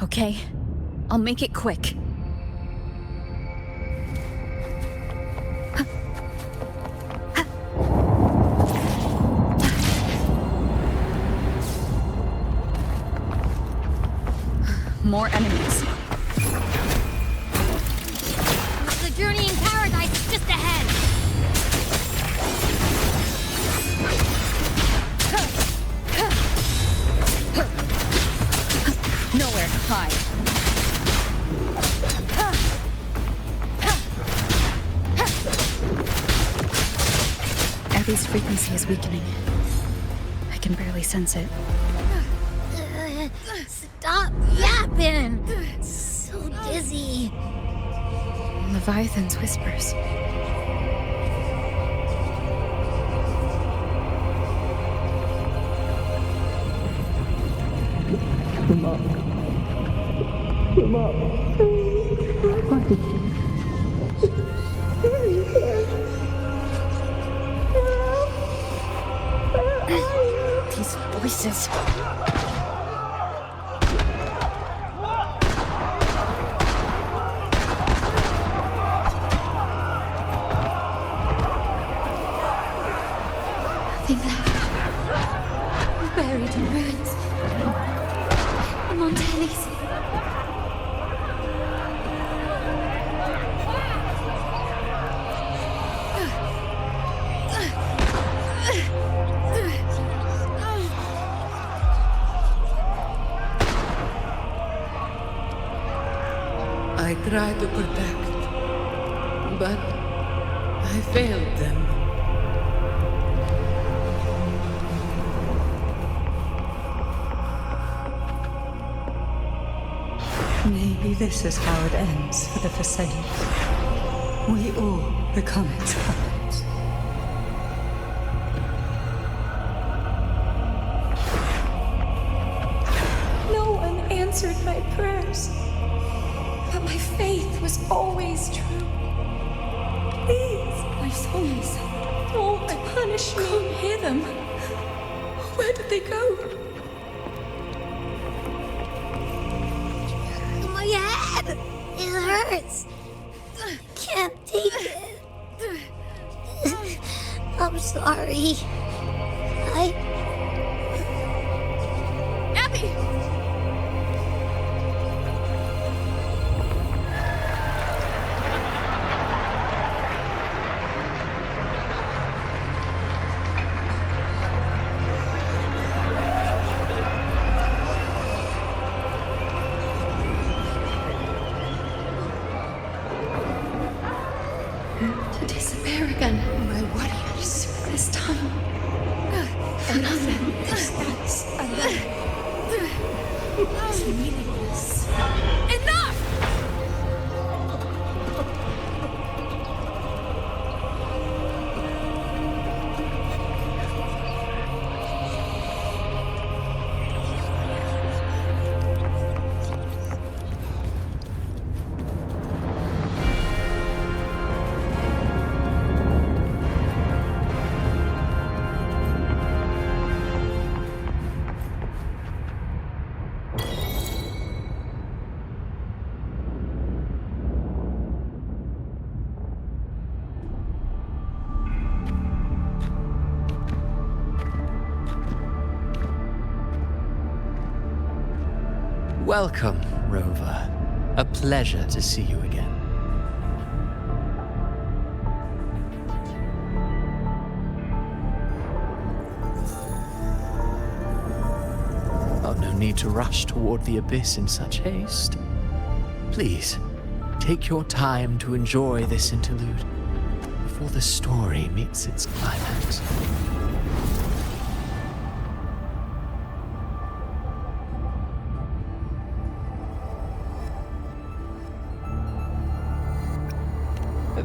Okay, I'll make it quick. More enemies. The journey in paradise is just ahead. Nowhere to hide. Abby's frequency is weakening. I can barely sense it. Stop yapping! So dizzy. Leviathan's whispers. Come up. Come up. These voices. Nothing left. Buried in ruins. Montellis. I tried to protect, but I failed them. Maybe this is how it ends for the Forsaken. We all become its puppets. No one answered my prayers, but my faith was always true. Please, my souls, don't punish me. Can't hear them. Where did they go? My head! It hurts! Can't take it. I'm sorry. Abby! To disappear again. My warriors, this time. For nothing. That's alone. It's meaningless. Enough! Welcome, Rover. A pleasure to see you again. Oh, no need to rush toward the abyss in such haste. Please, take your time to enjoy this interlude before the story meets its climax.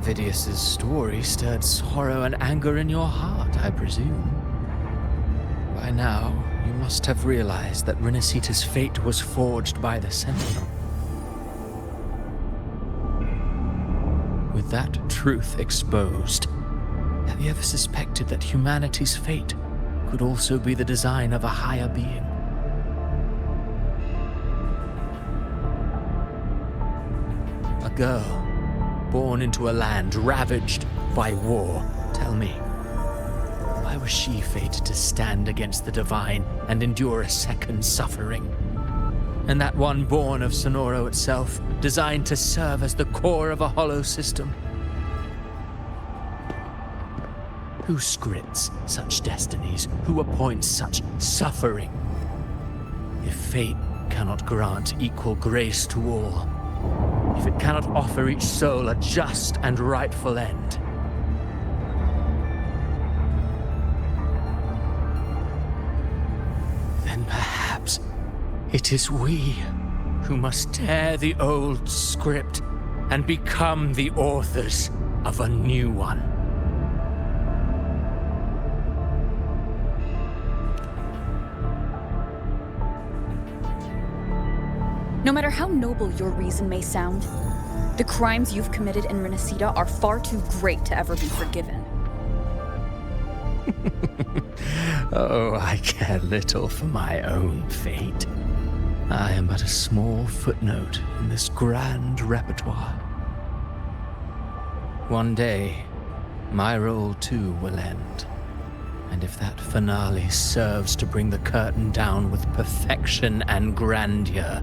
Vidius's story stirred sorrow and anger in your heart, I presume. By now, you must have realized that Rinascita's fate was forged by the Sentinel. With that truth exposed, have you ever suspected that humanity's fate could also be the design of a higher being? A girl born into a land ravaged by war. Tell me, why was she fated to stand against the divine and endure a second suffering? And that one born of Sonoro itself, designed to serve as the core of a hollow system? Who scripts such destinies? Who appoints such suffering? If fate cannot grant equal grace to all, if it cannot offer each soul a just and rightful end, then perhaps it is we who must tear the old script and become the authors of a new one. No matter how noble your reason may sound, the crimes you've committed in Rinascita are far too great to ever be forgiven. Oh, I care little for my own fate. I am but a small footnote in this grand repertoire. One day, my role too will end. And if that finale serves to bring the curtain down with perfection and grandeur,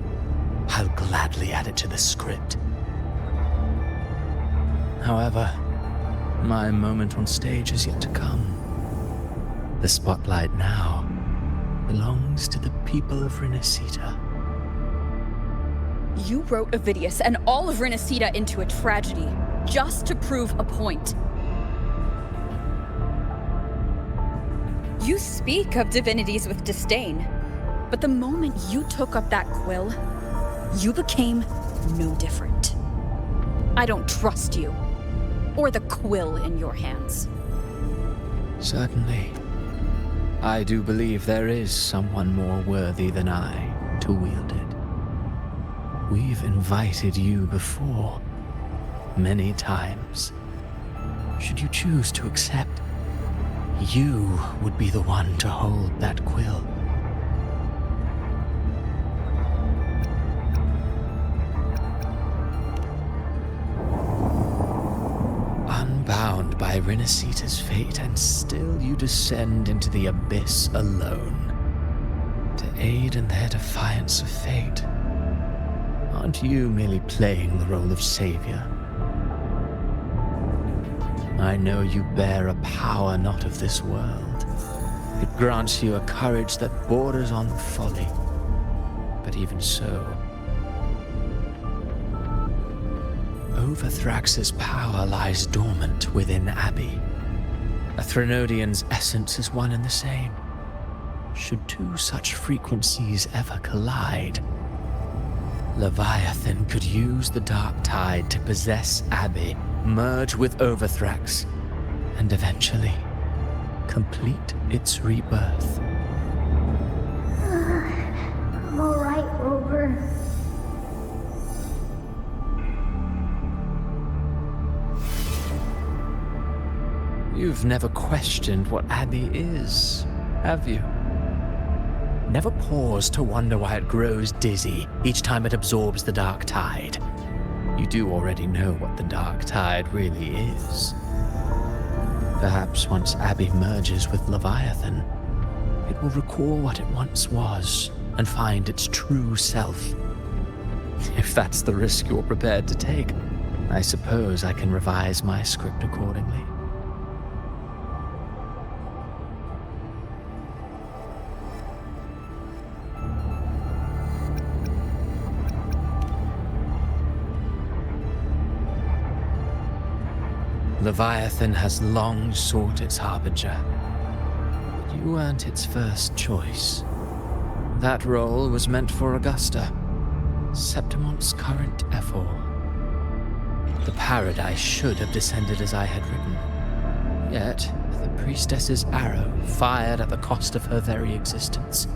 I'll gladly add it to the script. However, my moment on stage is yet to come. The spotlight now belongs to the people of Rinascita. You wrote Ovidius and all of Rinascita into a tragedy, just to prove a point. You speak of divinities with disdain, but the moment you took up that quill, you became no different. I don't trust you, or the quill in your hands. Certainly. I do believe there is someone more worthy than I to wield it. We've invited you before, many times. Should you choose to accept, you would be the one to hold that quill. Unbound by Rinascita's fate, and still you descend into the abyss alone, to aid in their defiance of fate. Aren't you merely playing the role of savior? I know you bear a power not of this world. It grants you a courage that borders on folly. But even so, Overthrax's power lies dormant within Abbey. A Threnodian's essence is one and the same. Should two such frequencies ever collide, Leviathan could use the dark tide to possess Abbey, merge with Overthrax, and eventually complete its rebirth. I'm alright, Rover. You've never questioned what Abbey is, have you? Never paused to wonder why it grows dizzy each time it absorbs the dark tide. You do already know what the dark tide really is. Perhaps once Abbey merges with Leviathan, it will recall what it once was and find its true self. If that's the risk you're prepared to take, I suppose I can revise my script accordingly. Leviathan has long sought its harbinger, but you weren't its first choice. That role was meant for Augusta, Septimon's current Ephor. The paradise should have descended as I had written. Yet, the priestess's arrow, fired at the cost of her very existence,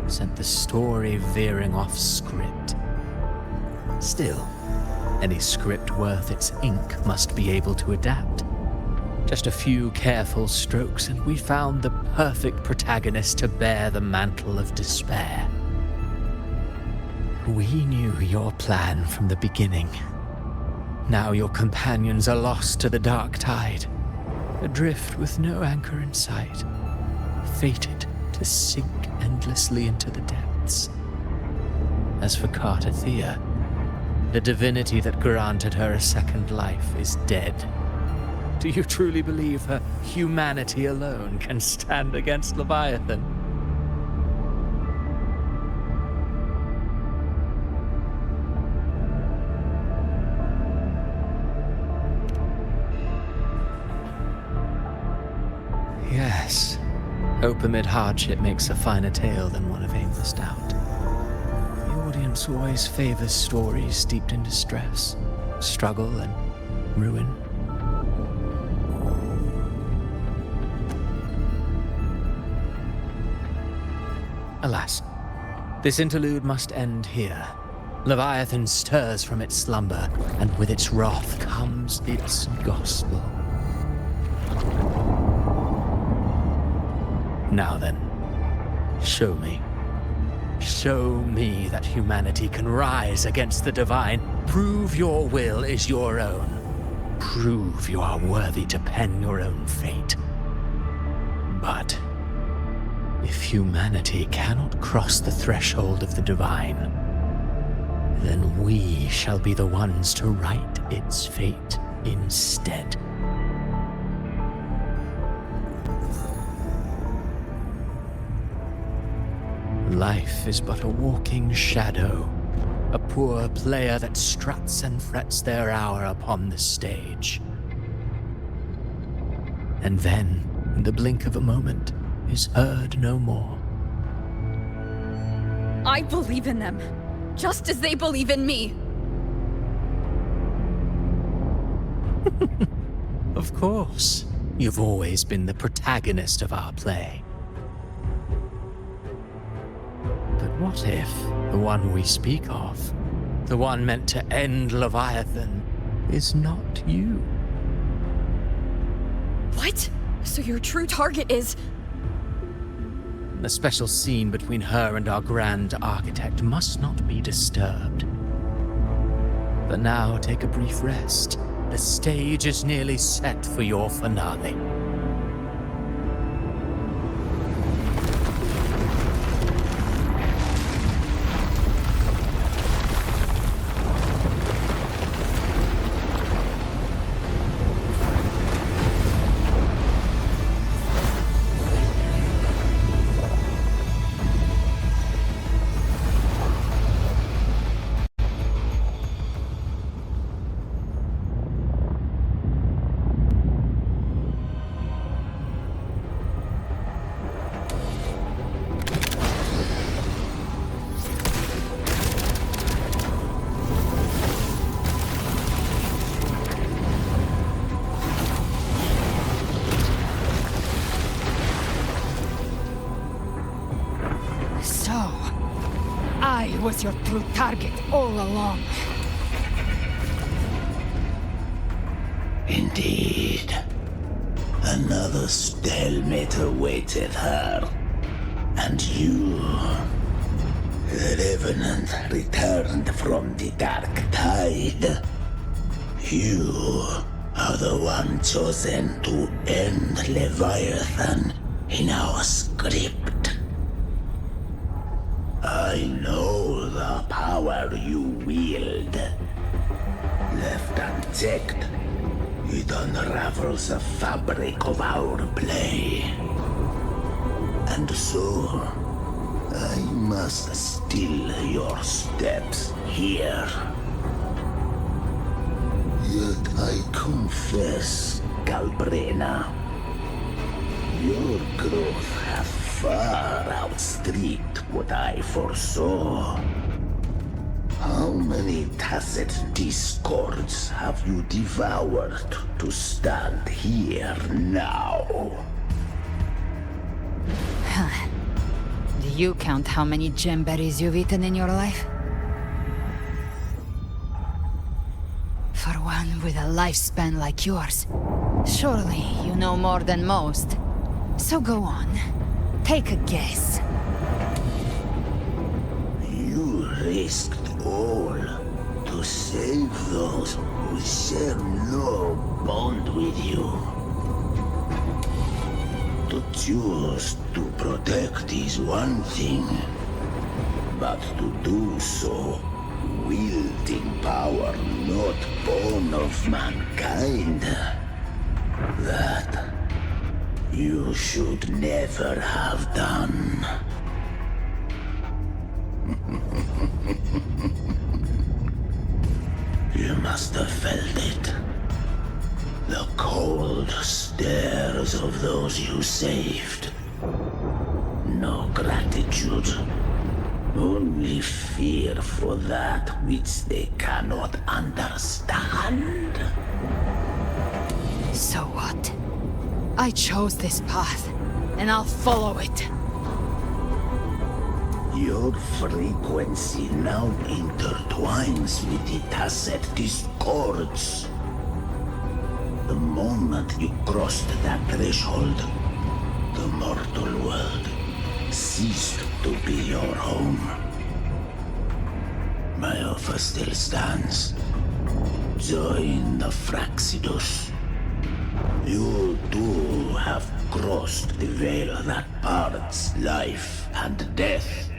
sent the story veering off script. Still, any script worth its ink must be able to adapt. Just a few careful strokes and we found the perfect protagonist to bear the mantle of despair. We knew your plan from the beginning. Now your companions are lost to the dark tide, adrift with no anchor in sight, fated to sink endlessly into the depths. As for Cartathea, the divinity that granted her a second life is dead. Do you truly believe her humanity alone can stand against Leviathan? Yes, Hope amid hardship makes a finer tale than one of aimless doubt. The audience always favors stories steeped in distress, struggle, and ruin. Alas, this interlude must end here. Leviathan stirs from its slumber, and with its wrath comes its gospel. Now then, show me. Show me that humanity can rise against the divine. Prove your will is your own. Prove you are worthy to pen your own fate. But if humanity cannot cross the threshold of the divine, then we shall be the ones to write its fate instead. Life is but a walking shadow, a poor player that struts and frets their hour upon the stage. And then, in the blink of a moment, is heard no more. I believe in them, just as they believe in me. Of course, you've always been the protagonist of our play. But what if the one we speak of, the one meant to end Leviathan, is not you? What? So your true target is... The special scene between her and our grand architect must not be disturbed. But now take a brief rest. The stage is nearly set for your finale. I was your true target all along. Indeed. Another stalemate awaited her. And you, the Revenant returned from the Dark Tide. You are the one chosen to end Leviathan in our script. I know the power you wield. Left unchecked, it unravels the fabric of our play. And so, I must still your steps here. Yet I confess, Galbrena, your growth hath far outstripped what I foresaw. How many tacit discords have you devoured to stand here now? Do you count how many gemberries you've eaten in your life? For one with a lifespan like yours, surely you know more than most. So go on, take a guess. You risked all to save those who share no bond with you. To choose to protect is one thing, but to do so wielding power not born of mankind, that you should never have done. You must have felt it. The cold stares of those you saved. gratitude, only fear for that which they cannot understand. So what? I chose this path, and I'll follow it. Your frequency now intertwines with the tacet discords. The moment you crossed that threshold, the mortal world ceased to be your home. My offer still stands. Join the Fraxidus. You too have crossed the veil that parts life and death.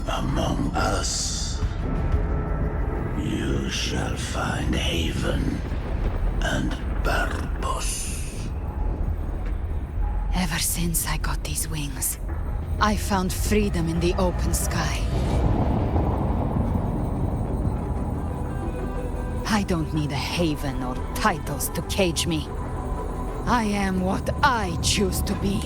Among us, you shall find haven and purpose. Ever since I got these wings, I found freedom in the open sky. I don't need a haven or titles to cage me. I am what I choose to be.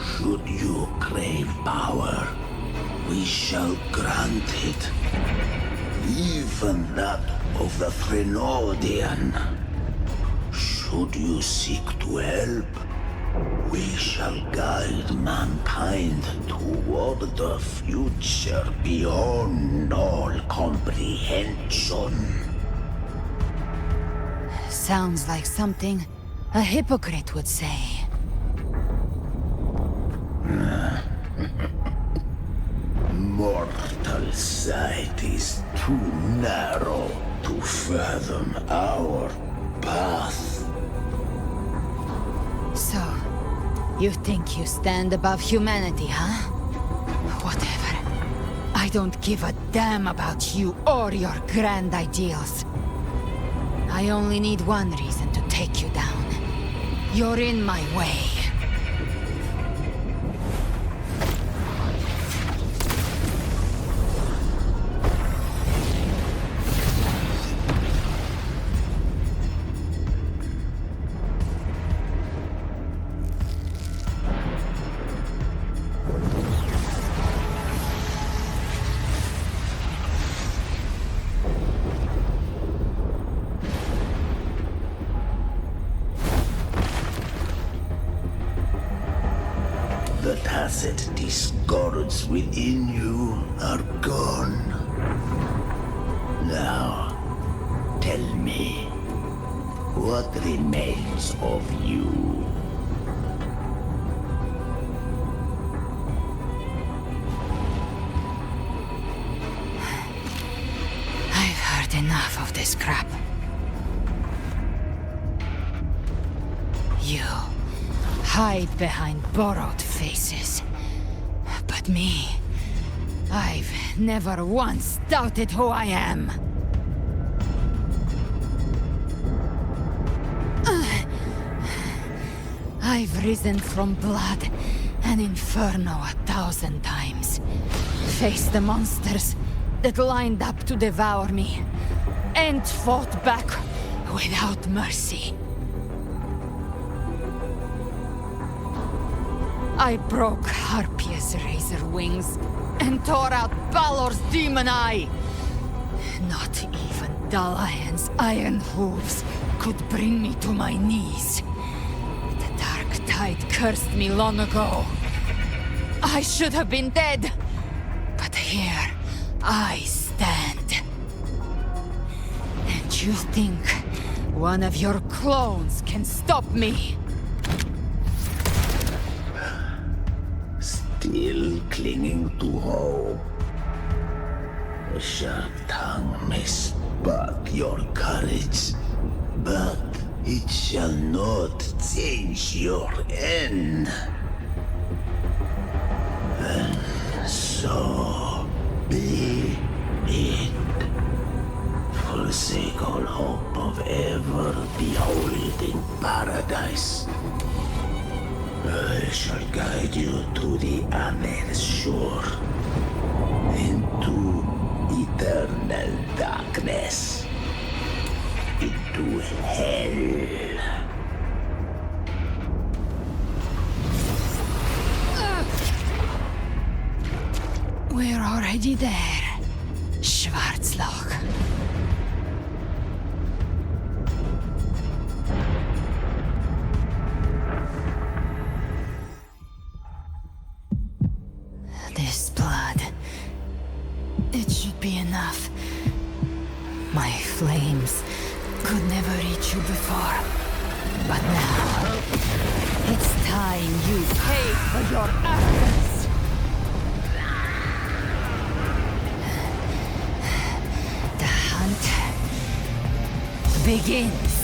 Should you crave power, we shall grant it. Even that of the Threnodian. Should you seek to help, we shall guide mankind toward the future beyond all comprehension. Sounds like something a hypocrite would say. Mortal sight is too narrow to fathom our path. So, you think you stand above humanity, huh? Whatever. I don't give a damn about you or your grand ideals. I only need one reason to take you down. You're in my way. The tacit discords within you are gone. Now, tell me, what remains of you? I've heard enough of this crap. You hide behind borrowed faces. But me, I've never once doubted who I am. I've risen from blood and inferno 1,000 times. Faced the monsters that lined up to devour me, and fought back without mercy. I broke Harpia's razor wings and tore out Balor's demon eye. Not even Dalahan's iron hooves could bring me to my knees. The dark tide cursed me long ago. I should have been dead, but here I stand. And you think one of your clones can stop me? Still clinging to hope. A sharp tongue may spark your courage, but it shall not change your end. And so be it. Forsake all hope of ever beholding paradise. I shall guide you to the other shore, into eternal darkness, into hell. already there, Schwarzloch. This blood. It should be enough. My flames could never reach you before. But now, it's time you pay for your actions. The hunt begins.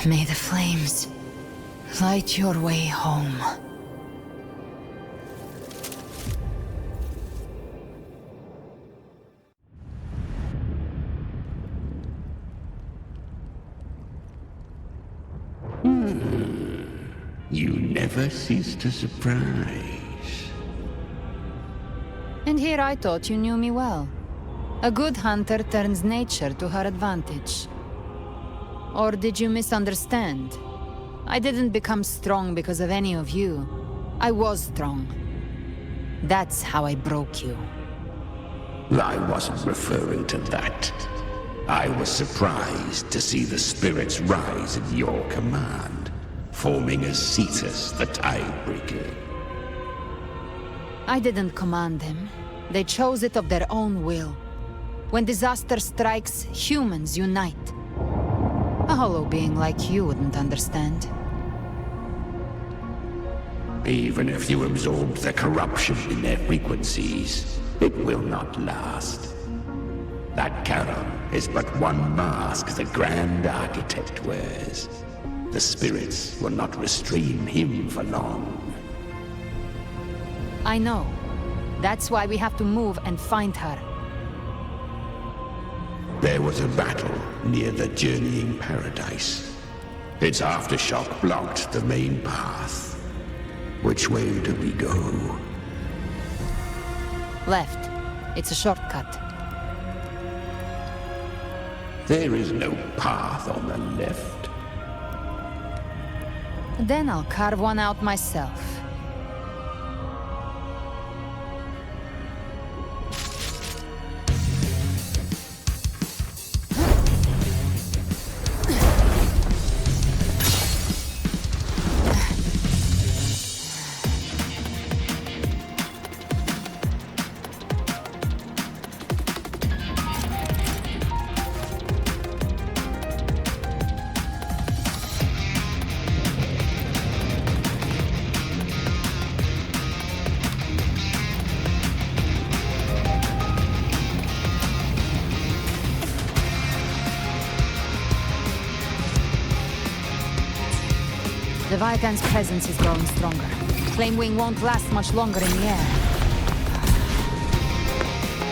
May the flames light your way home. You never cease to surprise. And here I thought you knew me well. A good hunter turns nature to her advantage. Or did you misunderstand? I didn't become strong because of any of you. I was strong. That's how I broke you. I wasn't referring to that. I was surprised to see the spirits rise at your command, forming as Cetus the Tidebreaker. I didn't command them. They chose it of their own will. When disaster strikes, humans unite. A hollow being like you wouldn't understand. Even if you absorb the corruption in their frequencies, it will not last. That Charon is but one mask the Grand Architect wears. The spirits will not restrain him for long. I know. That's why we have to move and find her. There was a battle near the Journeying Paradise. Its aftershock blocked the main path. Which way do we go? Left. It's a shortcut. There is no path on the left. Then I'll carve one out myself. Leviathan's presence is growing stronger. Flame Wing won't last much longer in the air.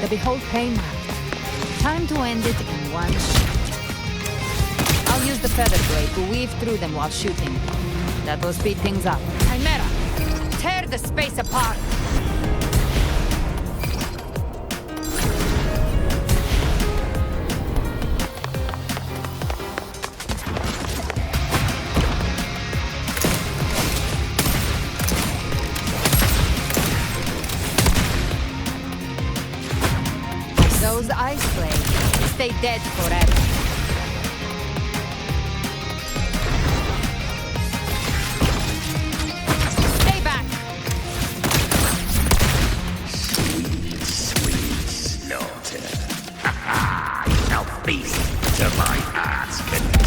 The Behold Pain mark. Time to end it in one shot. I'll use the feather blade to weave through them while shooting. That will speed things up. Chimera! Tear the space apart! Those ice blades stay dead forever. Stay back! Sweet, sweet slaughter. Now feast to my heart's content.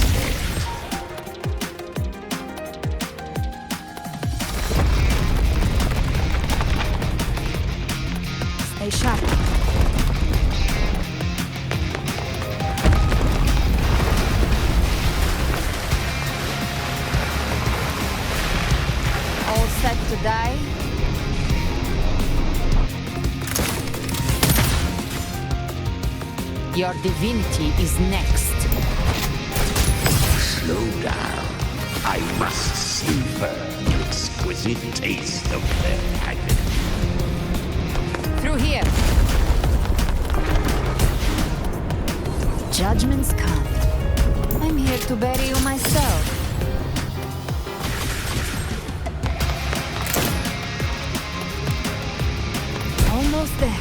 Stay sharp. set to die? Your divinity is next. Slow down. I must savor the exquisite taste of their agony. Through here. Judgments come. I'm here to bury you myself. Almost there.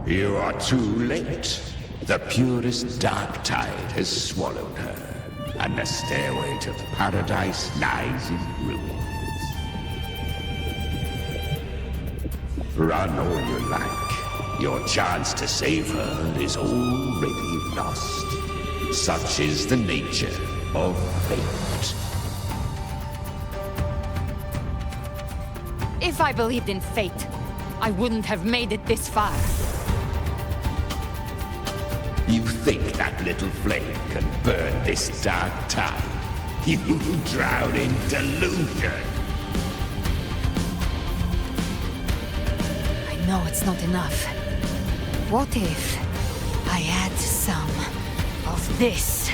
You are too late. The purest dark tide has swallowed her, and the stairway to paradise lies in ruins. Run all you like. Your chance to save her is already lost. Such is the nature of fate. If I believed in fate, I wouldn't have made it this far. You think that little flame can burn this dark tide? You drown in delusion. I know it's not enough. What if I add some of this?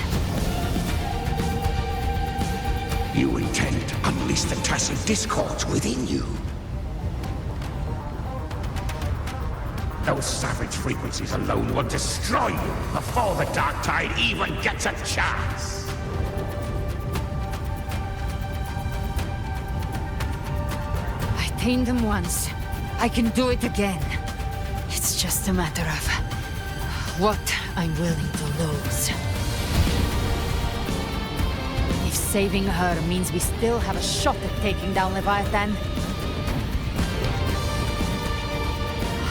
You intend to unleash the tacit discord within you. Those savage frequencies alone will destroy you before the dark tide even gets a chance. I tamed them once. I can do it again. It's just a matter of what I'm willing to lose. If saving her means we still have a shot at taking down Leviathan,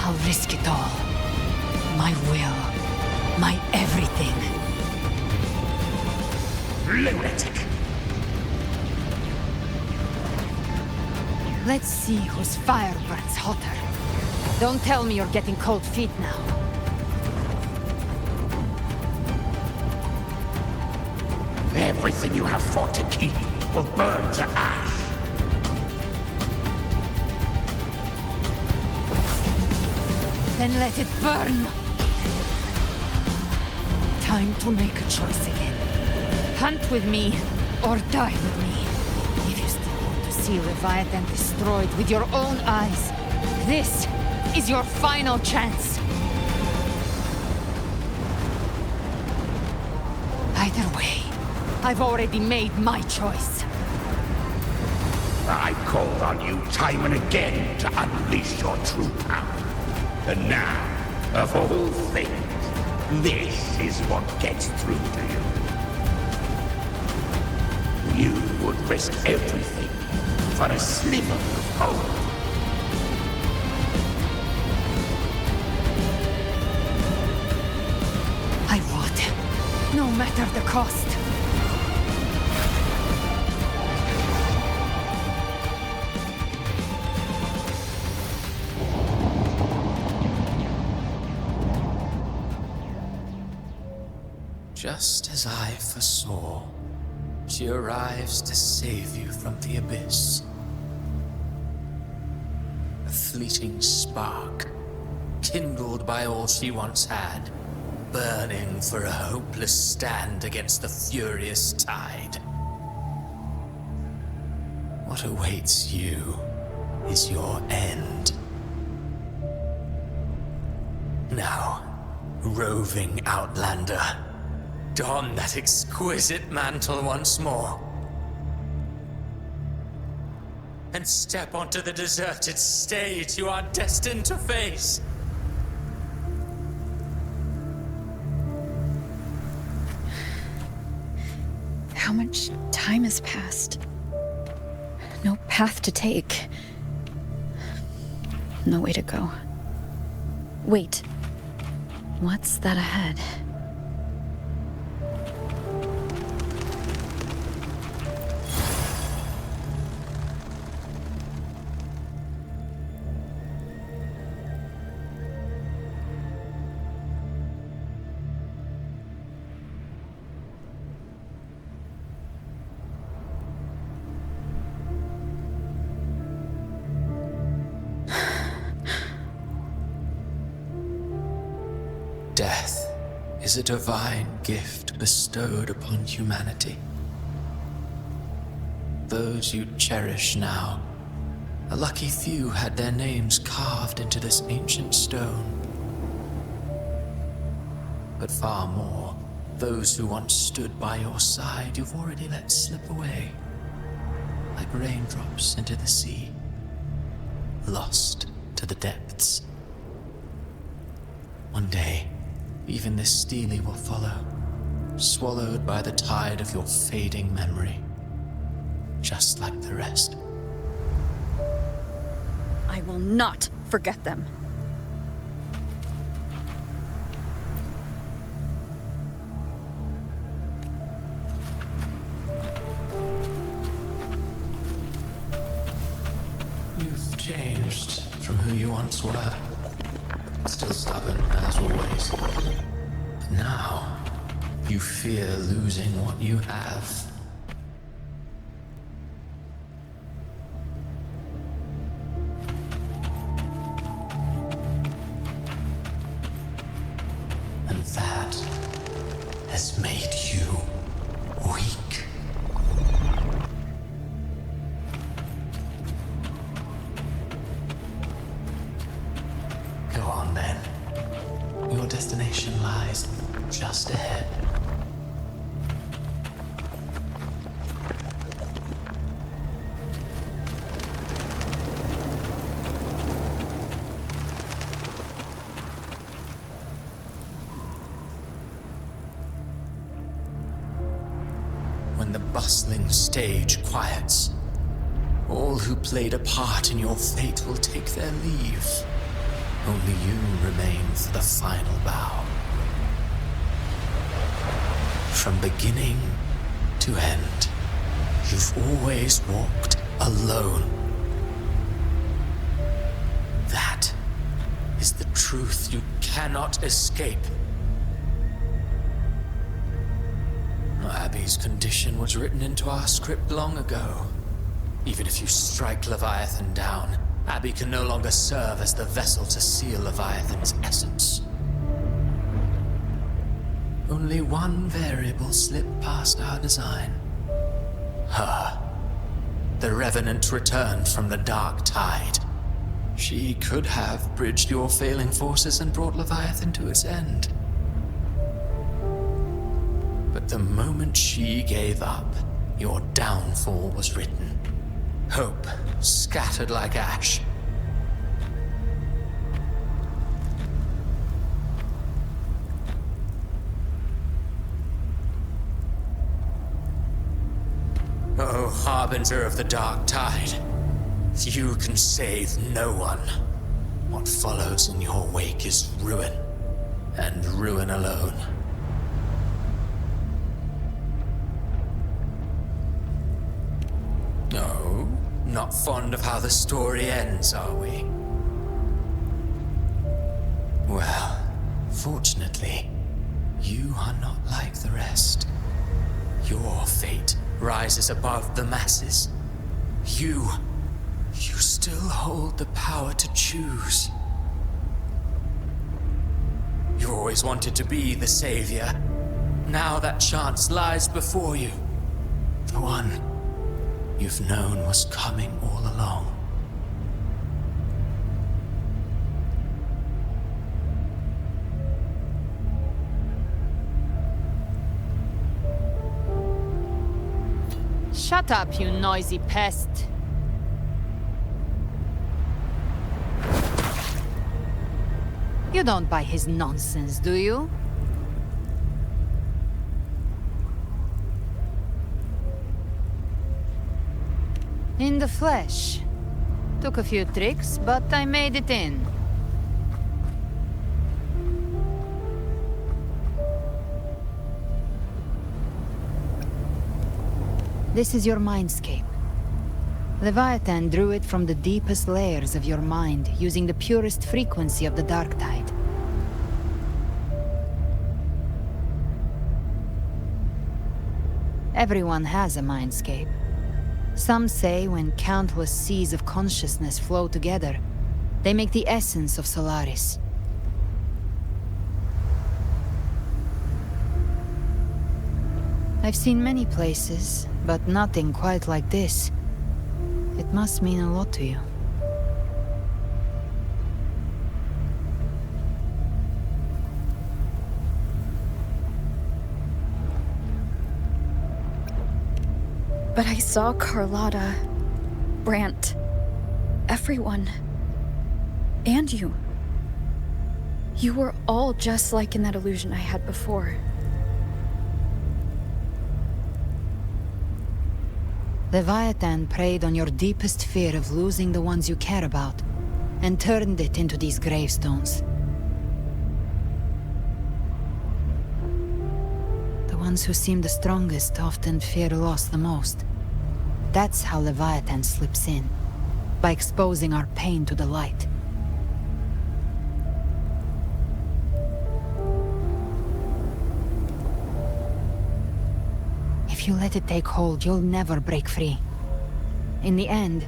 I'll risk it all. My will. My everything. Lunatic! Let's see whose fire burns hotter. Don't tell me you're getting cold feet now. Everything you have fought to keep will burn to ash. Then let it burn! Time to make a choice again. Hunt with me, or die with me. If you still want to see Leviathan destroyed with your own eyes, this is your final chance. Either way, I've already made my choice. I called on you time and again to unleash your true power. And now, of all things, this is what gets through to you. You would risk everything for a sliver of hope. I would, no matter the cost. Just as I foresaw, she arrives to save you from the abyss. A fleeting spark, kindled by all she once had, burning for a hopeless stand against the furious tide. What awaits you is your end. Now, roving outlander, don that exquisite mantle once more. And step onto the deserted stage you are destined to face. How much time has passed? No path to take. No way to go. Wait. What's that ahead? Death is a divine gift bestowed upon humanity. Those you cherish now, a lucky few had their names carved into this ancient stone. But far more, those who once stood by your side you've already let slip away, like raindrops into the sea, lost to the depths. One day, even this Steely will follow, swallowed by the tide of your fading memory, just like the rest. I will not forget them. You've changed from who you once were. Still stubborn, as always. But now, you fear losing what you have. And that has made you weak. Go on then. Your destination lies just ahead. When the bustling stage quiets, all who played a part in your fate will take their leave. Only you remain for the final bow. From beginning to end, you've always walked alone. That is the truth you cannot escape. Abby's condition was written into our script long ago. Even if you strike Leviathan down, Abby can no longer serve as the vessel to seal Leviathan's essence. Only one variable slipped past our design. Her. The Revenant returned from the dark tide. She could have bridged your failing forces and brought Leviathan to its end. But the moment she gave up, your downfall was written. Hope scattered like ash. Oh, harbinger of the dark tide, you can save no one. What follows in your wake is ruin, and ruin alone. No, not fond of how the story ends, are we? Well, fortunately, you are not like the rest. Your fate rises above the masses. You still hold the power to choose. You always wanted to be the savior. Now that chance lies before you. The one you've known was coming all along. Shut up, you noisy pest. You don't buy his nonsense, do you? In the flesh. Took a few tricks, but I made it in. This is your mindscape. Leviathan drew it from the deepest layers of your mind, using the purest frequency of the dark tide. Everyone has a mindscape. Some say when countless seas of consciousness flow together, they make the essence of Solaris. I've seen many places, but nothing quite like this. It must mean a lot to you. But I saw Carlotta, Brant, everyone. And you. You were all just like in that illusion I had before. Leviathan preyed on your deepest fear of losing the ones you care about, and turned it into these gravestones. The ones who seem the strongest often fear loss the most. That's how Leviathan slips in, by exposing our pain to the light. If you let it take hold, you'll never break free. In the end,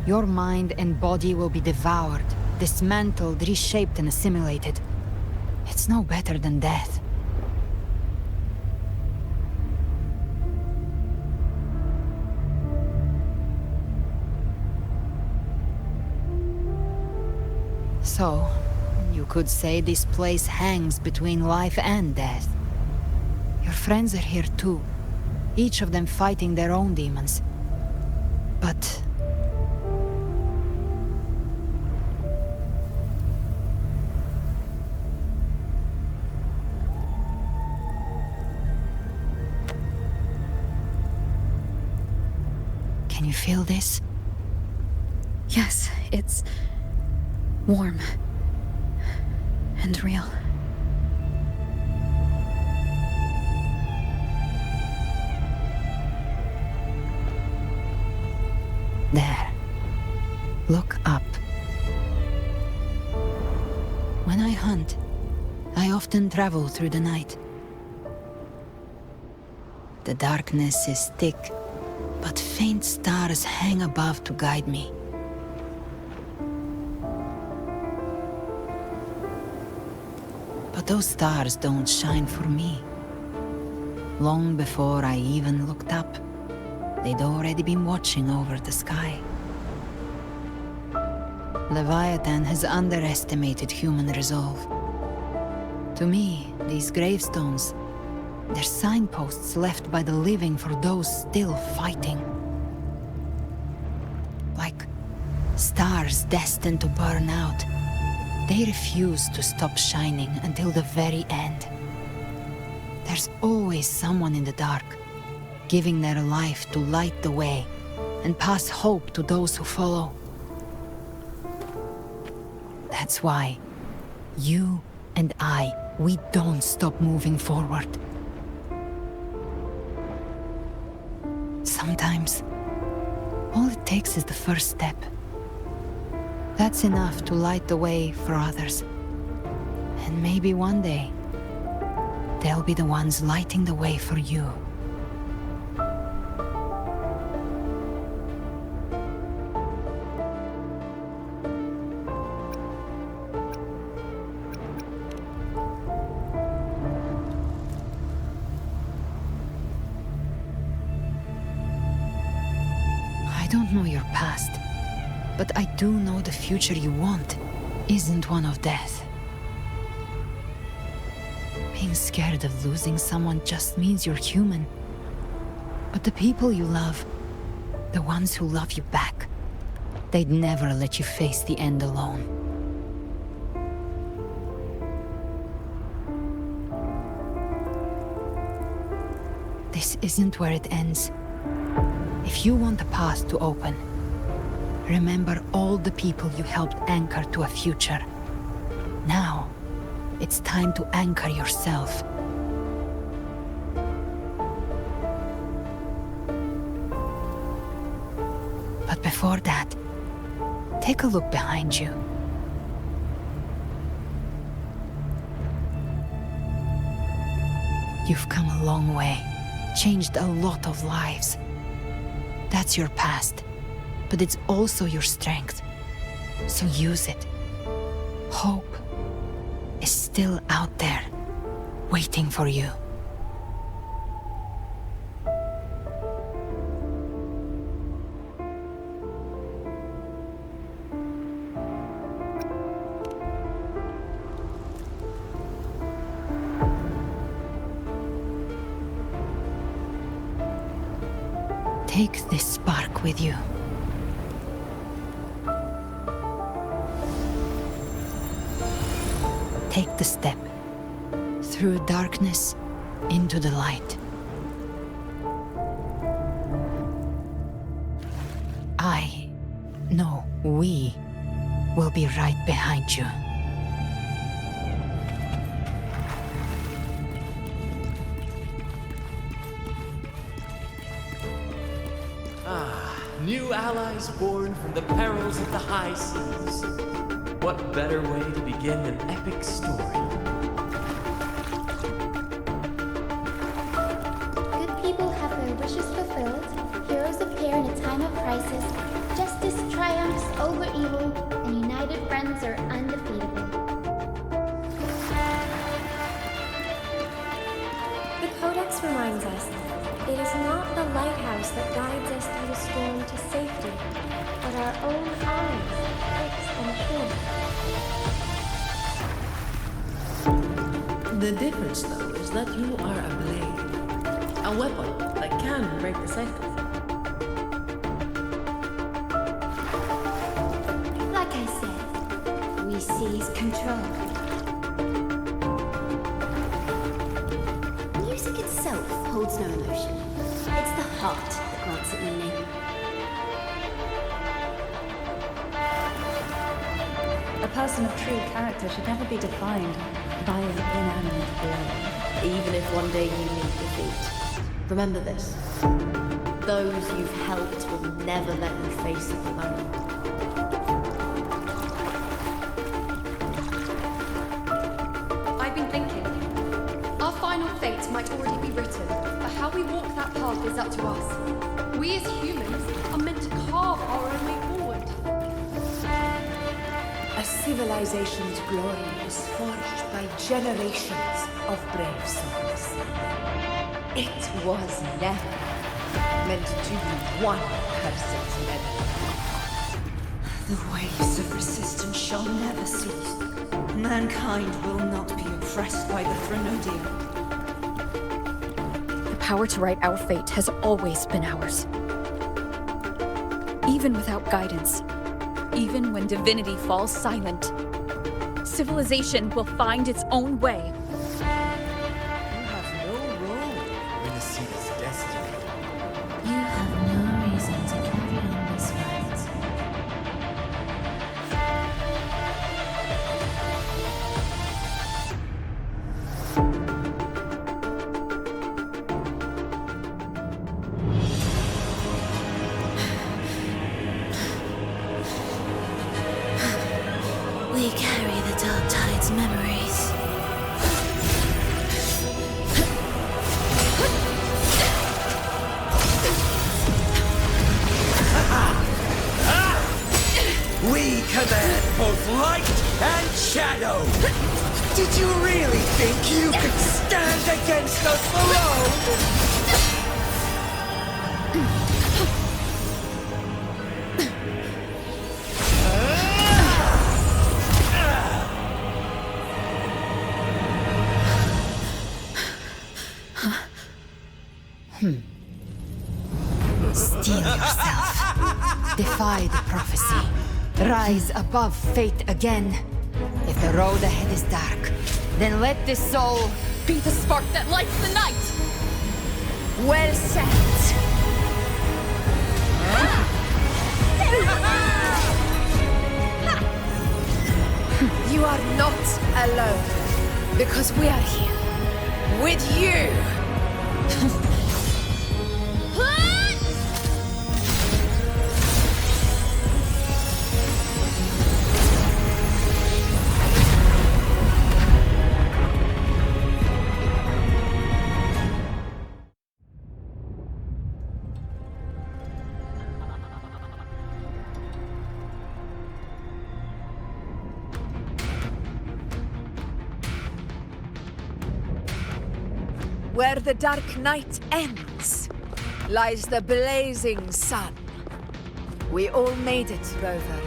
your mind and body will be devoured, dismantled, reshaped, and assimilated. It's no better than death. So, you could say this place hangs between life and death. Your friends are here too. Each of them fighting their own demons. But... can you feel this? Yes, it's warm and real. There. Look up. When I hunt, I often travel through the night. The darkness is thick, but faint stars hang above to guide me. But those stars don't shine for me. Long before I even looked up, they'd already been watching over the sky. Leviathan has underestimated human resolve. To me, these gravestones, they're signposts left by the living for those still fighting. Like stars destined to burn out, they refuse to stop shining until the very end. There's always someone in the dark, giving their life to light the way and pass hope to those who follow. That's why you and we don't stop moving forward. Sometimes, all it takes is the first step. That's enough to light the way for others. And maybe one day, they'll be the ones lighting the way for you. I don't know your past, but I do know the future you want isn't one of death. Being scared of losing someone just means you're human. But the people you love, the ones who love you back, they'd never let you face the end alone. This isn't where it ends. If you want a path to open, remember all the people you helped anchor to a future. Now, it's time to anchor yourself. before that, take a look behind you. You've come a long way, changed a lot of lives. That's your past, but it's also your strength. So use it. Hope is still out there, waiting for you. Take this spark with you. Take the step through darkness into the light. We will be right behind you. New allies born from the perils of the high seas. What better way to begin an epic story? Good people have their wishes fulfilled, heroes appear in a time of crisis, justice triumphs over evil, and united friends are undefeatable. The Codex reminds us, it is not the lighthouse that guides us through the storm to safety, but our own eyes, fixed on shore. The difference, though, is that you are a blade. A weapon that can break the cycle. Like I said, we seize control. Music itself holds no emotion. It's the heart that grants it meaning. A person of true character should never be defined by an inanimate blade. Even if one day you meet defeat, remember this. Those you've helped will never let you face it alone. I've been thinking. Our final fate might already be written, but how we walk that path is up to us. We as humans are meant to carve our own way forward. A civilization's glory is forged by generations of brave souls. It was never meant to be one person's memory. The waves of resistance shall never cease. Mankind will not be oppressed by the Threnodium. The power to write our fate has always been ours. Even without guidance, even when divinity falls silent, civilization will find its own way. You have no role in Rinascita's destiny. You have no reason to carry on this fight. We carry the Dark Tide's memories. We command both light and shadow! Did you really think you could stand against us alone? Steel yourself. Defy the prophecy. Rise above fate again. If the road ahead is dark, then let this soul be the spark that lights the night! Well said. You are not alone, because we are here with you. Where the dark night ends, lies the blazing sun. We all made it, Rover.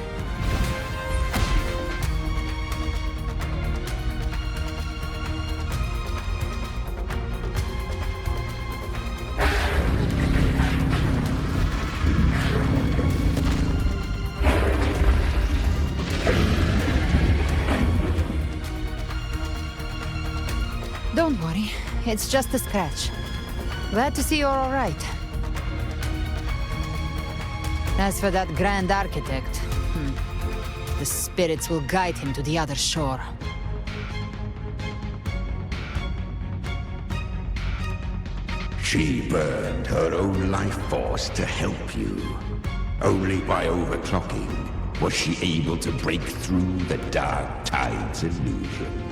Don't worry, it's just a scratch. Glad to see you're all right. As for that Grand Architect, the spirits will guide him to the other shore. She burned her own life force to help you. Only by overclocking was she able to break through the dark tide's illusion.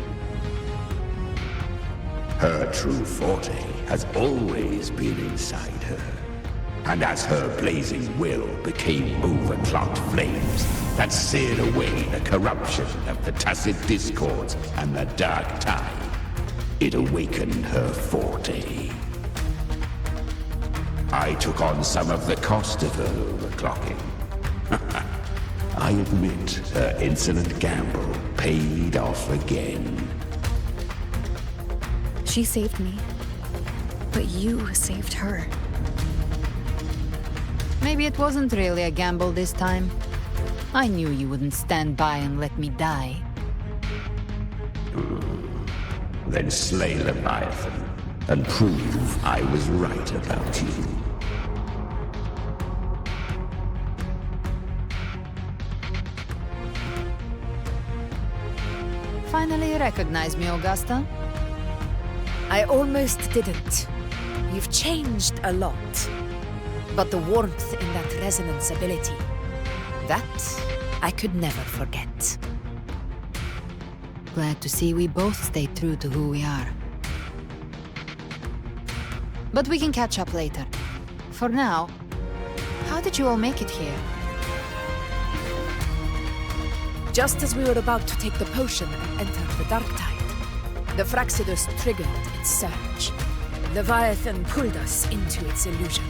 Her true forte has always been inside her. And as her blazing will became overclocked flames that seared away the corruption of the tacit discords and the dark tide, it awakened her forte. I took on some of the cost of her overclocking. I admit her insolent gamble paid off again. She saved me, but you saved her. Maybe it wasn't really a gamble this time. I knew you wouldn't stand by and let me die. Then slay Leviathan and prove I was right about you. Finally you recognize me, Augusta? I almost didn't. You've changed a lot. But the warmth in that resonance ability, that I could never forget. Glad to see we both stayed true to who we are. But we can catch up later. For now, how did you all make it here? Just as we were about to take the potion and enter the dark tide, the Fraxidus triggered its surge. Leviathan pulled us into its illusion.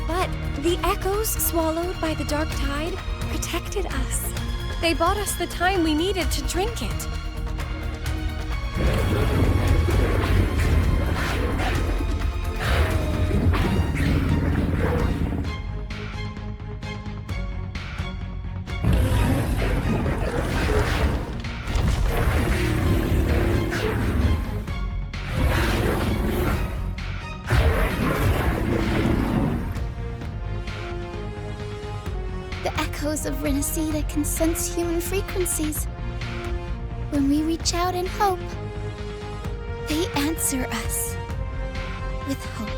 But the echoes swallowed by the dark tide protected us. They bought us the time we needed to drink it. Of Rinascita can sense human frequencies. When we reach out in hope, they answer us with hope.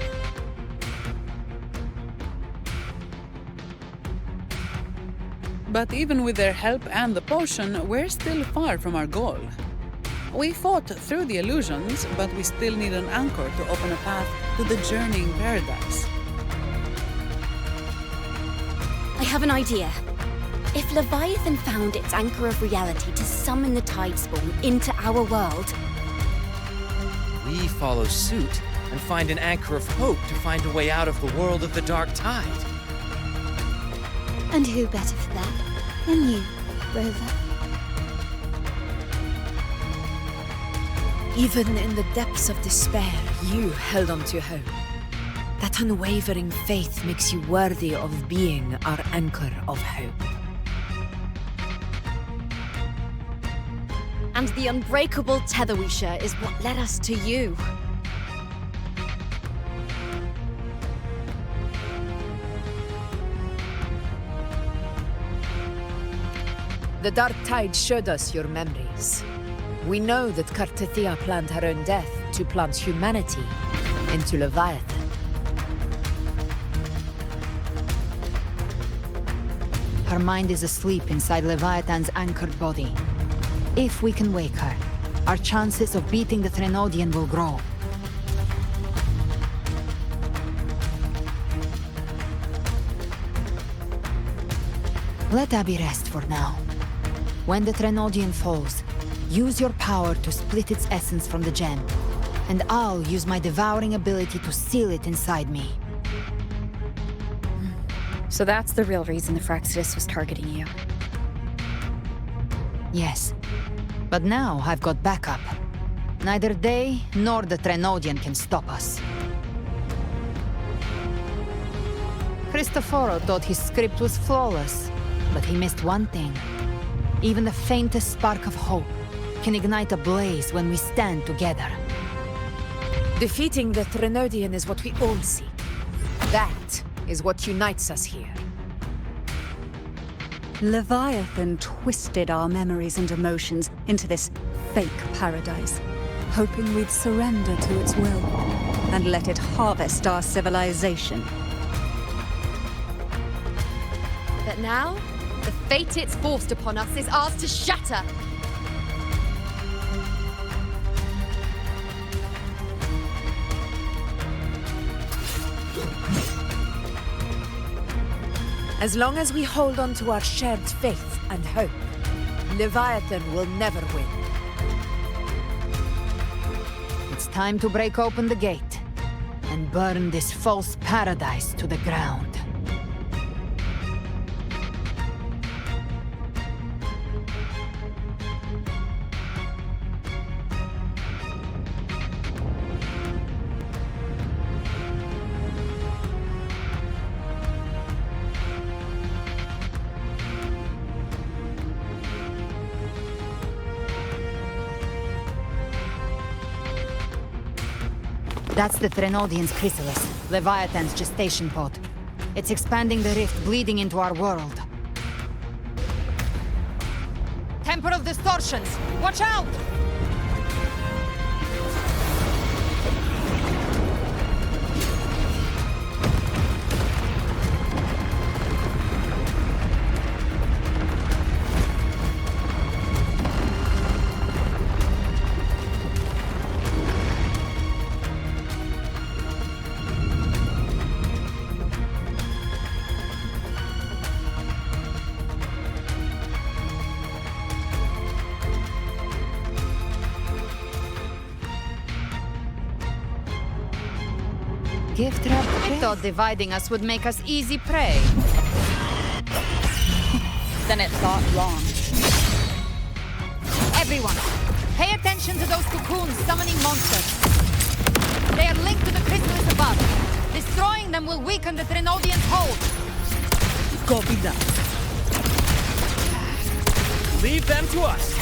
But even with their help and the potion, we're still far from our goal. We fought through the illusions, but we still need an anchor to open a path to the journeying paradise. I have an idea. If Leviathan found its anchor of reality to summon the Tidespawn into our world, we follow suit and find an anchor of hope to find a way out of the world of the dark tide. And who better for that than you, Rover? Even in the depths of despair, you held on to hope. That unwavering faith makes you worthy of being our anchor of hope. And the unbreakable tether we share is what led us to you. The dark tide showed us your memories. We know that Kartithia planned her own death to plant humanity into Leviathan. Her mind is asleep inside Leviathan's anchored body. If we can wake her, our chances of beating the Threnodian will grow. Let Abby rest for now. When the Threnodian falls, Use your power to split its essence from the gem, and I'll use my devouring ability to seal it inside me. So that's the real reason the Fractsidus was targeting you. Yes. But now I've got backup. Neither they nor the Trenodian can stop us. Cristoforo thought his script was flawless, but he missed one thing. Even the faintest spark of hope can ignite a blaze when we stand together. Defeating the Trenodian is what we all seek. That is what unites us here. Leviathan twisted our memories and emotions into this fake paradise, hoping we'd surrender to its will and let it harvest our civilization. But now, the fate it's forced upon us is ours to shatter. As long as we hold on to our shared faith and hope, Leviathan will never win. It's time to break open the gate and burn this false paradise to the ground. That's the Trenodian's chrysalis, Leviathan's gestation pod. It's expanding the rift, bleeding into our world. Temporal distortions! Watch out! Gift wrap. I thought dividing us would make us easy prey. Then it thought wrong. Everyone, pay attention to those cocoons summoning monsters. They are linked to the chrysalis above. Destroying them will weaken the Trenodian's hold. Copy that. Leave them to us.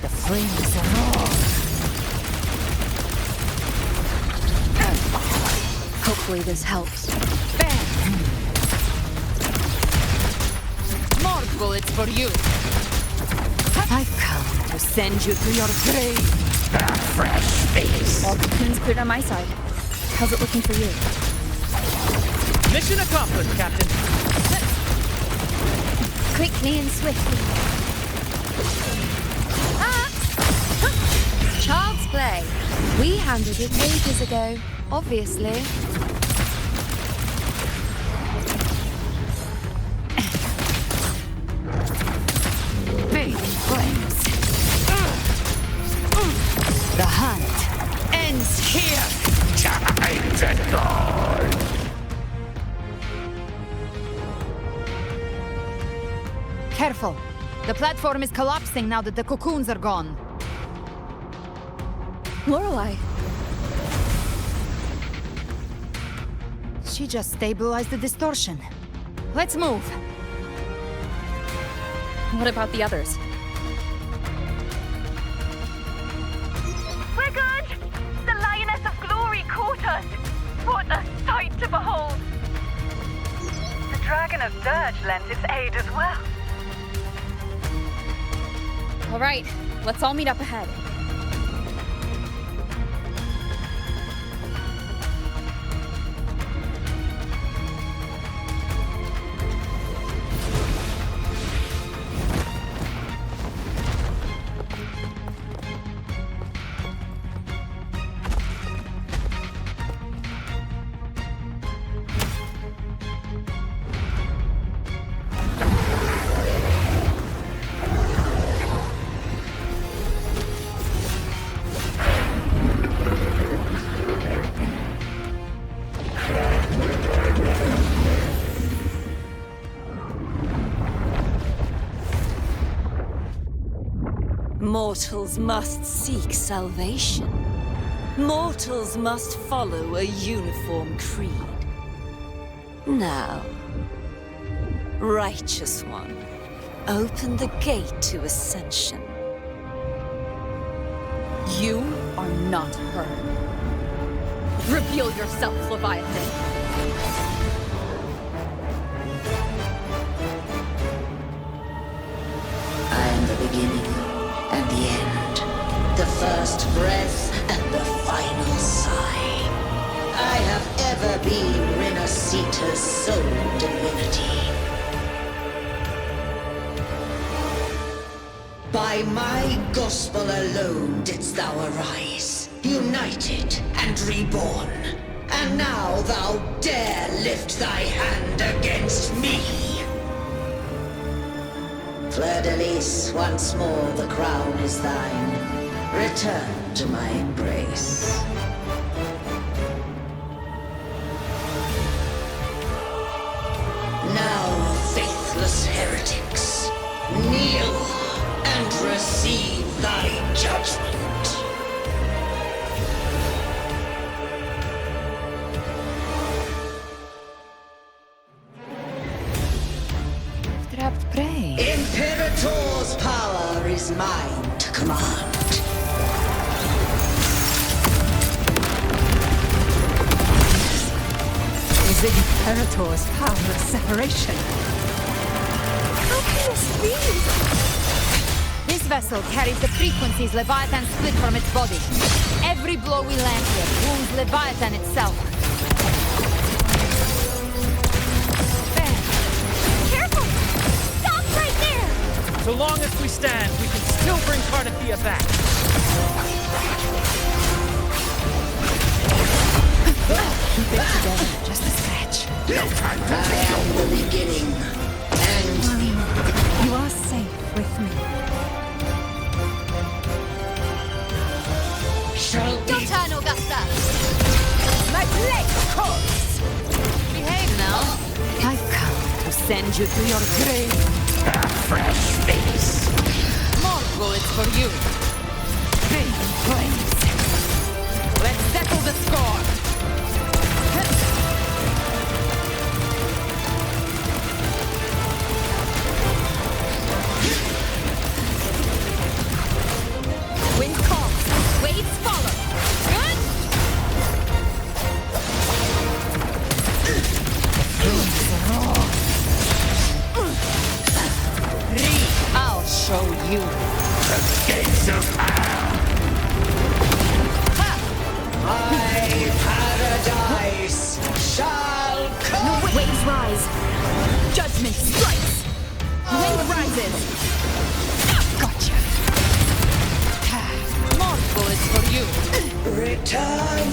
The flames are more. Hopefully this helps. Bam! More bullets for you. I've come to send you to your grave. A fresh face. All the cocoons cleared on my side. How's it looking for you? Mission accomplished, Captain. Quickly and swiftly. Child's play. We handled it ages ago, obviously. Big flames. The hunt ends here. Time to go. Careful. The platform is collapsing now that the cocoons are gone. Lorelei. She just stabilized the distortion. Let's move. What about the others? We're good! The Lioness of Glory caught us! What a sight to behold! The Dragon of Dirge lent its aid as well. All right, let's all meet up ahead. Mortals must seek salvation. Mortals must follow a uniform creed. Now, Righteous One, open the gate to ascension. You are not her. Reveal yourself, Leviathan. I am the beginning and the end, the first breath and the final sigh. I have ever been Rinascita's sole divinity. By my gospel alone didst thou arise, united and reborn. And now thou dare lift thy hand against me. Fleur-de-Lis, once more the crown is thine. Return to my embrace. Now, faithless heretics, kneel and receive thy judgment. Trapped prey. Imperator's power is mine to command. Is it Imperator's power of separation? How can this be? This vessel carries the frequencies Leviathan split from its body. Every blow we land here wounds Leviathan itself. Careful! Stop right there! So long as we stand, we can still bring Cardathia back. Keep it together, just a scratch. No time to I am the beginning and the You are safe with me. Shall Your turn, Augusta! My blade calls! Behave now. I've come to send you to your grave. A fresh face. More bullets for you. Big flames. Let's settle the score. Wind calls, waves follow. Good? I'll show you. The gates of hell. my paradise shall come. Waves rise. Judgment strikes. Wind rises. Gotcha. More bullets for you. Return.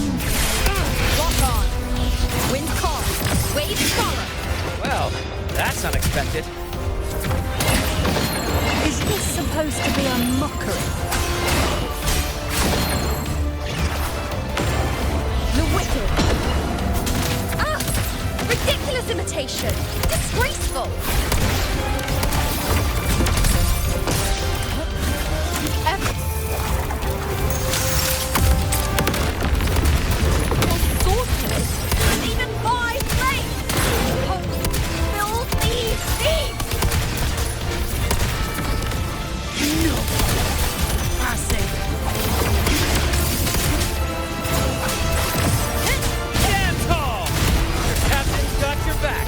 Lock on. Wind calls. Waves follow. Well, that's unexpected. Is this supposed to be a mockery? The wicked. Ah! Ridiculous imitation. Disgraceful. Sorceress. And even my blade. Oh, filthy thieves. No! I say... Stand tall! Your captain's got your back!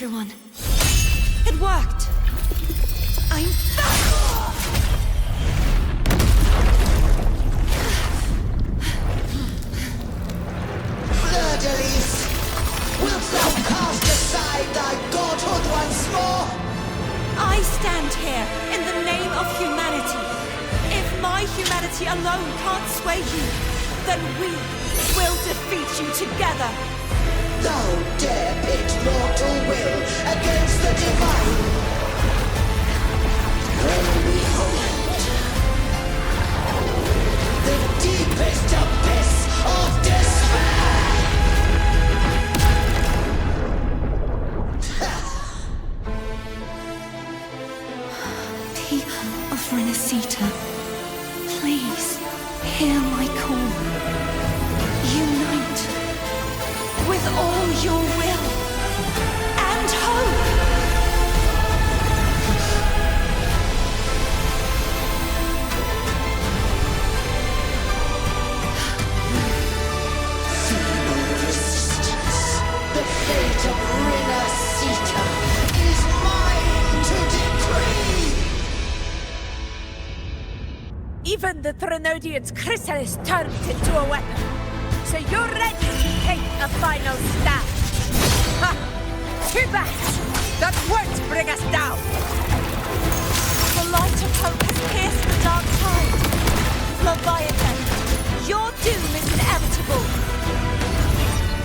everyone. It worked! I'm back! Fleur-de-lis, wilt thou cast aside thy godhood once more? I stand here in the name of humanity. If my humanity alone can't sway you, then we will defeat you together. Thou dare pit mortal will against the divine. Well, behold, the deepest abyss of despair. People of Rinascita, please hear my call. Unite with all your will and hope. Feeble resistance, the fate of Rinascita is mine to decree. Even the Trinodian's chrysalis turned into a weapon. So you're ready to take a final stand. Ha! Too bad! That won't bring us down! The light of hope has pierced the dark tide. Leviathan, your doom is inevitable.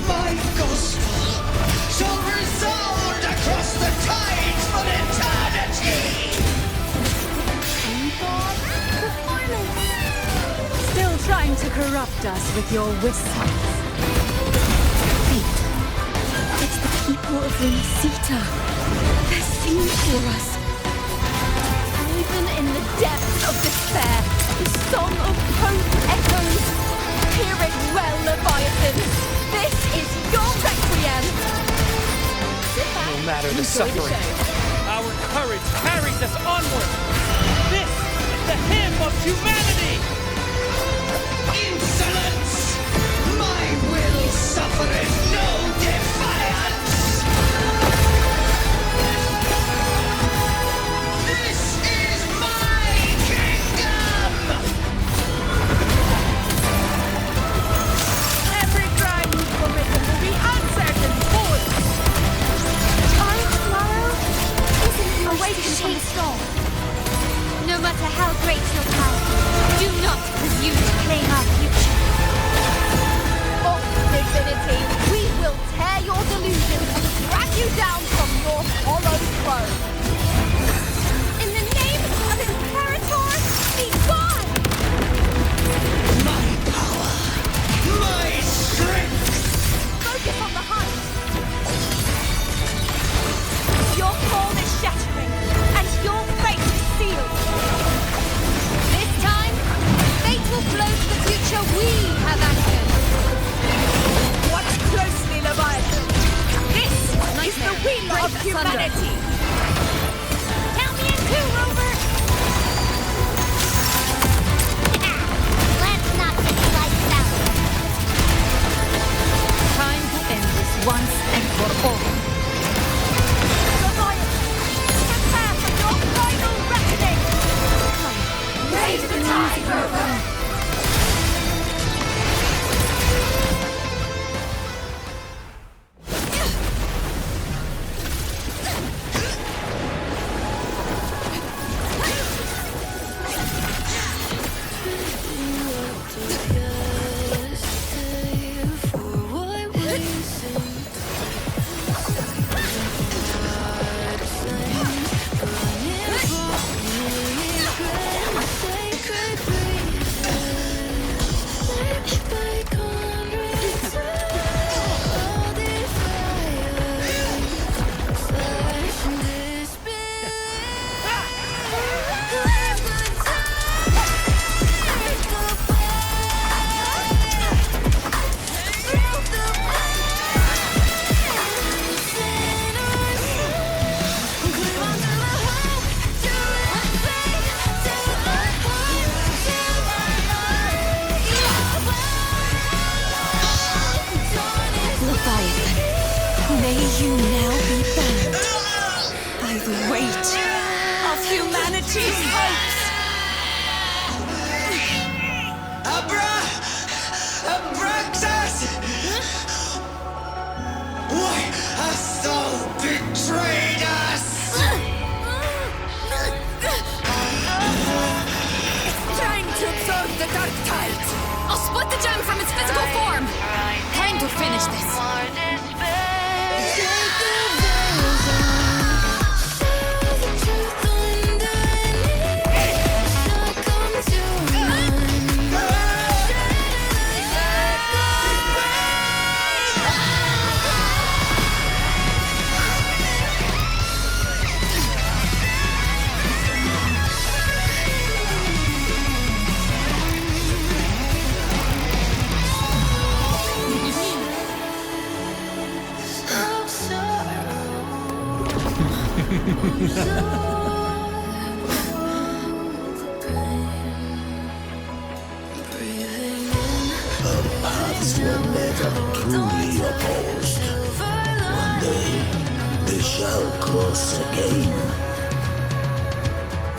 My gospel shall resound across the tides for eternity! Still trying to corrupt us with your whistles. Wait. It's the people of Rinascita. They're singing for us. Even in the depths of despair, the song of hope echoes. Hear it well, Leviathan. This is your requiem. No matter the suffering, our courage carries us onward. This is the hymn of humanity. Insolence! My will suffereth no defiance! This is my kingdom! Every crime you've committed will be answered in full! Our tomorrow isn't awakened from the storm. No matter how great your power, do not presume to claim our future. For divinity, we will tear your delusions and drag you down from your hollow throne! In the name of Imperator, be gone! My power! My strength! Focus on the hunt. Your form is shattering, and your fate is sealed. This time, fate will flow to the future we have anchored. Watch closely, Leviathan! This is the will of humanity! Count me in too, Rover! Let's not get the lights out. Time to end this once and for all. Leviathan, prepare for your final reckoning. Raise the tide, Rover! May you now be bound. fate of humanity's hopes. Abraxas! Why hast thou betrayed us? It's trying to absorb the dark tide. I'll split the gem from its physical form. Time to finish this. Our paths were never truly opposed. One day, they shall cross again.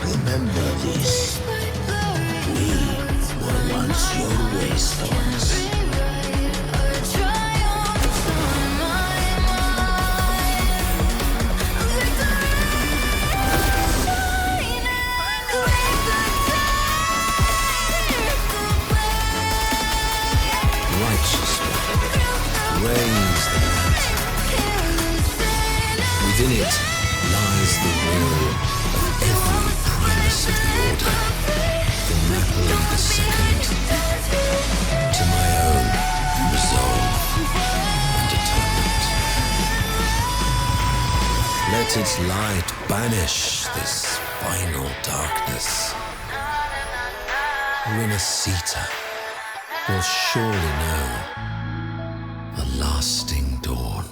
Remember this. We were once your wastelands. Reigns the night. Within it lies the will of every primus of the order, from Napoli II to my own resolve and atonement. Let its light banish this final darkness. Rinascita will surely know a lasting dawn.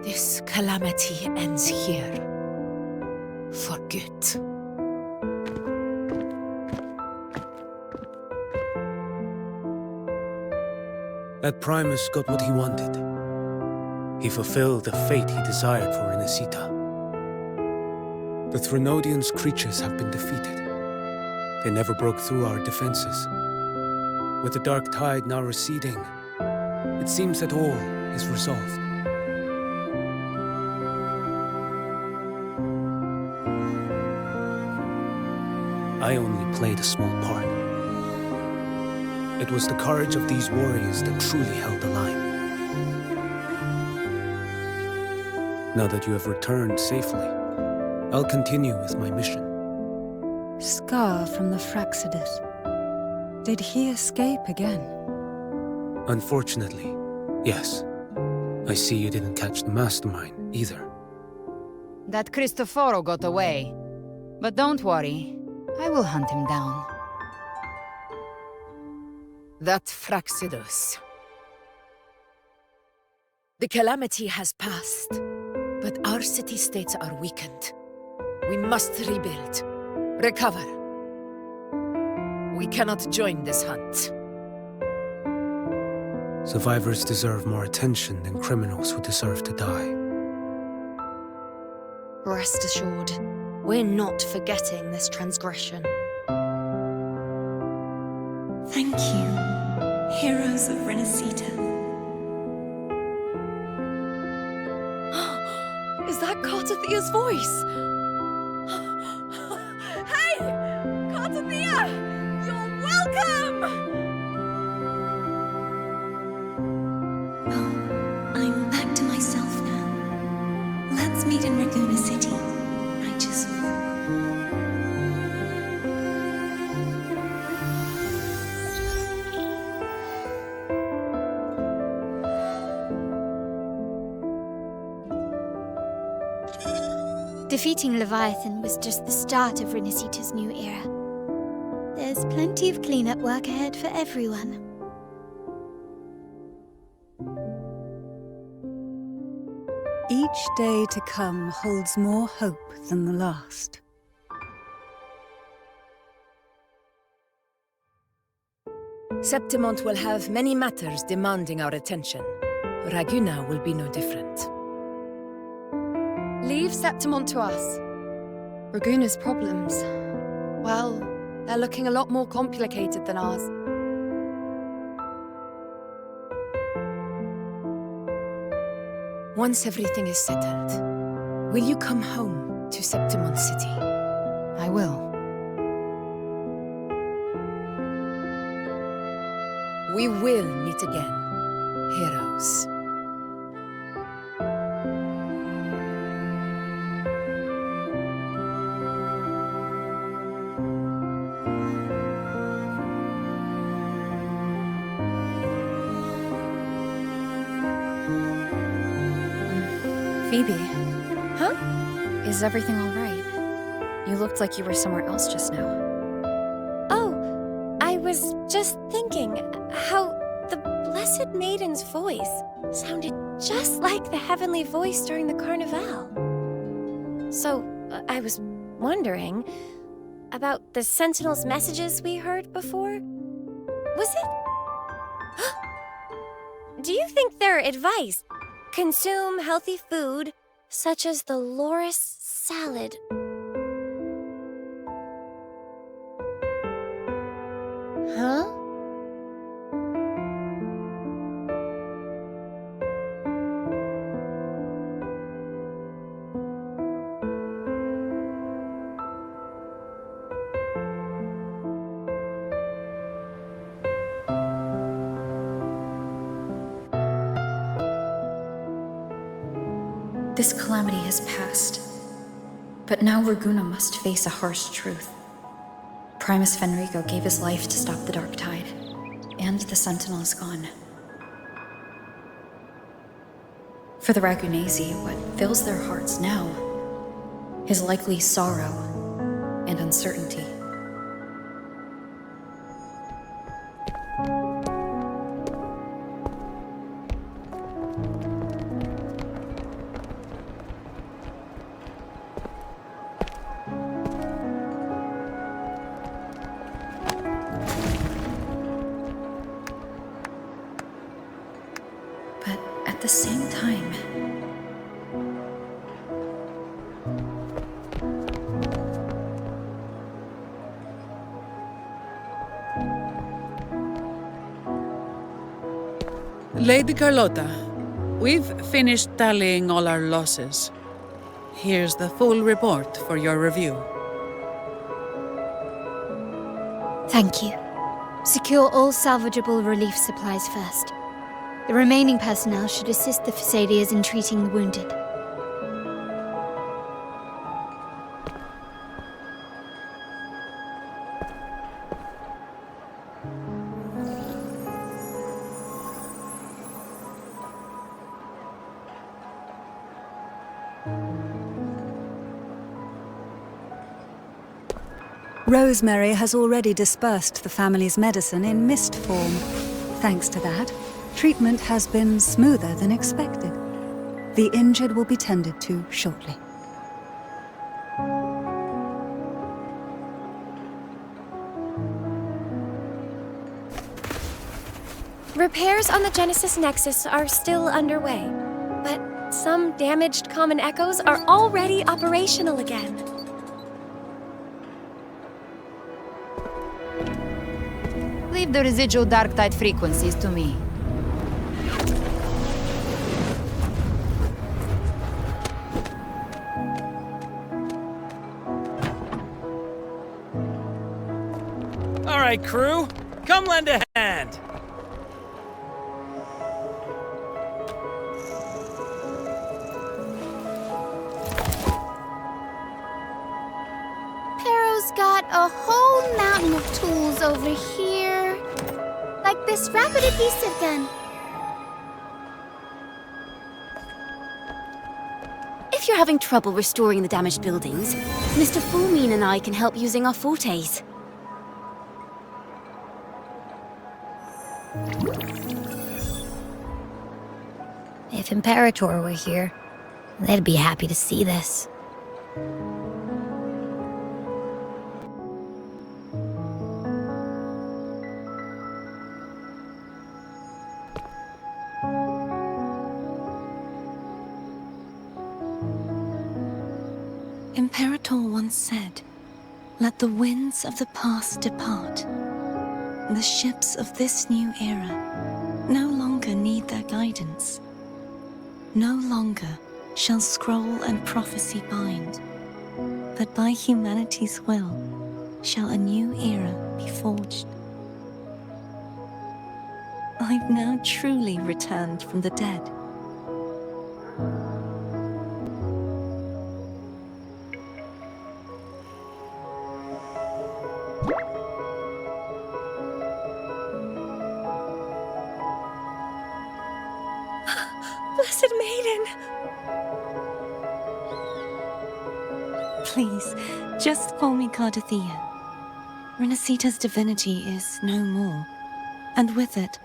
This calamity ends here. For good. That Primus got what he wanted. He fulfilled the fate he desired for Rinascita. The Threnodians' creatures have been defeated. They never broke through our defenses. With the dark tide now receding, it seems that all is resolved. I only played a small part. It was the courage of these warriors that truly held the line. Now that you have returned safely, I'll continue with my mission. Scar from the Fraxidus. Did he escape again? Unfortunately, yes. I see you didn't catch the mastermind either. That Cristoforo got away. But don't worry, I will hunt him down. That Fraxidus. The calamity has passed, but our city-states are weakened. We must rebuild, recover. We cannot join this hunt. Survivors deserve more attention than criminals who deserve to die. Rest assured, we're not forgetting this transgression. Thank you, heroes of Rinascita. Is that Cartathia's voice? Hey! Cartathia! You're welcome! I'm back to myself now. Let's meet in Raguna City, righteous one. Defeating Leviathan was just the start of Rinascita's new era. There's plenty of cleanup work ahead for everyone. Each day to come holds more hope than the last. Septimont will have many matters demanding our attention. Raguna will be no different. Leave Septimont to us. Raguna's problems, well, they're looking a lot more complicated than ours. Once everything is settled, will you come home to Septimont City? I will. We will meet again, heroes. Phoebe. Huh? Is everything all right? You looked like you were somewhere else just now. Oh, I was just thinking how the Blessed Maiden's voice sounded just like the heavenly voice during the Carnival. So, I was wondering about the Sentinel's messages we heard before. Was it? Do you think their advice? Consume healthy food, such as the loris salad. Huh? This calamity has passed, but now Raguna must face a harsh truth. Primus Fenrico gave his life to stop the Dark Tide, and the Sentinel is gone. For the Ragunesi, what fills their hearts now is likely sorrow and uncertainty. At the same time, Lady Carlotta, we've finished tallying all our losses. Here's the full report for your review. Thank you. Secure all salvageable relief supplies first. The remaining personnel should assist the Phasadeas in treating the wounded. Rosemary has already dispersed the family's medicine in mist form. Thanks to that, treatment has been smoother than expected. The injured will be tended to shortly. Repairs on the Genesis Nexus are still underway, but some damaged common echoes are already operational again. Leave the residual dark tide frequencies to me. All right, crew, come lend a hand. Pero's got a whole mountain of tools over here. Like this rapid adhesive gun. If you're you're having trouble restoring the damaged buildings, Mr. Fulmine and I can help using our fortes. If Imperator were here, they'd be happy to see this. Imperator once said, "Let the winds of the past depart. The ships of this new era no longer need their guidance. No longer shall scroll and prophecy bind, but by humanity's will shall a new era be forged." I've now truly returned from the dead. Blessed Maiden! Please, just call me Cardathea. Rinascita's divinity is no more, and with it,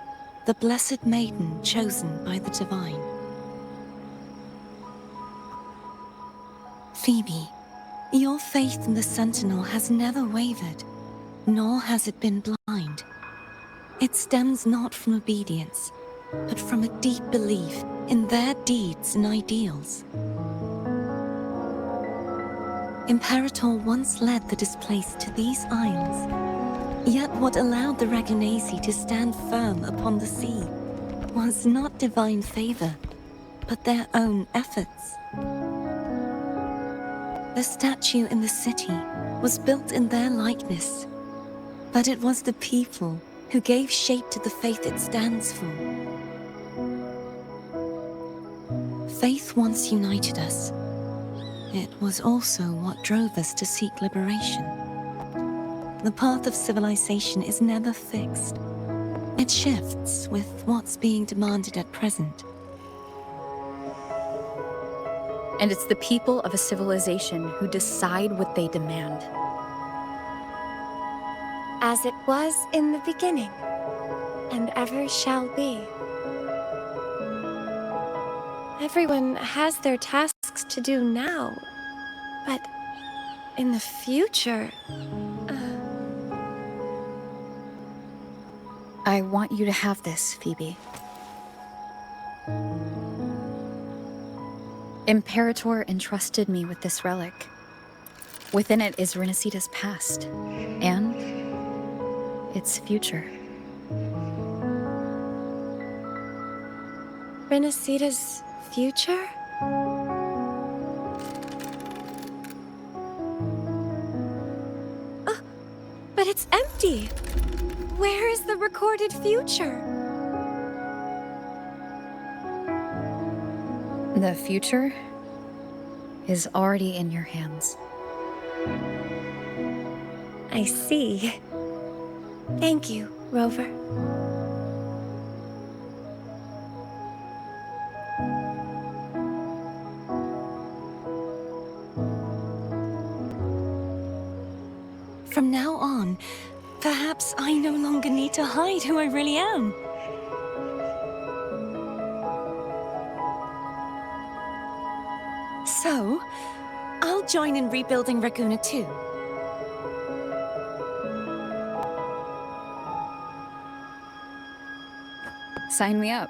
the Blessed Maiden chosen by the Divine. Phoebe, your faith in the Sentinel has never wavered, nor has it been blind. It stems not from obedience, but from a deep belief in their deeds and ideals. Imperator once led the displaced to these isles, yet what allowed the Ragunasi to stand firm upon the sea was not divine favor, but their own efforts. The statue in the city was built in their likeness, but it was the people who gave shape to the faith it stands for. Faith once united us. It was also what drove us to seek liberation. The path of civilization is never fixed. It shifts with what's being demanded at present. And it's the people of a civilization who decide what they demand. As it was in the beginning, and ever shall be. Everyone has their tasks to do now, but in the future... I want you to have this, Phoebe. Imperator entrusted me with this relic. Within it is Rinascita's past, and its future. Rinascita's future? Oh, but it's empty! Where is the recorded future? The future is already in your hands. I see. Thank you, Rover. From now on, perhaps I no longer need to hide who I really am. So, I'll join in rebuilding Raguna too. Sign me up.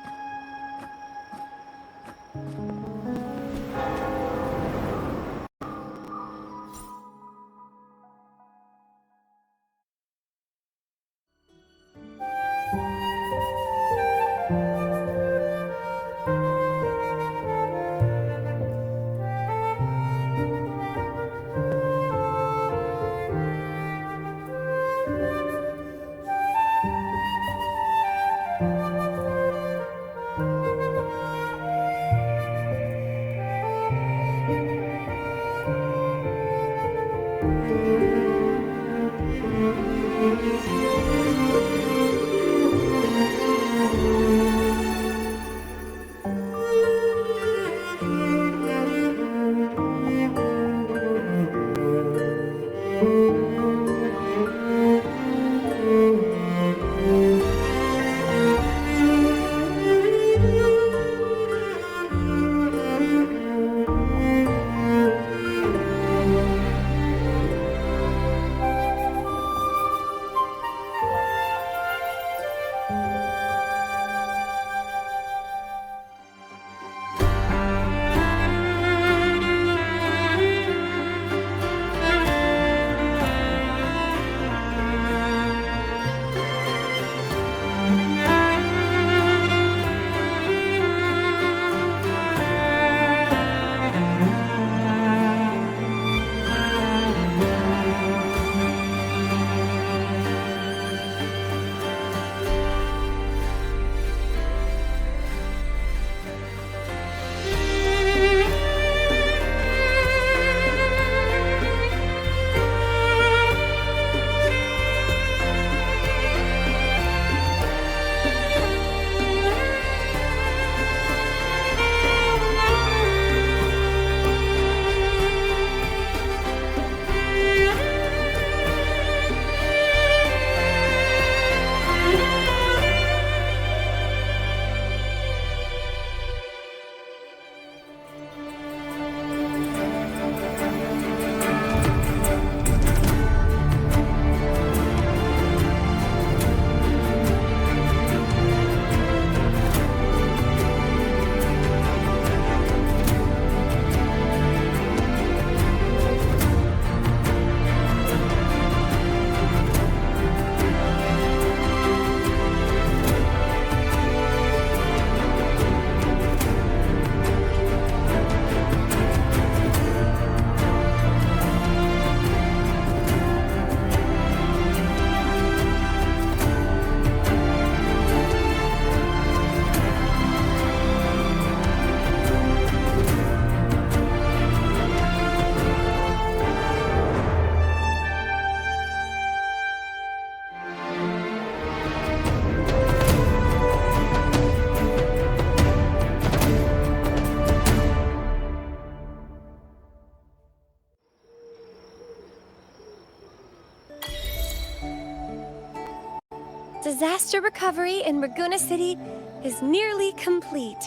Disaster recovery in Raguna City is nearly complete.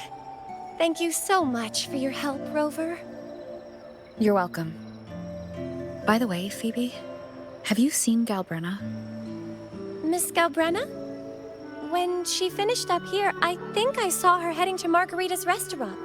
Thank you so much for your help, Rover. You're welcome. By the way, Phoebe, have you seen Galbrenna? Miss Galbrenna? When she finished up here, I think I saw her heading to Margarita's restaurant.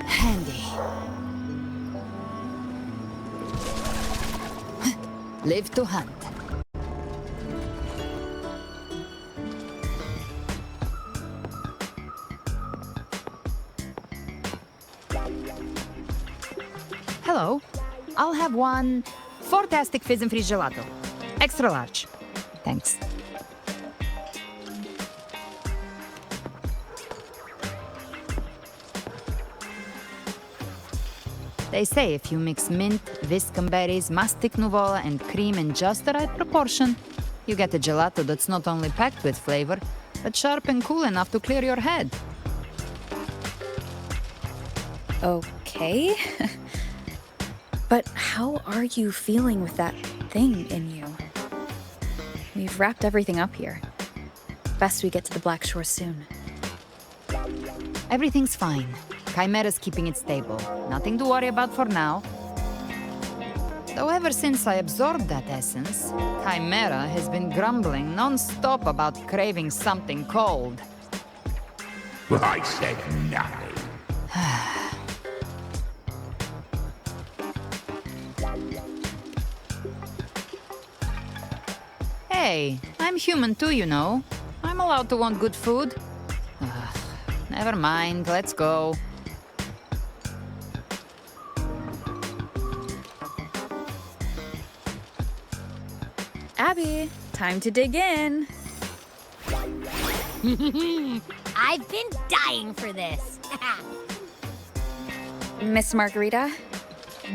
Handy. Live to hunt. Hello. I'll have one fantastic fizz and freeze gelato. Extra large. Thanks. They say if you mix mint, viscum berries, mastic nuvola, and cream in just the right proportion, you get a gelato that's not only packed with flavor, but sharp and cool enough to clear your head. Okay. But how are you feeling with that thing in you? We've wrapped everything up here. Best we get to the Black Shore soon. Everything's fine. Chimera's keeping it stable. Nothing to worry about for now. Though ever since I absorbed that essence, Chimera has been grumbling non-stop about craving something cold. I said nothing. Hey, I'm human too, you know. I'm allowed to want good food. Never mind, let's go. Abby, time to dig in. I've been dying for this. Miss Margarita,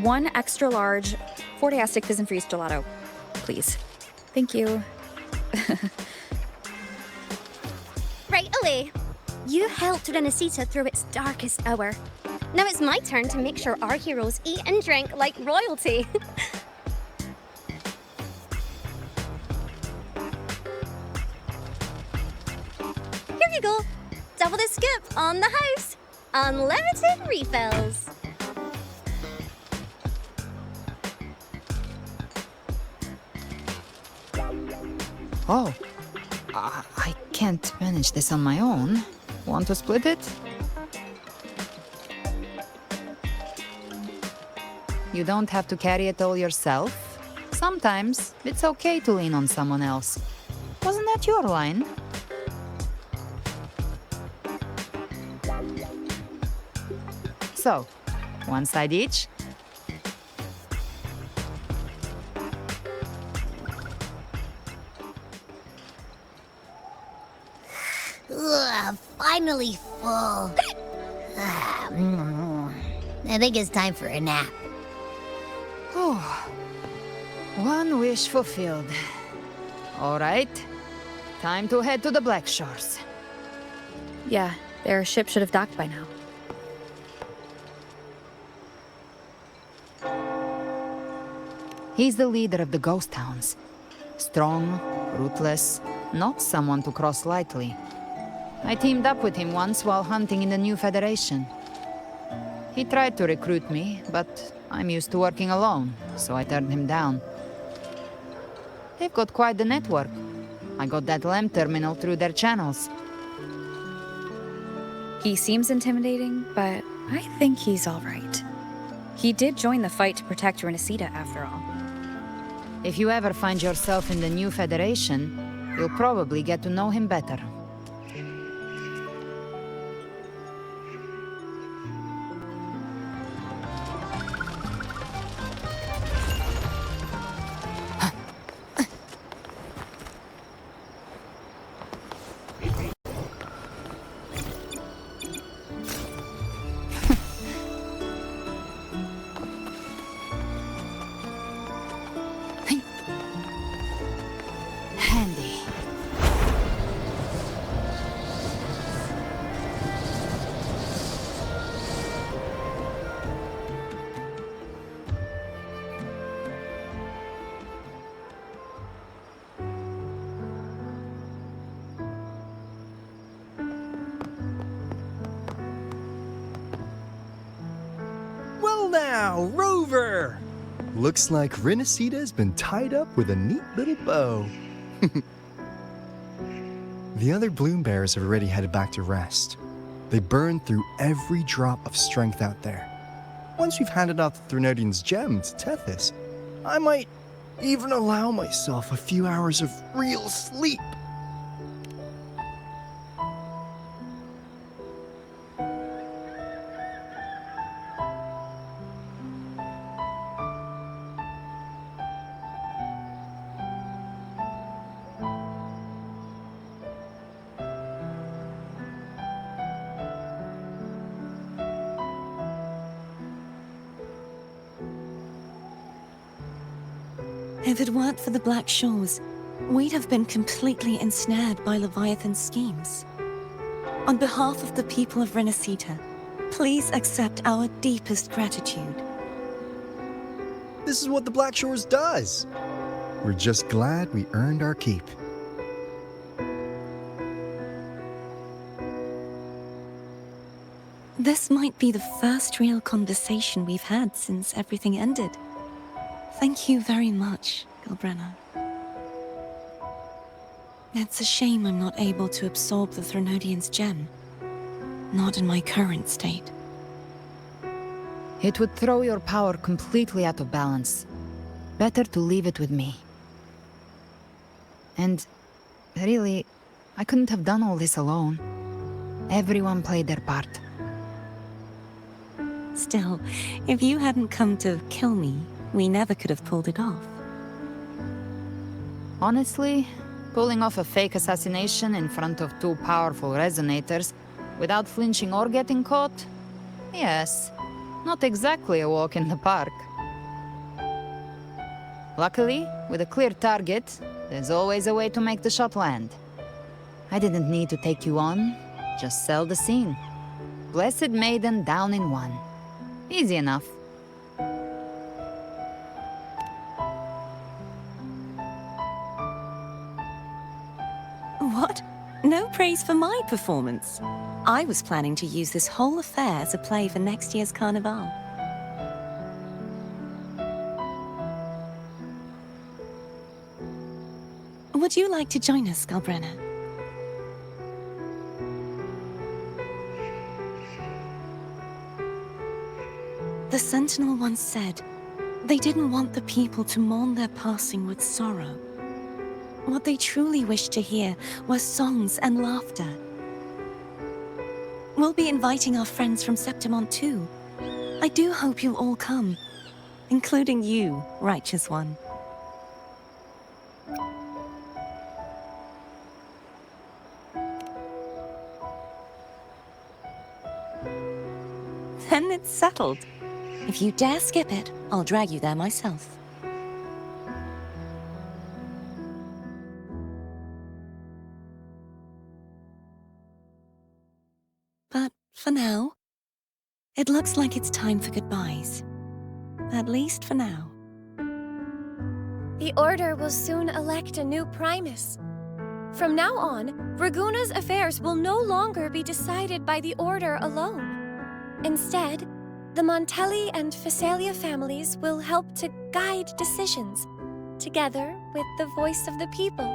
one extra large Fortiastic Fizz and Freeze gelato, please. Thank you. Right away. You helped Rinascita through its darkest hour. Now it's my turn to make sure our heroes eat and drink like royalty. Here you go. Double the scoop on the house. Unlimited refills. Oh, I can't manage this on my own. Want to split it? You don't have to carry it all yourself. Sometimes it's okay to lean on someone else. Wasn't that your line? So, one side each. Ugh, finally full. I think it's time for a nap. Oh, one wish fulfilled. All right, time to head to the Black Shores. Yeah, their ship should have docked by now. He's the leader of the ghost towns. Strong, ruthless, not someone to cross lightly. I teamed up with him once while hunting in the new Federation. He tried to recruit me, but I'm used to working alone, so I turned him down. They've got quite the network. I got that LEM terminal through their channels. He seems intimidating, but I think he's all right. He did join the fight to protect Rinascita, after all. If you ever find yourself in the new Federation, you'll probably get to know him better. Well now, Rover! Looks like Rinascita's been tied up with a neat little bow. The other bloom bearers have already headed back to rest. They burned through every drop of strength out there. Once we've handed out the Threnodian's gem to Tethys, I might even allow myself a few hours of real sleep. If it weren't for the Black Shores, we'd have been completely ensnared by Leviathan's schemes. On behalf of the people of Rinascita, please accept our deepest gratitude. This is what the Black Shores does. We're just glad we earned our keep. This might be the first real conversation we've had since everything ended. Thank you very much, Galbrenna. It's a shame I'm not able to absorb the Threnodian's gem. Not in my current state. It would throw your power completely out of balance. Better to leave it with me. And really, I couldn't have done all this alone. Everyone played their part. Still, if you hadn't come to kill me, we never could have pulled it off. Honestly, pulling off a fake assassination in front of two powerful resonators without flinching or getting caught? Yes, not exactly a walk in the park. Luckily, with a clear target, there's always a way to make the shot land. I didn't need to take you on, just sell the scene. Blessed Maiden down in one. Easy enough. What? No praise for my performance. I was planning to use this whole affair as a play for next year's Carnival. Would you like to join us, Galbrenna? The Sentinel once said, they didn't want the people to mourn their passing with sorrow. What they truly wished to hear were songs and laughter. We'll be inviting our friends from Septimont too. I do hope you'll all come, including you, Righteous One. Then it's settled. If you dare skip it, I'll drag you there myself. But for now, it looks like it's time for goodbyes. At least for now. The Order will soon elect a new Primus. From now on, Raguna's affairs will no longer be decided by the Order alone. Instead, the Montelli and Phasalia families will help to guide decisions, together with the voice of the people.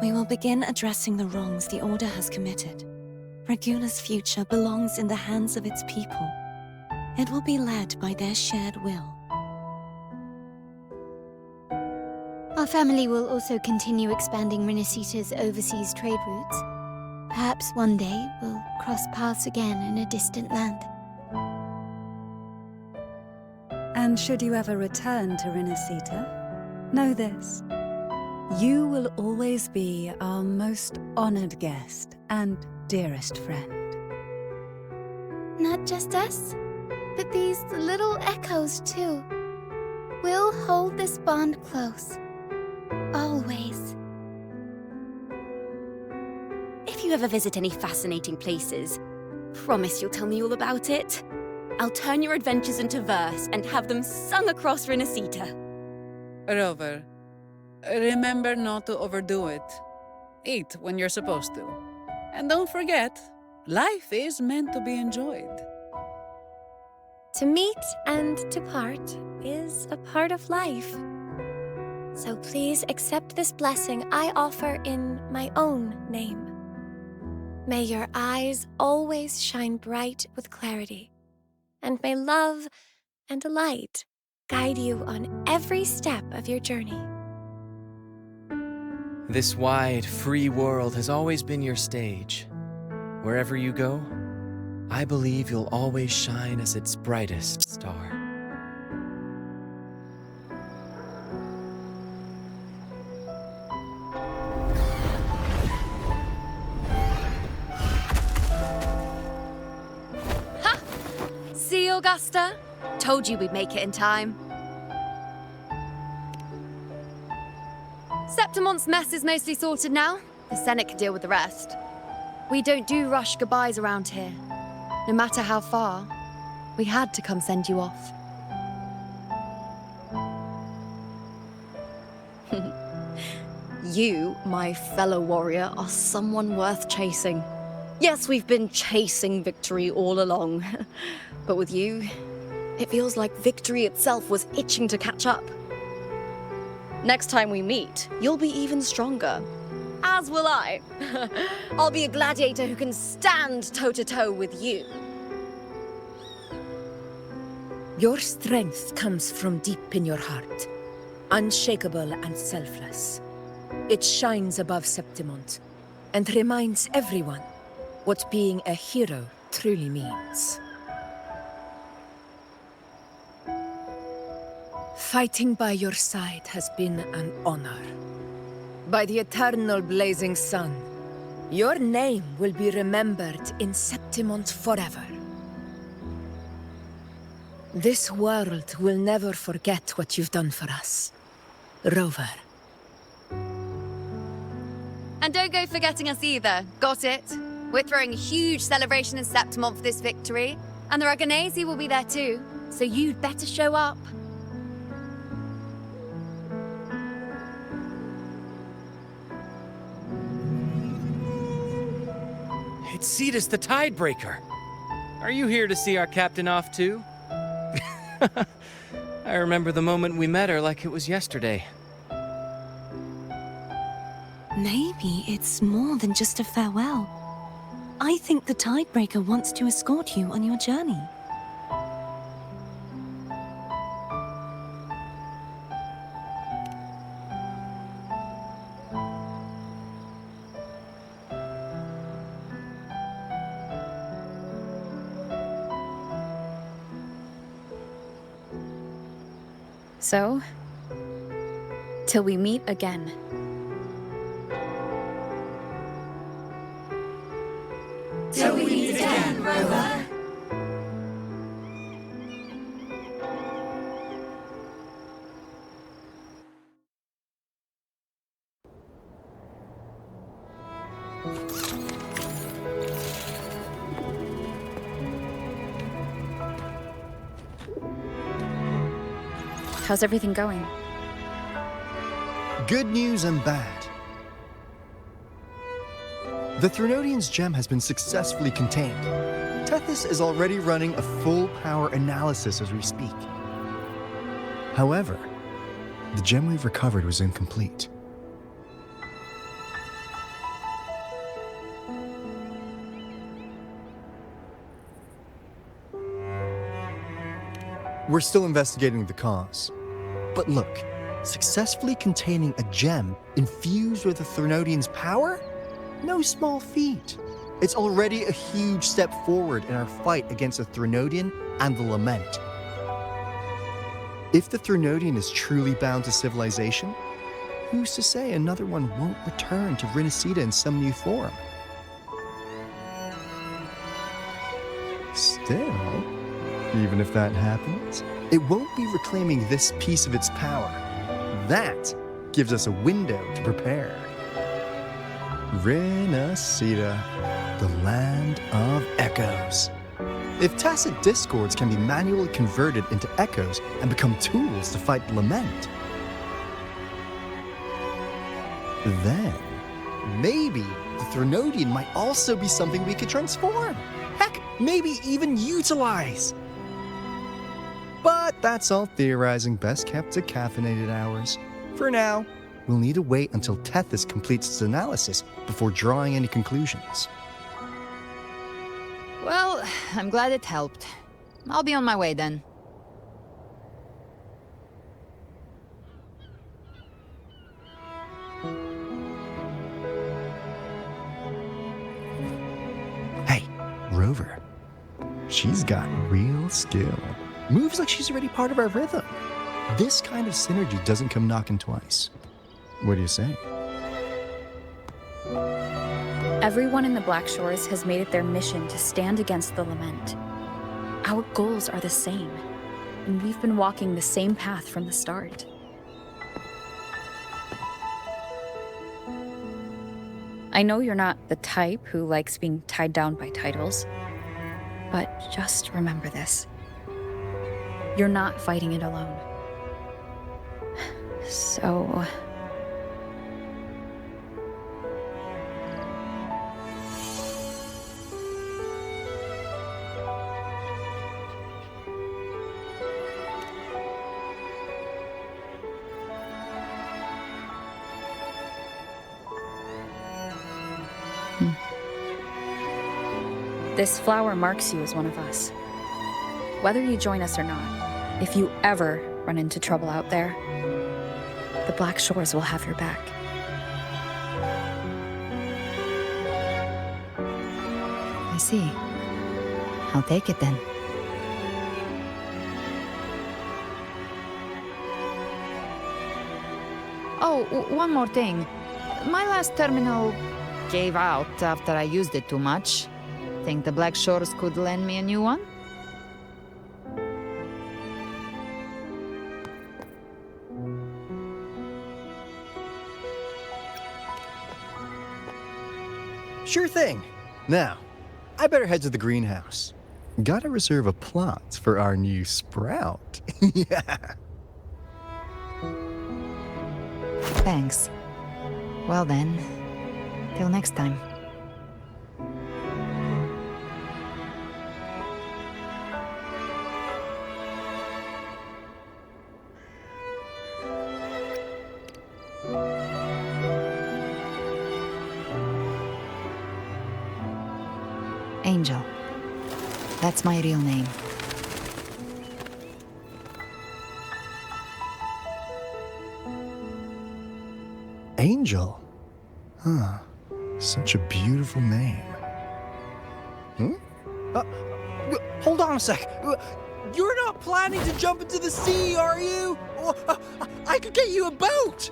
We will begin addressing the wrongs the Order has committed. Raguna's future belongs in the hands of its people. It will be led by their shared will. Our family will also continue expanding Rinascita's overseas trade routes. Perhaps one day we'll cross paths again in a distant land. And should you ever return to Rinascita, know this. You will always be our most honored guest and dearest friend. Not just us, but these little echoes too. We'll hold this bond close. Always. If you ever visit any fascinating places, promise you'll tell me all about it. I'll turn your adventures into verse and have them sung across Rinascita. Rover, remember not to overdo it. Eat when you're supposed to. And don't forget, life is meant to be enjoyed. To meet and to part is a part of life. So please accept this blessing I offer in my own name. May your eyes always shine bright with clarity, and may love and light guide you on every step of your journey. This wide, free world has always been your stage. Wherever you go, I believe you'll always shine as its brightest star. Ha! See, Augusta? Told you we'd make it in time. Septimon's mess is mostly sorted now. The Senate can deal with the rest. We don't do rush goodbyes around here. No matter how far, we had to come send you off. You, my fellow warrior, are someone worth chasing. Yes, we've been chasing victory all along. But with you, it feels like victory itself was itching to catch up. Next time we meet, you'll be even stronger. As will I. I'll be a gladiator who can stand toe-to-toe with you. Your strength comes from deep in your heart, unshakable and selfless. It shines above Septimont and reminds everyone what being a hero truly means. Fighting by your side has been an honor. By the eternal blazing sun, your name will be remembered in Septimont forever. This world will never forget what you've done for us, Rover. And don't go forgetting us either, got it? We're throwing a huge celebration in Septimont for this victory, and the Aragonese will be there too, so you'd better show up. It's Cetus the Tidebreaker. Are you here to see our captain off too? I remember the moment we met her like it was yesterday. Maybe it's more than just a farewell. I think the Tidebreaker wants to escort you on your journey. So, till we meet again. Till we meet again, Rover. How's everything going? Good news and bad. The Threnodian's gem has been successfully contained. Tethys is already running a full power analysis as we speak. However, the gem we've recovered was incomplete. We're still investigating the cause. But look, successfully containing a gem infused with the Threnodian's power? No small feat. It's already a huge step forward in our fight against the Threnodian and the Lament. If the Threnodian is truly bound to civilization, who's to say another one won't return to Rinascita in some new form? Still, even if that happens, it won't be reclaiming this piece of its power. That gives us a window to prepare. Rinascita, the land of echoes. If tacit discords can be manually converted into echoes and become tools to fight the Lament, then maybe the Threnodian might also be something we could transform. Heck, maybe even utilize. That's all theorizing best kept to caffeinated hours. For now, we'll need to wait until Tethys completes its analysis before drawing any conclusions. Well, I'm glad it helped. I'll be on my way then. Hey, Rover. She's got real skill. Moves like she's already part of our rhythm. This kind of synergy doesn't come knocking twice. What do you say? Everyone in the Black Shores has made it their mission to stand against the Lament. Our goals are the same, and we've been walking the same path from the start. I know you're not the type who likes being tied down by titles, but just remember this. You're not fighting it alone. So... This flower marks you as one of us. Whether you join us or not, if you ever run into trouble out there, the Black Shores will have your back. I see. I'll take it then. Oh, one more thing. My last terminal gave out after I used it too much. Think the Black Shores could lend me a new one? Sure thing. Now, I better head to the greenhouse. Gotta reserve a plot for our new sprout. Yeah. Thanks. Well then, till next time. Angel. That's my real name. Angel? Huh. Such a beautiful name. Hold on a sec. You're not planning to jump into the sea, are you? I could get you a boat!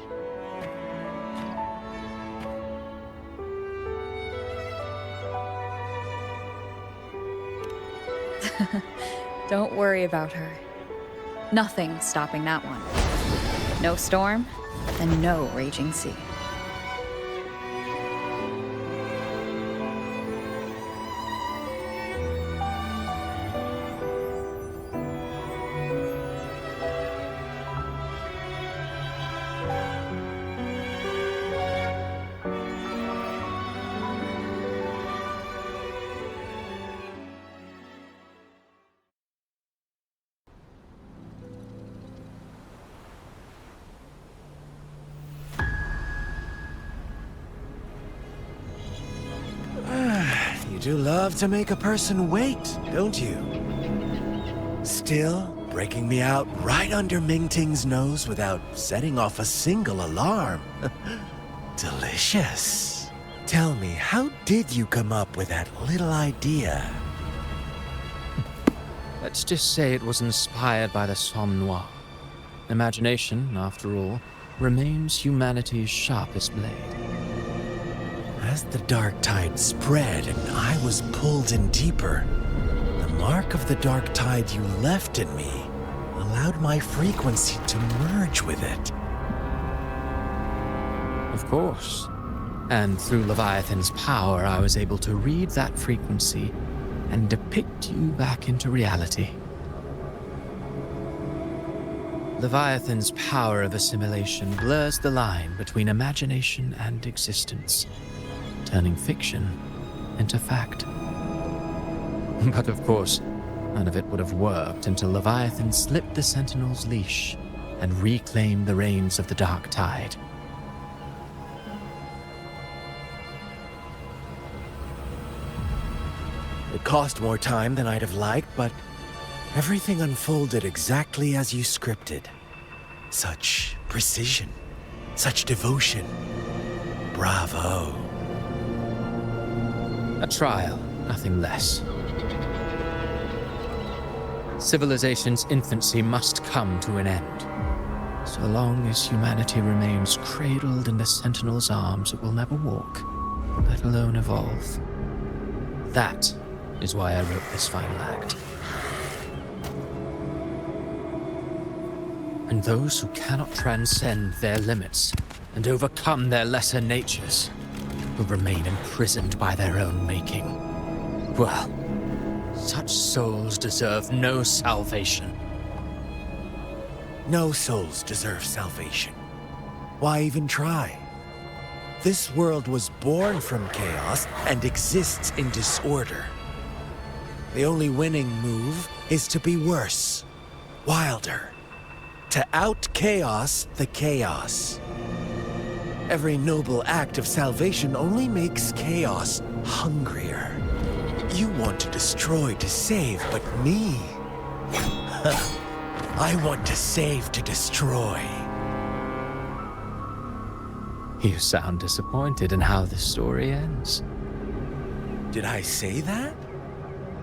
Don't worry about her. Nothing's stopping that one. No storm, and no raging sea. You do love to make a person wait, don't you? Still, breaking me out right under Mingting's nose without setting off a single alarm. Delicious. Tell me, how did you come up with that little idea? Let's just say it was inspired by the Somme Noire. Imagination, after all, remains humanity's sharpest blade. As the dark tide spread and I was pulled in deeper, the mark of the dark tide you left in me allowed my frequency to merge with it. Of course. And through Leviathan's power, I was able to read that frequency and depict you back into reality. Leviathan's power of assimilation blurs the line between imagination and existence, turning fiction into fact. But of course, None of it would have worked until Leviathan slipped the Sentinel's leash and reclaimed the reins of the Dark Tide. It cost more time than I'd have liked, but everything unfolded exactly as you scripted. Such precision, such devotion. Bravo. A trial, nothing less. Civilization's infancy must come to an end. So long as humanity remains cradled in the Sentinel's arms, it will never walk, let alone evolve. That is why I wrote this final act. And those who cannot transcend their limits and overcome their lesser natures will remain imprisoned by their own making. Well, such souls deserve no salvation. No souls deserve salvation. Why even try? This world was born from chaos and exists in disorder. The only winning move is to be worse, wilder, to out-chaos the chaos. Every noble act of salvation only makes chaos hungrier. You want to destroy to save, but me? I want to save to destroy. You sound disappointed in how the story ends. Did I say that?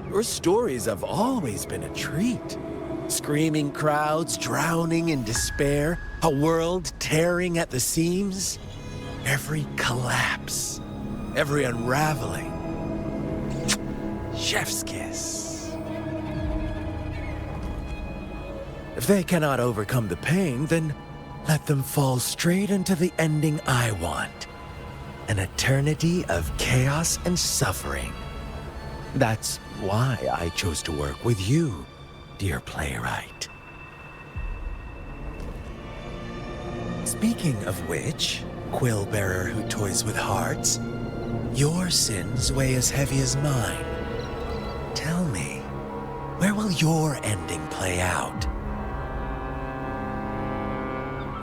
Your stories have always been a treat. Screaming crowds drowning in despair, a world tearing at the seams. Every collapse, every unraveling. Chef's kiss. If they cannot overcome the pain, then let them fall straight into the ending I want. An eternity of chaos and suffering. That's why I chose to work with you, dear playwright. Speaking of which, quill bearer who toys with hearts, your sins weigh as heavy as mine. Tell me, where will your ending play out?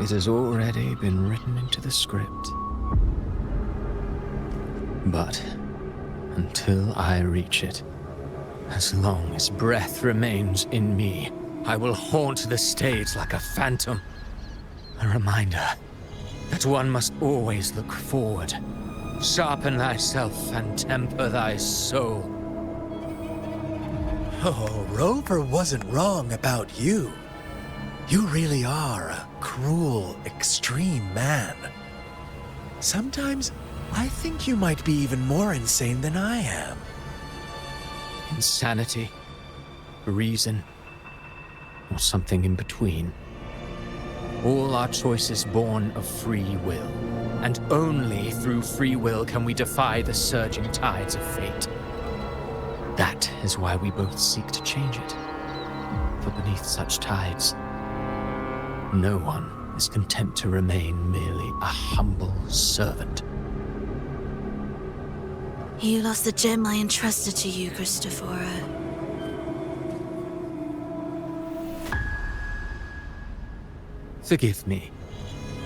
It has already been written into the script. But until I reach it, as long as breath remains in me, I will haunt the stage like a phantom. A reminder that one must always look forward. Sharpen thyself and temper thy soul. Oh, Rover wasn't wrong about you. You really are a cruel, extreme man. Sometimes I think you might be even more insane than I am. Insanity, reason, or something in between. All our choices born of free will, and only through free will can we defy the surging tides of fate. That is why we both seek to change it. For beneath such tides, no one is content to remain merely a humble servant. You lost the gem I entrusted to you, Christophora. Forgive me,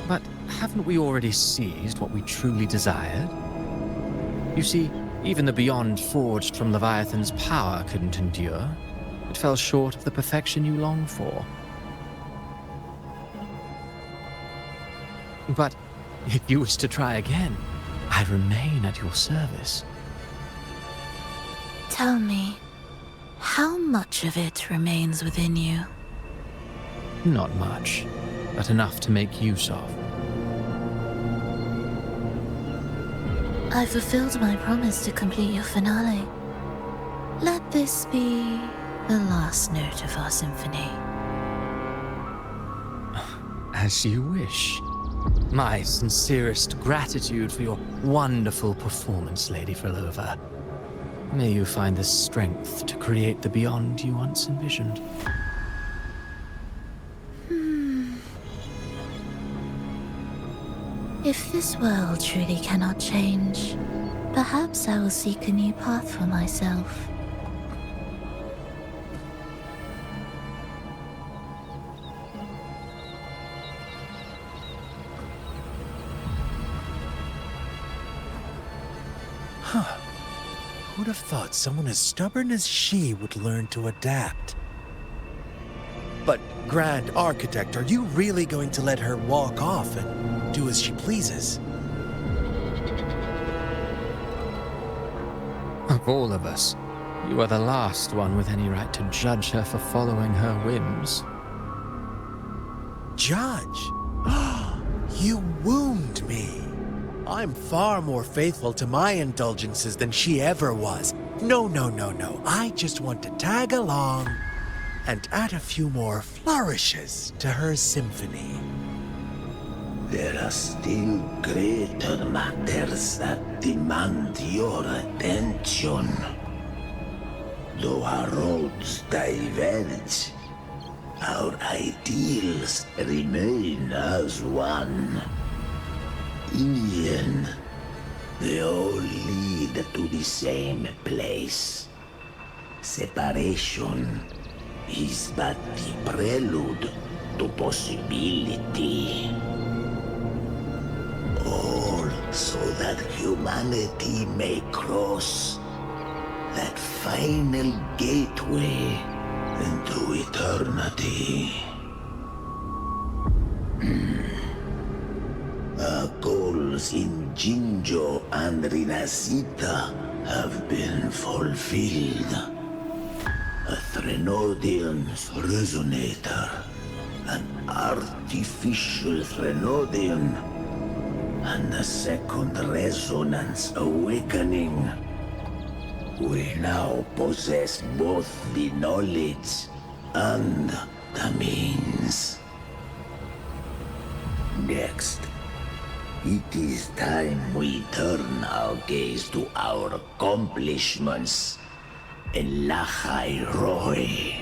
but haven't we already seized what we truly desired? You see, even the beyond forged from Leviathan's power couldn't endure. It fell short of the perfection you long for. But if you wish to try again, I remain at your service. Tell me, how much of it remains within you? Not much, but enough to make use of. I fulfilled my promise to complete your finale. Let this be the last note of our symphony. As you wish. My sincerest gratitude for your wonderful performance, Lady Frolova. May you find the strength to create the beyond you once envisioned. If this world truly cannot change, perhaps I will seek a new path for myself. Huh. Who'd have thought someone as stubborn as she would learn to adapt? But, Grand Architect, are you really going to let her walk off and do as she pleases? Of all of us, you are the last one with any right to judge her for following her whims. Judge? You wound me. I'm far more faithful to my indulgences than she ever was. No. I just want to tag along and add a few more flourishes to her symphony. There are still greater matters that demand your attention. Though our roads diverge, our ideals remain as one. In the end, they all lead to the same place. Separation is but the prelude to possibility. All so that humanity may cross that final gateway into eternity. Our goals in Jinjo and Rinascita have been fulfilled. A Threnodian's resonator, an artificial Threnodian, and a second resonance awakening. We now possess both the knowledge and the means. Next, it is time we turn our gaze to our accomplishments in Lahai Roy.